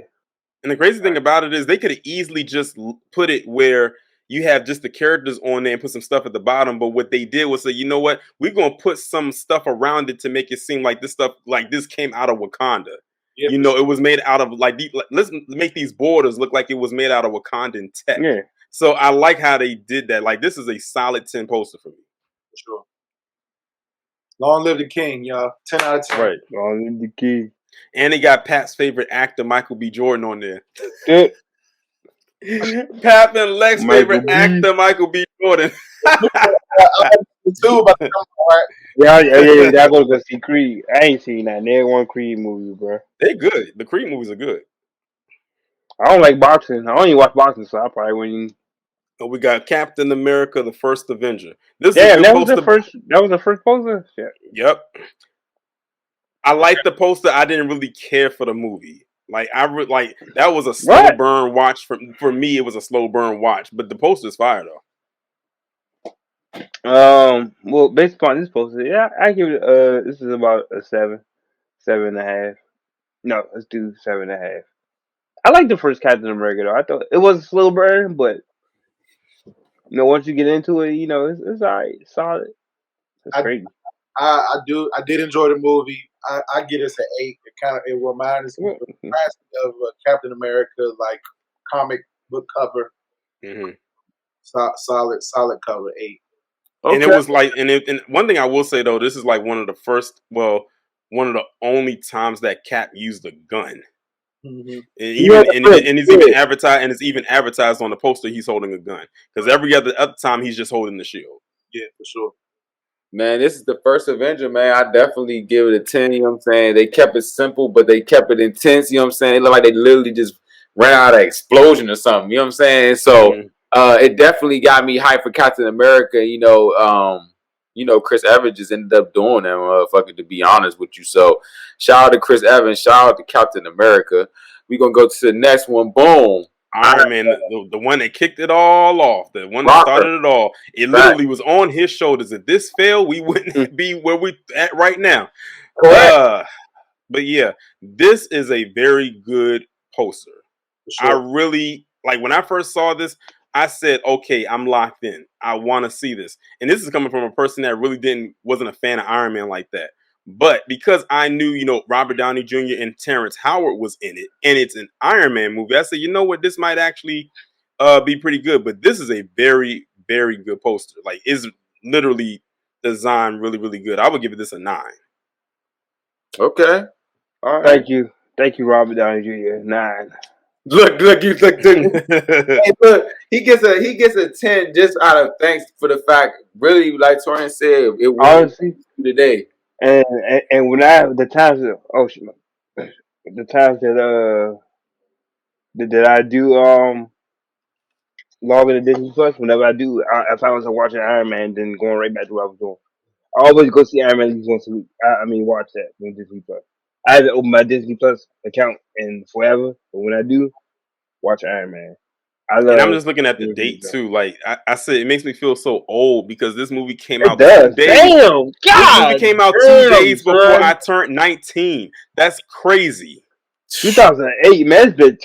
S3: And the crazy thing about it is they could have easily just put it where you have just the characters on there and put some stuff at the bottom. But what they did was say, you know what? We're gonna put some stuff around it to make it seem like this stuff, like this came out of Wakanda.
S4: Yeah,
S3: You know, it was made out of let's make these borders look like it was made out of Wakandan tech.
S2: Yeah.
S3: So I like how they did that. Like this is a solid 10 poster for me.
S4: for sure. Long live the king, y'all. 10 out of 10.
S3: Right.
S2: On the key.
S3: And they got Pat's favorite actor, Michael B. Jordan, on there.
S2: Good.
S3: Pat and Lex'
S2: Michael
S3: favorite
S2: B.
S3: actor, Michael B. Jordan.
S4: Two about to come out,
S2: Yeah. Y'all go see Creed. I ain't seen that. Never one Creed movie, bro.
S3: They good. The Creed movies are good.
S2: I don't like boxing. I only watch boxing, so I probably wouldn't.
S3: We got Captain America, the First Avenger. This is a
S2: Damn,
S3: good
S2: that was the
S3: poster.
S2: first. That was the first poster. Shit.
S3: Yep. I like the poster. I didn't really care for the movie. Like like that was a slow
S2: What?
S3: burn watch for me. It was a slow burn watch, but the poster is fire though.
S2: Well, based upon this poster, yeah, I give it. This is about a 7.5. No, let's do 7.5. I like the first Captain America though. I thought it was a slow burn, but once you get into it, it's alright, solid. It's
S4: right?
S2: crazy.
S4: I did enjoy the movie. I get us an 8. It reminds me of Captain America, like comic book cover.
S3: Mm-hmm.
S4: Solid cover 8.
S3: And it
S2: Okay.
S3: was like, and one thing I will say though, this is like one of the only times that Cap used a gun.
S4: Mm-hmm.
S3: And it's even advertised on the poster he's holding a gun, because every other time he's just holding the shield.
S4: Yeah, for sure.
S1: Man, this is the first Avenger, man. I definitely give it a 10, you know what I'm saying? They kept it simple, but they kept it intense, you know what I'm saying? It looked like they literally just ran out of explosion or something, you know what I'm saying? So it definitely got me hyped for Captain America, Chris Evans just ended up doing that motherfucker, to be honest with you. So shout out to Chris Evans, shout out to Captain America. We're gonna go to the next one. Boom.
S3: Iron Man, the one that kicked it all off, the one that
S1: Rocker.
S3: started it all. It literally was on his shoulders. If this failed, we wouldn't be where we at right now.
S1: Correct.
S3: But yeah, this is a very good poster.
S4: For sure.
S3: I really like when I first saw this. I said, "Okay, I'm locked in. I want to see this." And this is coming from a person that really wasn't a fan of Iron Man like that. But because I knew, Robert Downey Jr. and Terrence Howard was in it, and it's an Iron Man movie, I said, you know what, this might actually be pretty good. But this is a very, very good poster. Like, it's literally designed really, really good. I would give it this a 9.
S1: Okay. All right.
S2: Thank you, Robert Downey Jr. 9.
S1: Look. Hey, look, he gets a 10 just out of thanks for the fact, really, like Torian said, it was
S2: Honestly,
S1: today.
S2: and when the times that I do log into Disney Plus, whenever I do, if I was watching Iron Man, then going right back to what I was doing, I always go see Iron Man at least once a week. Watch that on Disney Plus. I haven't opened my Disney Plus account in forever, but when I do, watch Iron Man.
S3: And I'm just looking at the date too. Like I said, it makes me feel so old because this movie came out 2 days.
S2: Damn,
S3: this movie came out 2 days before I turned 19. That's crazy.
S2: 2008, man. It's been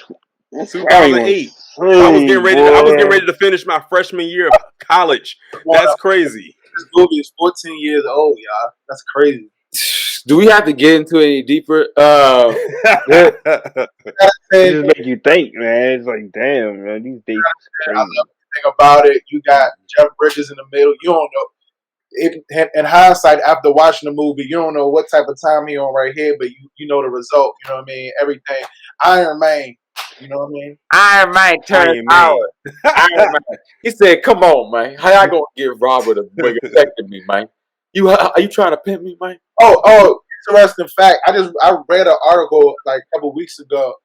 S3: 2008. I was getting ready to finish my freshman year of college. That's crazy.
S4: This movie is 14 years old, y'all. That's crazy.
S1: Do we have to get into it any deeper?
S2: It just make you think, man. It's like, damn, man, these dates crazy.
S4: I love everything about it. You got Jeff Bridges in the middle. You don't know. In hindsight, after watching the movie, you don't know what type of time he on right here, but you know the result. You know what I mean? Everything. Iron Man. You know what I mean?
S1: Iron Man turned out. Iron Man. He said, "Come on, man. How y'all gonna give Robert a big me, man? Are you trying to pimp me, man?"
S4: Oh, interesting fact. I read an article like a couple weeks ago.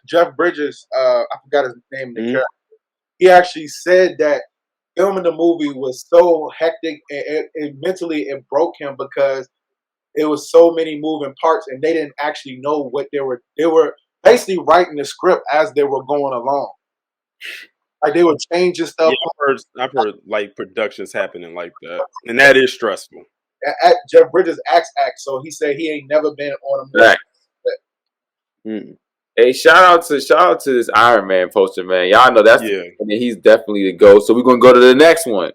S4: Jeff Bridges, I forgot his name. The character. He actually said that filming the movie was so hectic, and mentally it broke him because it was so many moving parts, and they didn't actually know what they were. They were basically writing the script as they were going along. Like they were changing stuff.
S3: Yeah, I've heard like productions happening like that, and that is stressful.
S4: Jeff Bridges acts, so he said he ain't never been on a movie.
S1: Right. Hey, shout out to this Iron Man poster, man. Y'all know that's and he's definitely the GOAT. So we're gonna go to the next one.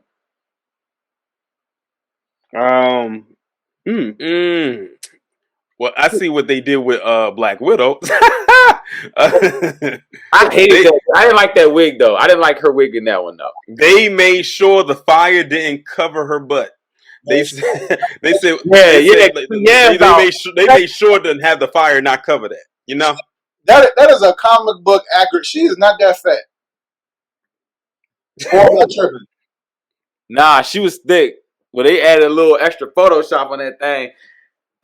S3: Well, I see what they did with Black Widow.
S1: I hated that. I didn't like that wig though. I didn't like her wig in that one though.
S3: They made sure the fire didn't cover her butt. They said they made sure to have the fire not cover that. You know,
S4: that is a comic book accurate. She is not that fat.
S1: Nah, she was thick. Well, they added a little extra Photoshop on that thing.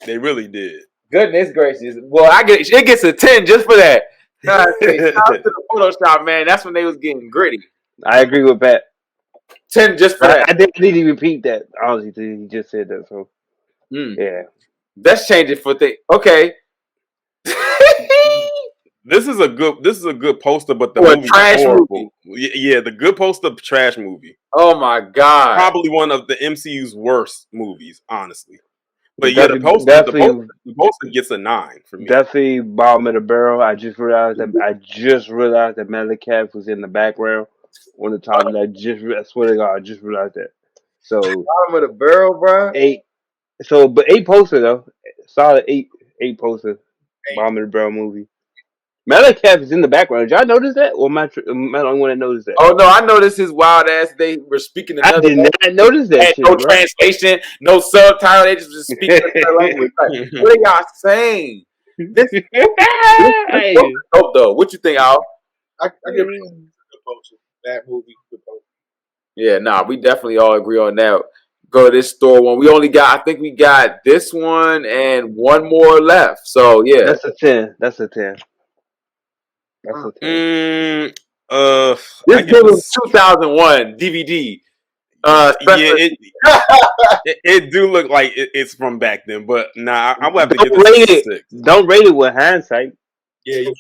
S3: They really did.
S1: Goodness gracious. Well, it gets a 10 just for that. Shout out to the Photoshop, man. That's when they was getting gritty.
S2: I agree with Pat.
S1: 10 just for that.
S2: I didn't need to repeat that. Honestly, he just said that. So, yeah.
S1: Let's change it for Okay.
S3: This is a good poster, but the movie is horrible. Yeah, the good poster, trash movie.
S1: Oh my god!
S3: Probably one of the MCU's worst movies, honestly. But yeah, the poster gets a 9 for me.
S2: Definitely bottom of the barrel. I just realized that Malekith was in the background on the top. And I swear to God, I just realized that. So
S1: bottom of the barrel, bro.
S2: 8. So, but 8 poster though, solid 8 poster. Bottom of the barrel movie. Malekith is in the background. Did y'all notice that? Or am I the only one that noticed that?
S1: Oh no, I noticed his wild ass. They were speaking another.
S2: I did not notice that.
S1: No translation, no subtitle. They just speaking their language. Like, what are y'all saying? This dope though. What you think, Al?
S4: I give it a good poster. That movie, good poster.
S1: Yeah, nah, we definitely all agree on that. Go to this store one. I think we got this one and one more left. So yeah,
S2: that's a 10. That's a 10. That's a 10.
S1: This game was 2001 DVD.
S3: It do look like it's from back then, but nah, I would have to give
S2: it 6. Don't rate it with hindsight.
S4: Yeah, you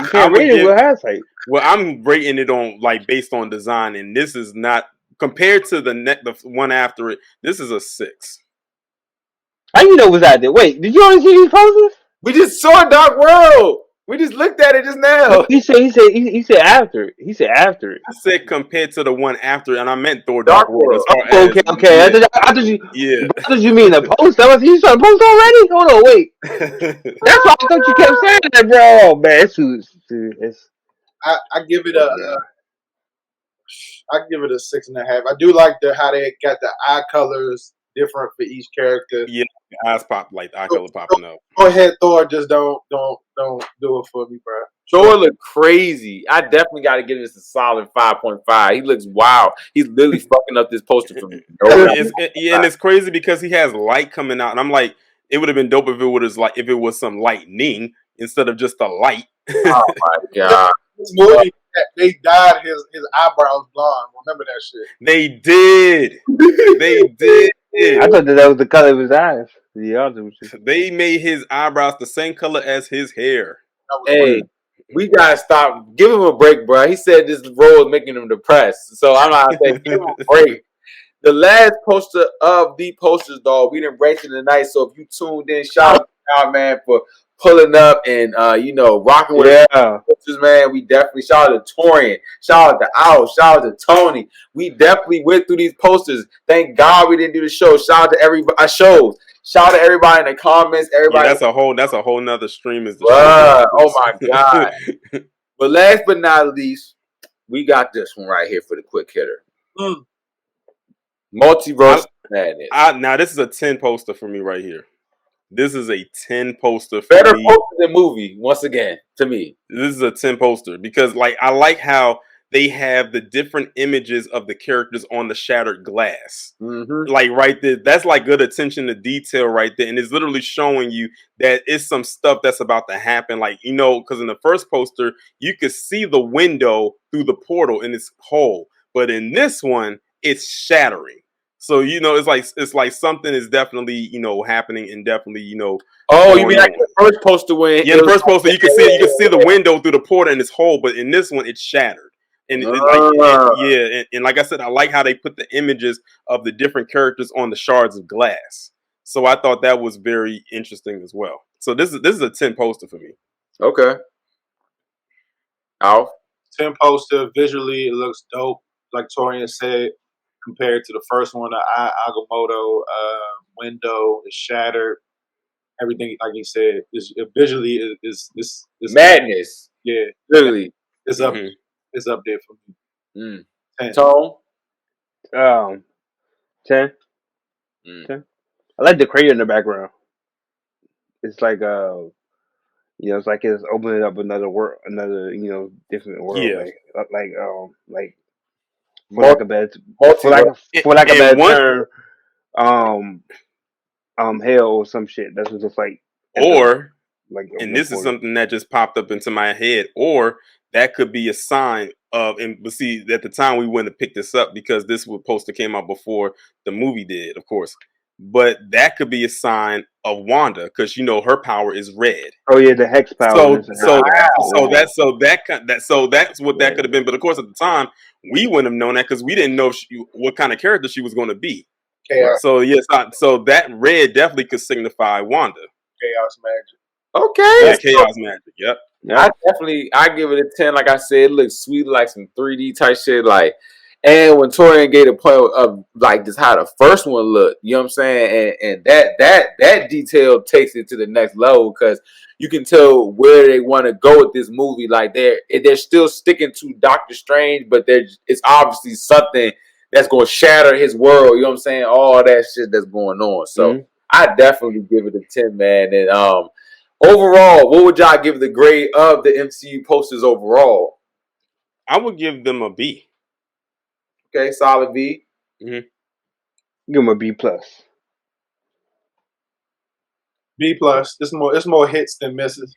S2: can't rate it with hindsight.
S3: Well, I'm rating it on based on design, and this is not compared to the one after it. This is a 6.
S2: How you know what's out there? Wait, did you only see these posters?
S1: We just saw Dark World. We just looked at it just now.
S2: He said after. He said after it.
S3: I said compared to the one after, and I meant Thor Dark World.
S2: Okay. I thought you mean the poster. You saw the poster already? Hold on, wait. That's why I thought you kept saying that, bro. Oh, man,
S4: I give it a. I give it a 6.5. I do like how they got the eye colors different for each character.
S3: Yeah, the eyes pop like the eye color popping up.
S4: Go ahead, Thor. Just don't do it for me, bro.
S1: Thor look crazy. I definitely got to give this a solid 5.5. He looks wild. He's literally fucking up this poster for me.
S3: And it's crazy because he has light coming out, and I'm like, it would have been dope if it was some lightning instead of just a light.
S1: Oh my god!
S4: This movie, they dyed his eyebrows blonde. Remember that shit?
S3: They did. They did.
S2: I thought that was the color of his eyes.
S3: They made his eyebrows the same color as his hair.
S1: Hey, we gotta stop. Give him a break, bro. He said this role is making him depressed. So I'm not saying give him a break. The last poster of the posters, dog. We didn't rate it tonight. So if you tuned in, shout out to man for pulling up and rocking with us, man. We definitely shout out to Torian, shout out to Al, shout out to Tony. We definitely went through these posters. Thank God we didn't do the show. Shout out to everybody. Shout out to everybody in the comments. Everybody.
S3: Yeah, that's a whole nother stream. Is the
S1: oh my god! But last but not least, we got this one right here for the quick hitter. Multiverse Madness.
S3: Now this is a 10 poster for me right here. This is a 10 poster for
S1: Better
S3: me.
S1: poster than movie, once again, to me.
S3: This is a 10 poster because I like how they have the different images of the characters on the shattered glass.
S1: Mm-hmm.
S3: Like right there, that's like good attention to detail right there. And it's literally showing you that it's some stuff that's about to happen. Because in the first poster, you could see the window through the portal in its hole. but in this one, it's shattering. So it's like something is definitely happening and definitely
S1: Oh, you
S3: going
S1: mean like
S3: on.
S1: the first poster when
S3: Yeah,
S1: it
S3: the
S1: was
S3: first poster you can see the window through the portal and it's whole, but in this one it's shattered. And and like I said, I like how they put the images of the different characters on the shards of glass. So I thought that was very interesting as well. So this is a 10 poster for me.
S1: Okay. Alf.
S4: 10 poster. Visually, it looks dope. Like Torian said, compared to the first one, the Agamotto window is shattered. Everything, like he said, is visually is
S1: Madness.
S4: Yeah,
S1: Literally.
S4: it's up. It's up there for
S1: me.
S4: 10.
S1: Tone.
S2: 10. 10. I like the crater in the background. It's like it's like it's opening up another world, another different world,
S3: Yeah.
S2: like for lack of a bad term, hell or some shit. That's what it's like.
S3: Or and
S2: opening
S3: this is
S2: portal.
S3: something that just popped up into my head, or that could be a sign of, but see, at the time we wouldn't have picked this up because this poster came out before the movie did, of course. But that could be a sign of Wanda because her power is red.
S2: Oh yeah, the hex power.
S3: So that's what that could have been. But of course, at the time, we wouldn't have known that because we didn't know what kind of character she was going to be.
S4: Chaos.
S3: So yes, so that red definitely could signify Wanda.
S4: Chaos magic.
S1: Okay.
S3: Yeah, chaos magic. Yep.
S1: I give it a 10. Like I said, it looks sweet, like some 3D type shit. Like, and when Torian gave a point of like just how the first one looked, you know what I'm saying, and that detail takes it to the next level because you can tell where they want to go with this movie. Like they're still sticking to Dr. Strange, but it's obviously something that's going to shatter his world. You know what I'm saying? All that shit that's going on. So I definitely give it a 10, man. And overall, what would y'all give the grade of the MCU posters overall?
S3: I would give them a B.
S1: Okay, solid B.
S2: Give them a B plus.
S4: B plus. It's more hits than misses.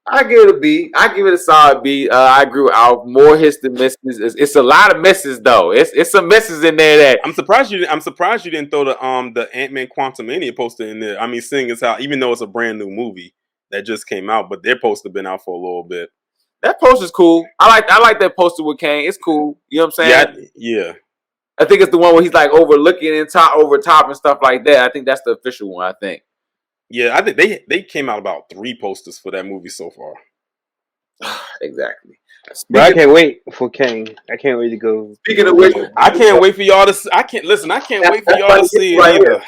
S1: I give it a B. I give it a solid B. I agree with Al. More hits than misses. It's a lot of misses though. It's some misses in there that
S3: I'm surprised you didn't throw the Ant-Man Quantumania poster in there. I mean, seeing as how even though it's a brand new movie that just came out, but their poster been out for a little bit.
S1: That poster's cool. I like that poster with Kane. It's cool. You know what I'm saying?
S3: Yeah.
S1: I think it's the one where he's like overlooking and over top and stuff like that. I think that's the official one. I think.
S3: Yeah, I think they came out about 3 posters for that movie so far.
S1: Exactly.
S2: But I can't wait for Kane. I can't wait to go.
S1: Speaking of which,
S3: I can't wait for y'all to. I can't wait for y'all to see it either.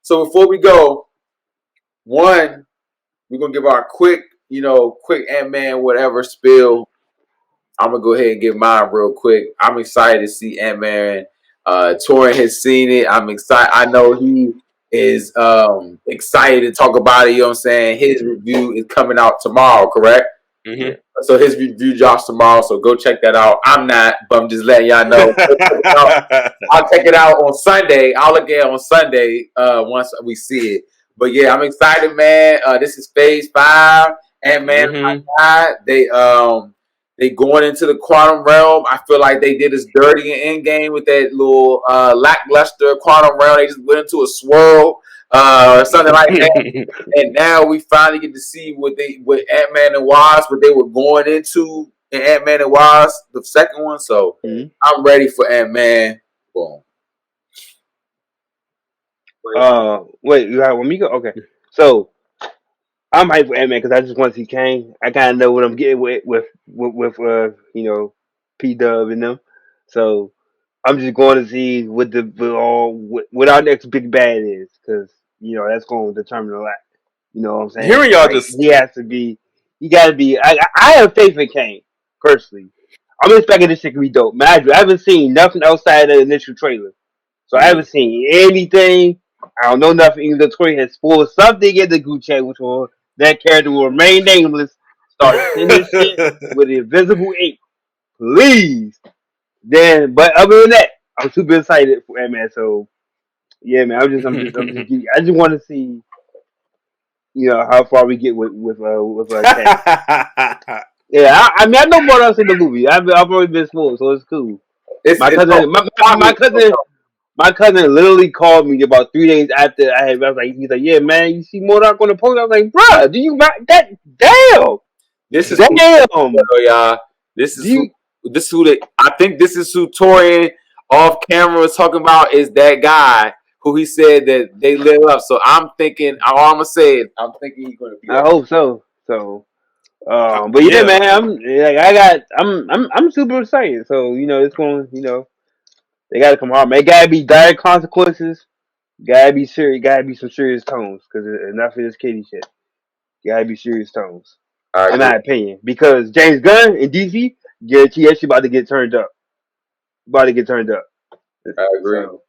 S1: So before we go, one, we're gonna give our quick Ant-Man whatever spill. I'm gonna go ahead and give mine real quick. I'm excited to see Ant-Man. Torian has seen it. I'm excited. I know he is excited to talk about it. You know what I'm saying? His review is coming out tomorrow, correct?
S3: Mm-hmm.
S1: So his review drops tomorrow. So go check that out. I'm not, but I'm just letting y'all know. I'll check it out on Sunday. I'll look at it on Sunday once we see it. But yeah, I'm excited, man. This is Phase 5. Ant-Man, they going into the quantum realm. I feel like they did us dirty in Endgame with that little lackluster quantum realm. They just went into a swirl, something like that. And now we finally get to see what Ant-Man and Wasp, what they were going into in Ant-Man and Wasp, the second one. So I'm ready for Ant-Man. Boom.
S2: Wait, you got me go? Okay. So I'm hyped for Ant-Man because I just want to see Kane. I kind of know what I'm getting with P-Dub and them. So I'm just going to see what our next big bad is because that's going to determine a lot. You know what I'm saying?
S3: Hearing y'all
S2: he has to be. He got to be. I have faith in Kane personally. I'm expecting this shit to be dope. Man, I haven't seen nothing outside of the initial trailer, so I haven't seen anything. I don't know nothing. Even though Tori has spoiled something in the GOOO chat, which will that character will remain nameless. Start sending shit with the invisible ink, please. But other than that, I'm super excited for Ant-Man. So yeah, man, I just want to see how far we get with Kang. Yeah, I mean, I know more else in the movie. I've already been spoiled, so it's cool. My
S1: It's
S2: cousin, my cousin literally called me about 3 days after I was like, he's like, yeah, man, you see Modoc on the post? I was like, bruh, do you that? Damn,
S1: this is who,
S2: damn.
S1: y'all. This
S2: Do
S1: is who.
S2: you?
S1: This is who they. I think this is who Torian off camera was talking about. Is that guy who he said that they lit up? So I'm thinking. All I'm gonna say is I'm thinking he's gonna be
S2: I
S1: that.
S2: hope so. So, but yeah,
S3: Yeah,
S2: man, I'm super excited. So it's going. They gotta come hard, man. It gotta be dire consequences. Gotta be serious. Gotta be some serious tones, because enough of this kitty shit. Gotta be serious tones.
S1: I
S2: In
S1: agree.
S2: my opinion, because James Gunn in DC, guarantee that shit about to get turned up. About to get turned up.
S1: I agree.
S2: So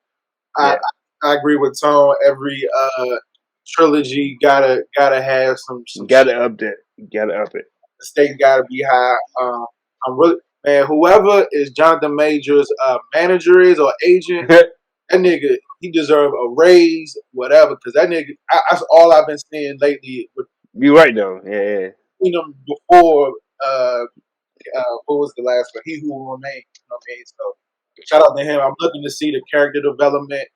S4: I
S2: yeah,
S4: I agree with Tone. Every trilogy gotta have some shit.
S2: gotta up that. Gotta up it.
S4: The stakes gotta be high. I'm really man. Whoever is Jonathan Majors' manager is or agent, that nigga he deserve a raise, whatever. Because that nigga, that's all I've been seeing lately. With
S2: You right though. Yeah.
S4: him before. Uh, what was the last one? He Who Will Remain. You know what I mean? So shout out to him. I'm looking to see the character development.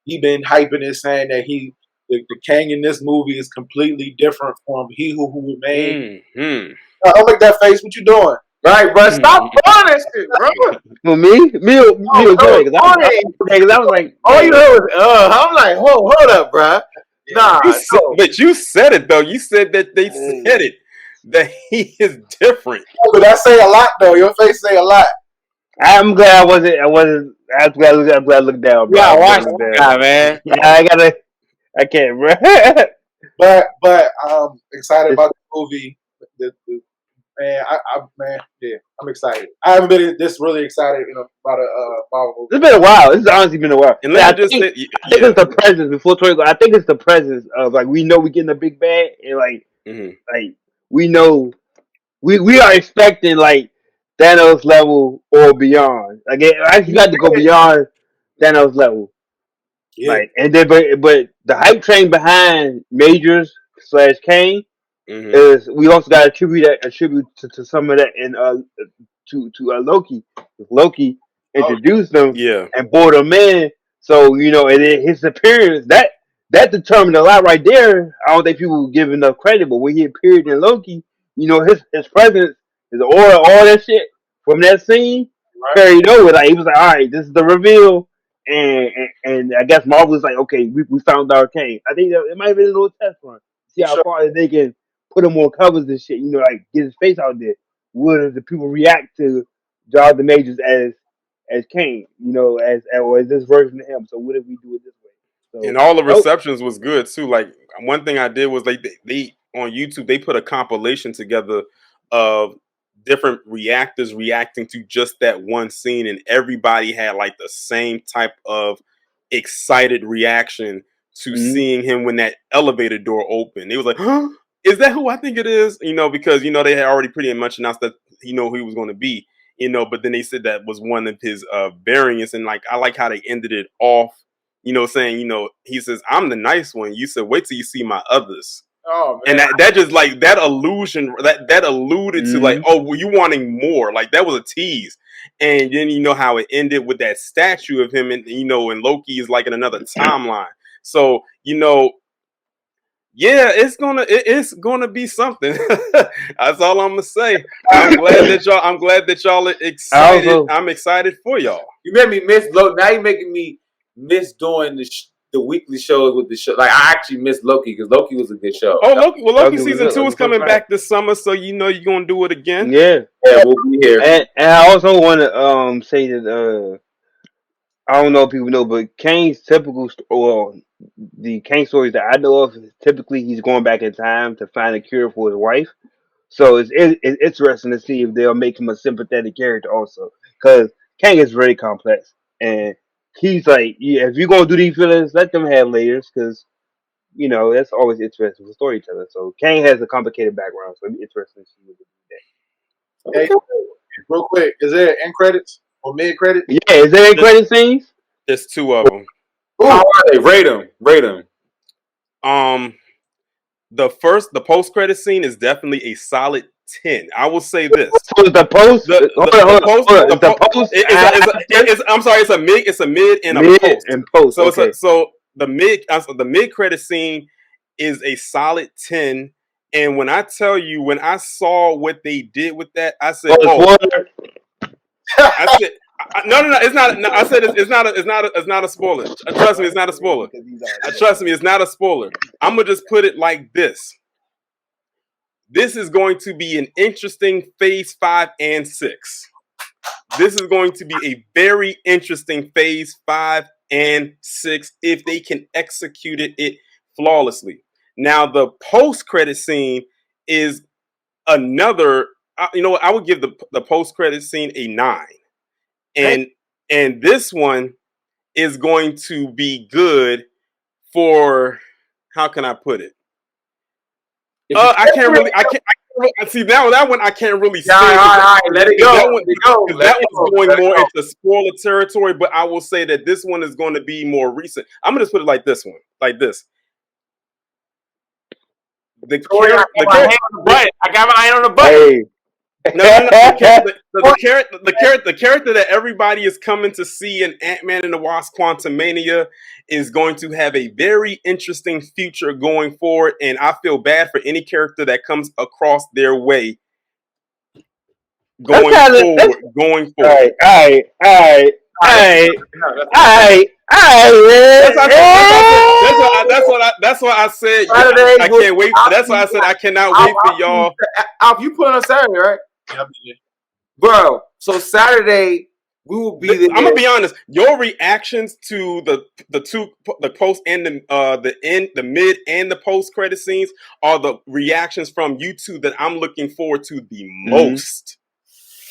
S4: He been hyping it, saying that the Kang in this movie is completely different from Who Remains.
S3: mm-hmm.
S4: I'll make that face. What you doing?
S1: Right, bro. Stop doing that shit, bro.
S2: For me was
S1: Oh,
S2: good because I was like,
S1: all you
S2: man,
S1: heard was, I'm like, hold up, bro.
S4: Yeah.
S1: Nah, no.
S3: But you said it though. You said that they
S2: mm,
S3: said it that he is different.
S4: But that say a lot, though. Your face say a lot.
S2: I'm glad I wasn't. I'm glad I looked down, bro.
S1: Yeah,
S2: I'm glad I
S1: watch
S2: looked
S1: that
S2: down.
S1: guy, man.
S2: I gotta. I can't, bro.
S4: But I'm excited
S2: It's
S4: about the movie. Man, man, yeah, I'm excited. I haven't been this really excited about a Marvel movie.
S2: been a while. It's honestly been a while.
S3: And
S2: Yeah,
S3: let me just say,
S2: I think
S3: yeah.
S2: it's the presence before Tori. I think it's the presence of like we know we getting a big bag and
S3: Mm-hmm.
S2: like we know we are expecting like Thanos level or beyond. Like you got to go beyond Thanos level.
S4: Yeah.
S2: Like and then but the hype train behind Majors slash Kane
S3: Mm-hmm.
S2: is we also got to attribute to some of that in to Loki. Loki
S4: Oh,
S2: introduced them
S3: Yeah.
S2: and brought him in. So and then his appearance that determined a lot right there. I don't think people give enough credit, but when he appeared in Loki, his presence, his aura, all that shit from that scene
S4: right.
S2: carried over. Like he was like, all right, this is the reveal. And I guess Marvel was like, okay, we found our Kane. I think that it might have been a little test run. See
S4: For
S2: how
S4: sure.
S2: far they can put him on covers and shit. Like get his face out there. Would the people react to Jonathan Majors as Kane? As this version of him. So what if we do it this way?
S3: And
S2: So
S3: all the
S2: nope.
S3: receptions was good too. Like one thing I did was they on YouTube they put a compilation together of different reactors reacting to just that one scene, and everybody had like the same type of excited reaction to
S2: Mm-hmm.
S3: seeing him when that elevator door opened. It was like, huh? Is that who I think it is? Because they had already pretty much announced that who he was going to be. But then they said that was one of his variants, and like I like how they ended it off saying, he says, I'm the nice one. You said, wait till you see my others.
S4: Oh
S3: And
S4: man.
S3: that just like that illusion that alluded to like,
S2: Mm-hmm.
S3: oh, well, you wanting more. Like that was a tease. And then how it ended with that statue of him and and Loki is like in another timeline. So, yeah, it's gonna be something. That's all I'm gonna say. I'm glad that y'all are
S2: I
S3: excited.
S2: also
S3: I'm excited for y'all.
S1: You made me miss Loki. Now you're making me miss doing the weekly shows with the show. Like I actually miss Loki because Loki was a good show.
S3: Oh, Loki
S2: Logan was
S3: season
S2: up.
S3: 2
S2: Logan
S3: is
S2: first
S3: coming
S2: round.
S3: back this summer, so you're gonna do it again.
S2: Yeah.
S1: Yeah, we'll be here.
S2: And I also want to say that I don't know if people know, but Kane's the Kane stories that I know of, typically he's going back in time to find a cure for his wife. So it's interesting to see if they'll make him a sympathetic character also, because Kang is very complex, and he's like, yeah, if you're gonna do these villains, let them have layers, because that's always interesting for storytelling. So Kang has a complicated background, so it'll be interesting to see what they
S4: Hey,
S1: Okay.
S4: real quick, is there end credits or mid credits?
S2: do. Yeah, is there any credit scenes?
S3: There's 2 of them.
S1: How are they? Rate them. Rate them.
S3: The post credit scene is definitely a solid 10. I will say this.
S2: So the post,
S3: The post, I'm sorry, it's a mid and a post.
S2: And post.
S3: So
S2: okay.
S3: The mid credit scene is a solid 10. And when I tell you, when I saw what they did with that, I said, no, it's not. No, I said it's not a spoiler. Trust me, it's not a spoiler. Trust me, it's not a spoiler. I'm gonna just put it like this. This is going to be an interesting phase 5 and 6. This is going to be a very interesting phase 5 and 6 if they can execute it flawlessly. Now, the post-credit scene is another. You know what? I would give the post-credit scene a 9, and this one is going to be good for. How can I put it? I can't see now that one. I can't really say.
S1: All right, let it go.
S3: That one's going more into spoiler territory. But I will say that this one is going to be more recent. I'm gonna just put it like this one, like this. I
S1: got my hand on the button.
S3: Hey. No. The character that everybody is coming to see in Ant-Man and the Wasp: Quantumania is going to have a very interesting future going forward, and I feel bad for any character that comes across their way going forward.
S2: All right.
S3: That's why I said I can't wait. That's why I said I cannot wait for y'all.
S1: You put it on Saturday, right? Yeah, bro. So Saturday we will be there.
S3: I'm gonna be honest. Your reactions to the post and the mid and the post credit scenes are the reactions from you two that I'm looking forward to the most,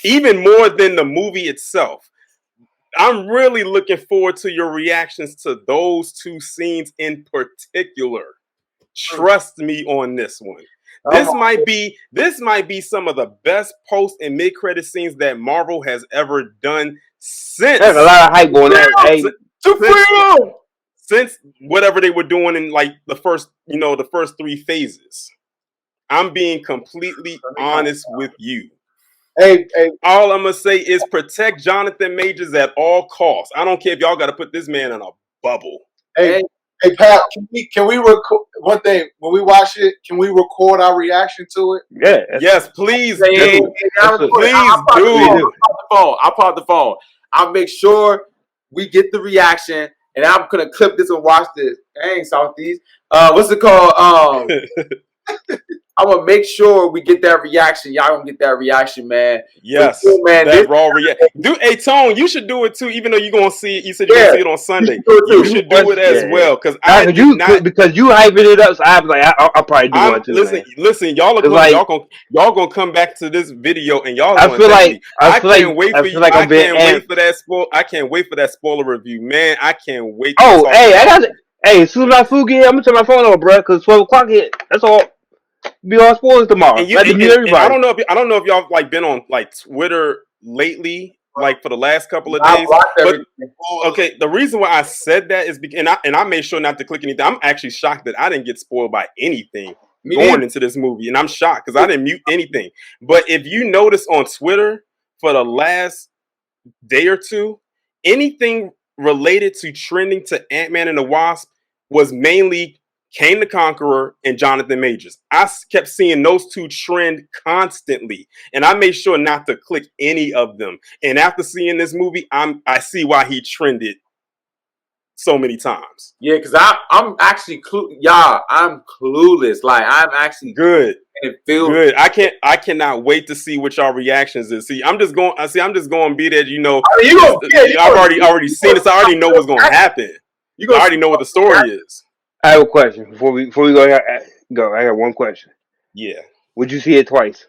S3: even more than the movie itself. I'm really looking forward to your reactions to those two scenes in particular. Trust me on this one. This might be some of the best post and mid credit scenes that Marvel has ever done since.
S2: There's a lot of hype on that.
S3: Since whatever they were doing in like the first 3 phases. I'm being completely honest with you.
S4: Hey.
S3: All I'm gonna say is protect Jonathan Majors at all costs. I don't care if y'all got to put this man in a bubble.
S4: Hey, Pat, can we record one thing when we watch it? Can we record our reaction to it?
S2: Yeah.
S3: Yes, please do.
S1: Please do. I'll pop the phone. I'll make sure we get the reaction, and I'm gonna clip this and watch this. Dang, Southeast. What's it called? I'm gonna make sure we get that reaction. Y'all gonna get that reaction, man.
S3: Yes,
S1: cool, man.
S3: That raw reaction. Hey, Tone, you should do it too. Even though you're gonna see it, you said you're gonna see it on Sunday. You should do it as well because
S2: you hyping it up. So I'm like, I'll probably do one too.
S3: Listen, y'all gonna come back to this video and y'all. I can't wait for you. I can't wait for that spoiler review, man. I can't wait.
S2: As soon as my food get here, I'm gonna turn my phone on, bro. Because 12 o'clock hit. That's all. Be all spoilers tomorrow.
S3: And I don't know if y'all like been on like Twitter lately, like for the last couple of days. But okay, the reason why I said that is because I made sure not to click anything. I'm actually shocked that I didn't get spoiled by anything going into this movie, and I'm shocked because I didn't mute anything. But if you notice on Twitter for the last day or two, anything related to trending to Ant-Man and the Wasp was mainly Kang the Conqueror and Jonathan Majors. I kept seeing those two trend constantly, and I made sure not to click any of them. And after seeing this movie, I see why he trended so many times.
S1: Yeah, because I'm actually I'm clueless. Like I'm actually
S3: good. And it feels good. I cannot wait to see what y'all reactions is. I'm just going to be there. I've already seen this. I already know what's going to happen. I already know what the story is.
S2: I have a question before we go. I got one question.
S3: Yeah.
S2: Would you see it twice?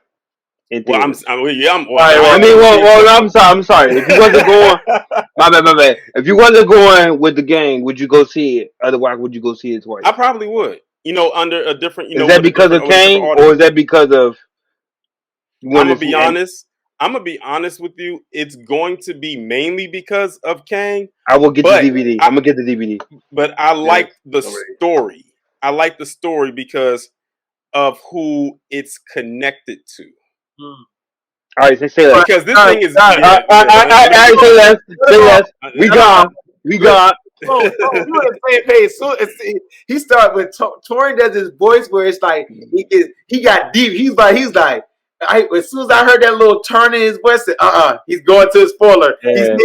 S3: I'm sorry.
S2: If you wasn't going, my bad. If you wasn't going with the gang, would you go see it? Otherwise, would you go see it twice?
S3: I probably would. Under a different.
S2: Is that because of Kang, or is that because of?
S3: I'm gonna be honest. I'm gonna be honest with you. It's going to be mainly because of Kang.
S2: I will get the DVD. I'm gonna get the DVD.
S3: But I like the story. I like the story because of who it's connected to.
S2: All right, say less.
S3: Because this
S2: All right,
S3: thing is
S2: all right, all right, say less. Say less. We gone. We gone.
S1: Oh, you on the same page. So he started with Torian does his voice where it's like he got deep. He's like, as soon as I heard that little turn in his voice, he's going to the spoiler.
S2: Yeah.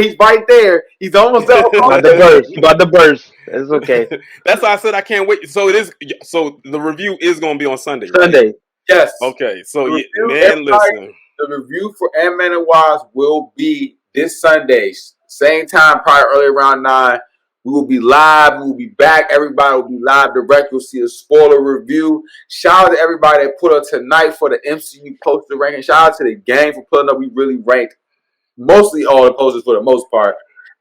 S1: He's right there. He's almost there.
S2: About the burst. About the burst. It's okay.
S3: That's why I said I can't wait. So it is. So the review is going to be on Sunday, right?
S2: Sunday.
S1: Yes.
S3: Okay. So
S1: The review,
S3: man, listen.
S1: The review for Ant-Man and Wasp will be this Sunday, same time, probably early around 9. We will be live. We will be back. Everybody will be live direct. You'll see a spoiler review. Shout out to everybody that put up tonight for the MCU poster ranking. Shout out to the gang for putting up. We really ranked mostly all the posters for the most part.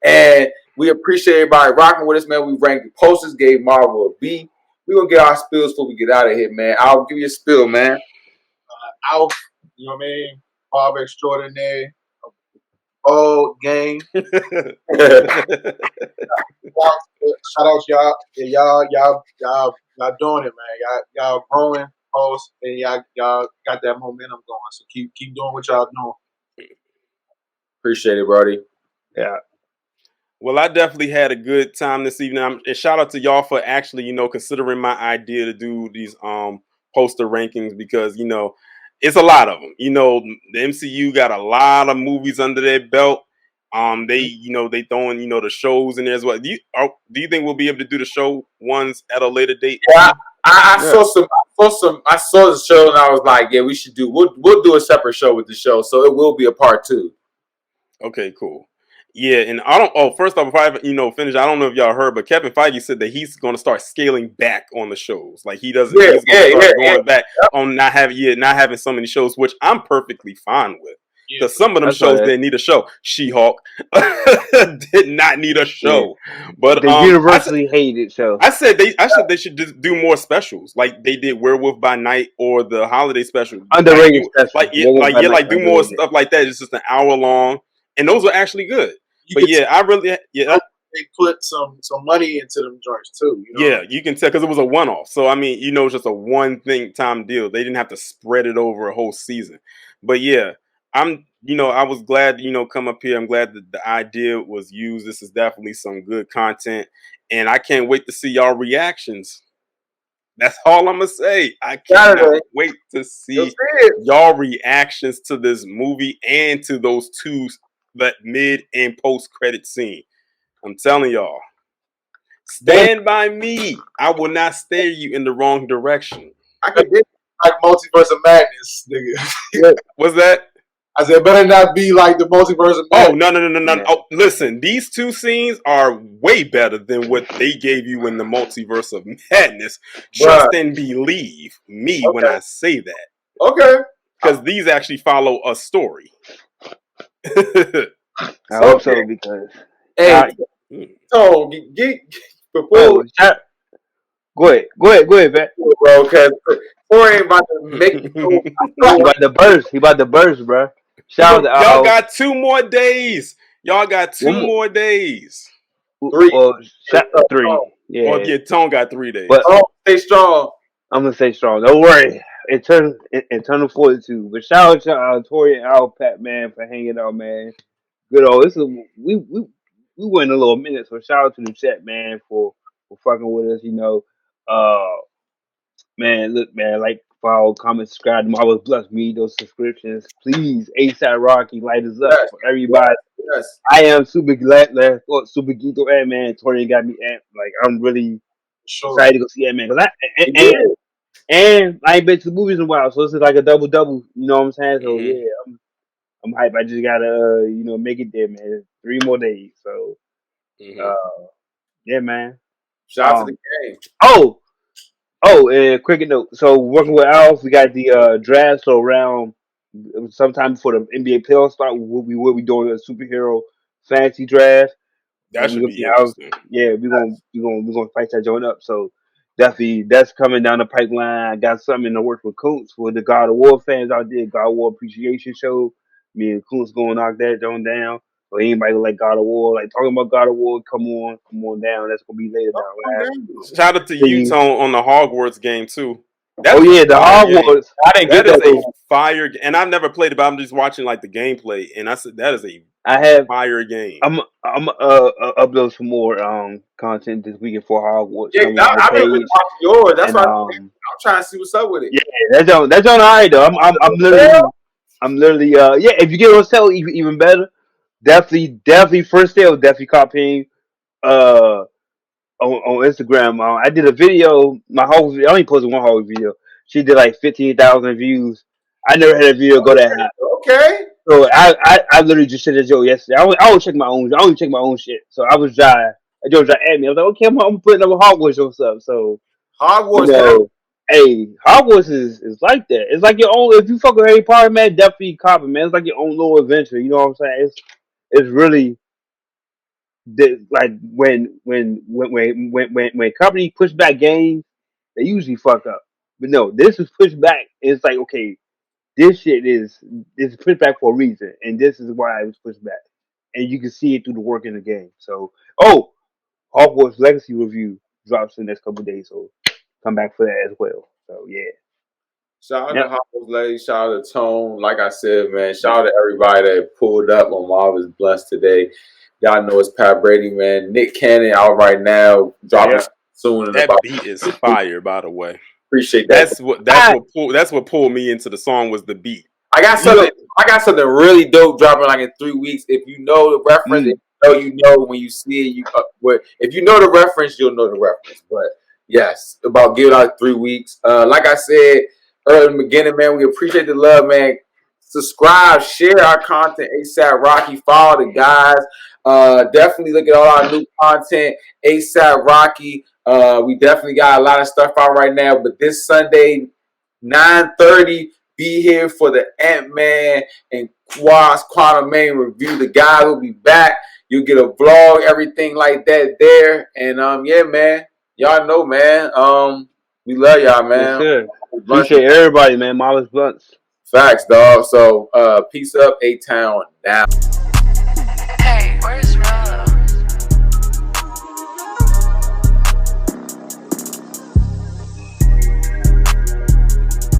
S1: And we appreciate everybody rocking with us, man. We ranked the posters, gave Marvel a B. We're going to get our spills before we get out of here, man. I'll give you a spill, man.
S4: Alf, you know what I mean? Barber extraordinaire. Oh, gang. Shout out to y'all. Yeah, y'all doing it, man. Y'all growing, post, and y'all got that momentum going. So keep doing what y'all doing.
S1: Appreciate it, Brody.
S2: Yeah.
S3: Well, I definitely had a good time this evening. And shout out to y'all for actually, considering my idea to do these poster rankings because, it's a lot of them. The MCU got a lot of movies under their belt. They throwing, the shows in there as well. Do you think we'll be able to do the show ones at a later date?
S1: Yeah, I saw the show and I was like, yeah, we should do. We'll do a separate show with the show, so it will be a part 2.
S3: Okay, cool. Yeah, and first off, before I finish, I don't know if y'all heard, but Kevin Feige said that he's going to start scaling back on the shows. Like he's going to start going back on not having so many shows, which I'm perfectly fine with. Because some of them shows didn't need a show. She-Hulk did not need a show, but
S2: the universally hated show.
S3: I said they should just do more specials, like they did Werewolf by Night or the holiday special.
S2: Underrated special.
S3: Do more stuff like that. It's just an hour long, and those are actually good.
S4: They put some money into them joints too.
S3: Yeah, you can tell because it was a one-off. So I mean, it's just a one-time deal. They didn't have to spread it over a whole season. But yeah, I was glad come up here. I'm glad that the idea was used. This is definitely some good content, and I can't wait to see y'all reactions. That's all I'm gonna say. I cannot wait to see y'all reactions to this movie and to those two that mid and post credit scene. I'm telling y'all, stand by me. I will not steer you in the wrong direction.
S4: I could be like Multiverse of Madness, nigga.
S3: What's that?
S4: I said, better not be like the Multiverse of Madness.
S3: Oh, no. Oh, listen, these two scenes are way better than what they gave you in the Multiverse of Madness. Trust and believe me when I say that.
S1: Okay.
S3: Because these actually follow a story.
S2: I hope so because.
S1: Hey, Tone, before.
S2: Go ahead, man.
S1: Bro, because Corey ain't about to make it.
S2: He about to burst, bro. Shout out.
S3: Y'all got 2 more days. Y'all got 2 more days.
S2: 3. Three. Yeah.
S3: Oh, yeah, Tone got 3 days.
S2: But
S1: stay strong.
S2: I'm gonna stay strong. Don't worry. Eternal fortitude. But shout out to Tori and Al Pat, man, for hanging out, man. Good old. We went a little minute, so shout out to the chat, man, for fucking with us. Man, look, man, like, follow, comment, subscribe to Marvelous Blunts. Read those subscriptions, please. ASAP Rocky, light us up for everybody.
S1: Yes.
S2: I am super glad, super geeked on Ant-Man. Tori got me amped. Like, I'm really excited to go see Ant-Man and I ain't been to the movies in a while, so this is like a double. You know what I'm saying? So yeah, I'm hyped. I just gotta make it there, man. 3 more days. So yeah, man.
S1: Shout out to the game.
S2: And quick note. So working with Alf, we got the draft. So around sometime before the NBA playoffs start, we'll be doing a superhero fantasy draft.
S3: That should be interesting.
S2: Yeah, we're gonna fight that joint up. So definitely that's coming down the pipeline. I got something in the works with Koontz for the God of War fans out there. God of War appreciation show. Me and Koontz gonna knock that joint down. So anybody like God of War, like talking about God of War, come on down. That's gonna be later down.
S3: Shout out to you, Tone, on the Hogwarts game too. That's
S2: yeah, the
S3: fire game.
S2: Hogwarts.
S1: I didn't get
S3: That is
S1: that.
S3: a fire, and I've never played it, but I'm just watching like the gameplay, and I said that is a
S2: I have.
S3: fire game.
S2: I'm upload some more content this weekend for Hogwarts
S1: Yeah,
S2: coming on the
S1: I've been really
S2: page,
S1: watching yours. That's
S2: and
S1: why I'm trying to see what's up with it.
S2: yeah, that's on alright though. I'm literally yeah. If you get on sale, even better. Definitely first sale. Definitely copying uh on Instagram. I did a video. I only posted one whole video. She did like 15,000 views. I never had a video go that high.
S1: Okay.
S2: So I literally just said that joke yesterday. I always check my own. I always check my own shit. So I was dry. A joke dry at me. I was like, okay, I'm putting up a Hogwarts or something. So
S1: Hogwarts.
S2: hey, Hogwarts is like that. It's like your own. If you fuck with Harry Potter, man, definitely copy, man. It's like your own little adventure. You know what I'm saying? It's really like when companies push back games, they usually fuck up. But no, this is pushed back. It's like okay, this shit is pushed back for a reason, and this is why it was pushed back, and you can see it through the work in the game. So, Hogwarts Legacy review drops in the next couple of days, so come back for that as well. So yeah,
S1: Shout out to Hogwarts Lady. Shout out to Tone. Like I said, man. Shout out to everybody that pulled up on Marvel's Bluntz today. Y'all know it's Pap Brady, man. Nick Cannon out right now, dropping soon.
S3: That beat is fire, by the way.
S1: Appreciate that.
S3: That's what pulled me into the song was the beat.
S1: I got something really dope dropping like in 3 weeks. If you know the reference, you know when you see it. If you know the reference, you'll know the reference. But yes, about giving out 3 weeks. Like I said earlier in the beginning, man, we appreciate the love, man. Subscribe, share our content. ASAP Rocky, follow the guys. Definitely look at all our new content. ASAP Rocky. We definitely got a lot of stuff out right now. But this Sunday, 9:30, be here for the ANTMAN and Quantumania review. The guys will be back. You'll get a vlog, everything like that there. And yeah, man. Y'all know, man. We love y'all, man.
S2: yes, sir. Appreciate everybody, man. Marvel's Bluntz.
S1: Facts, dog. So peace up, A-Town now.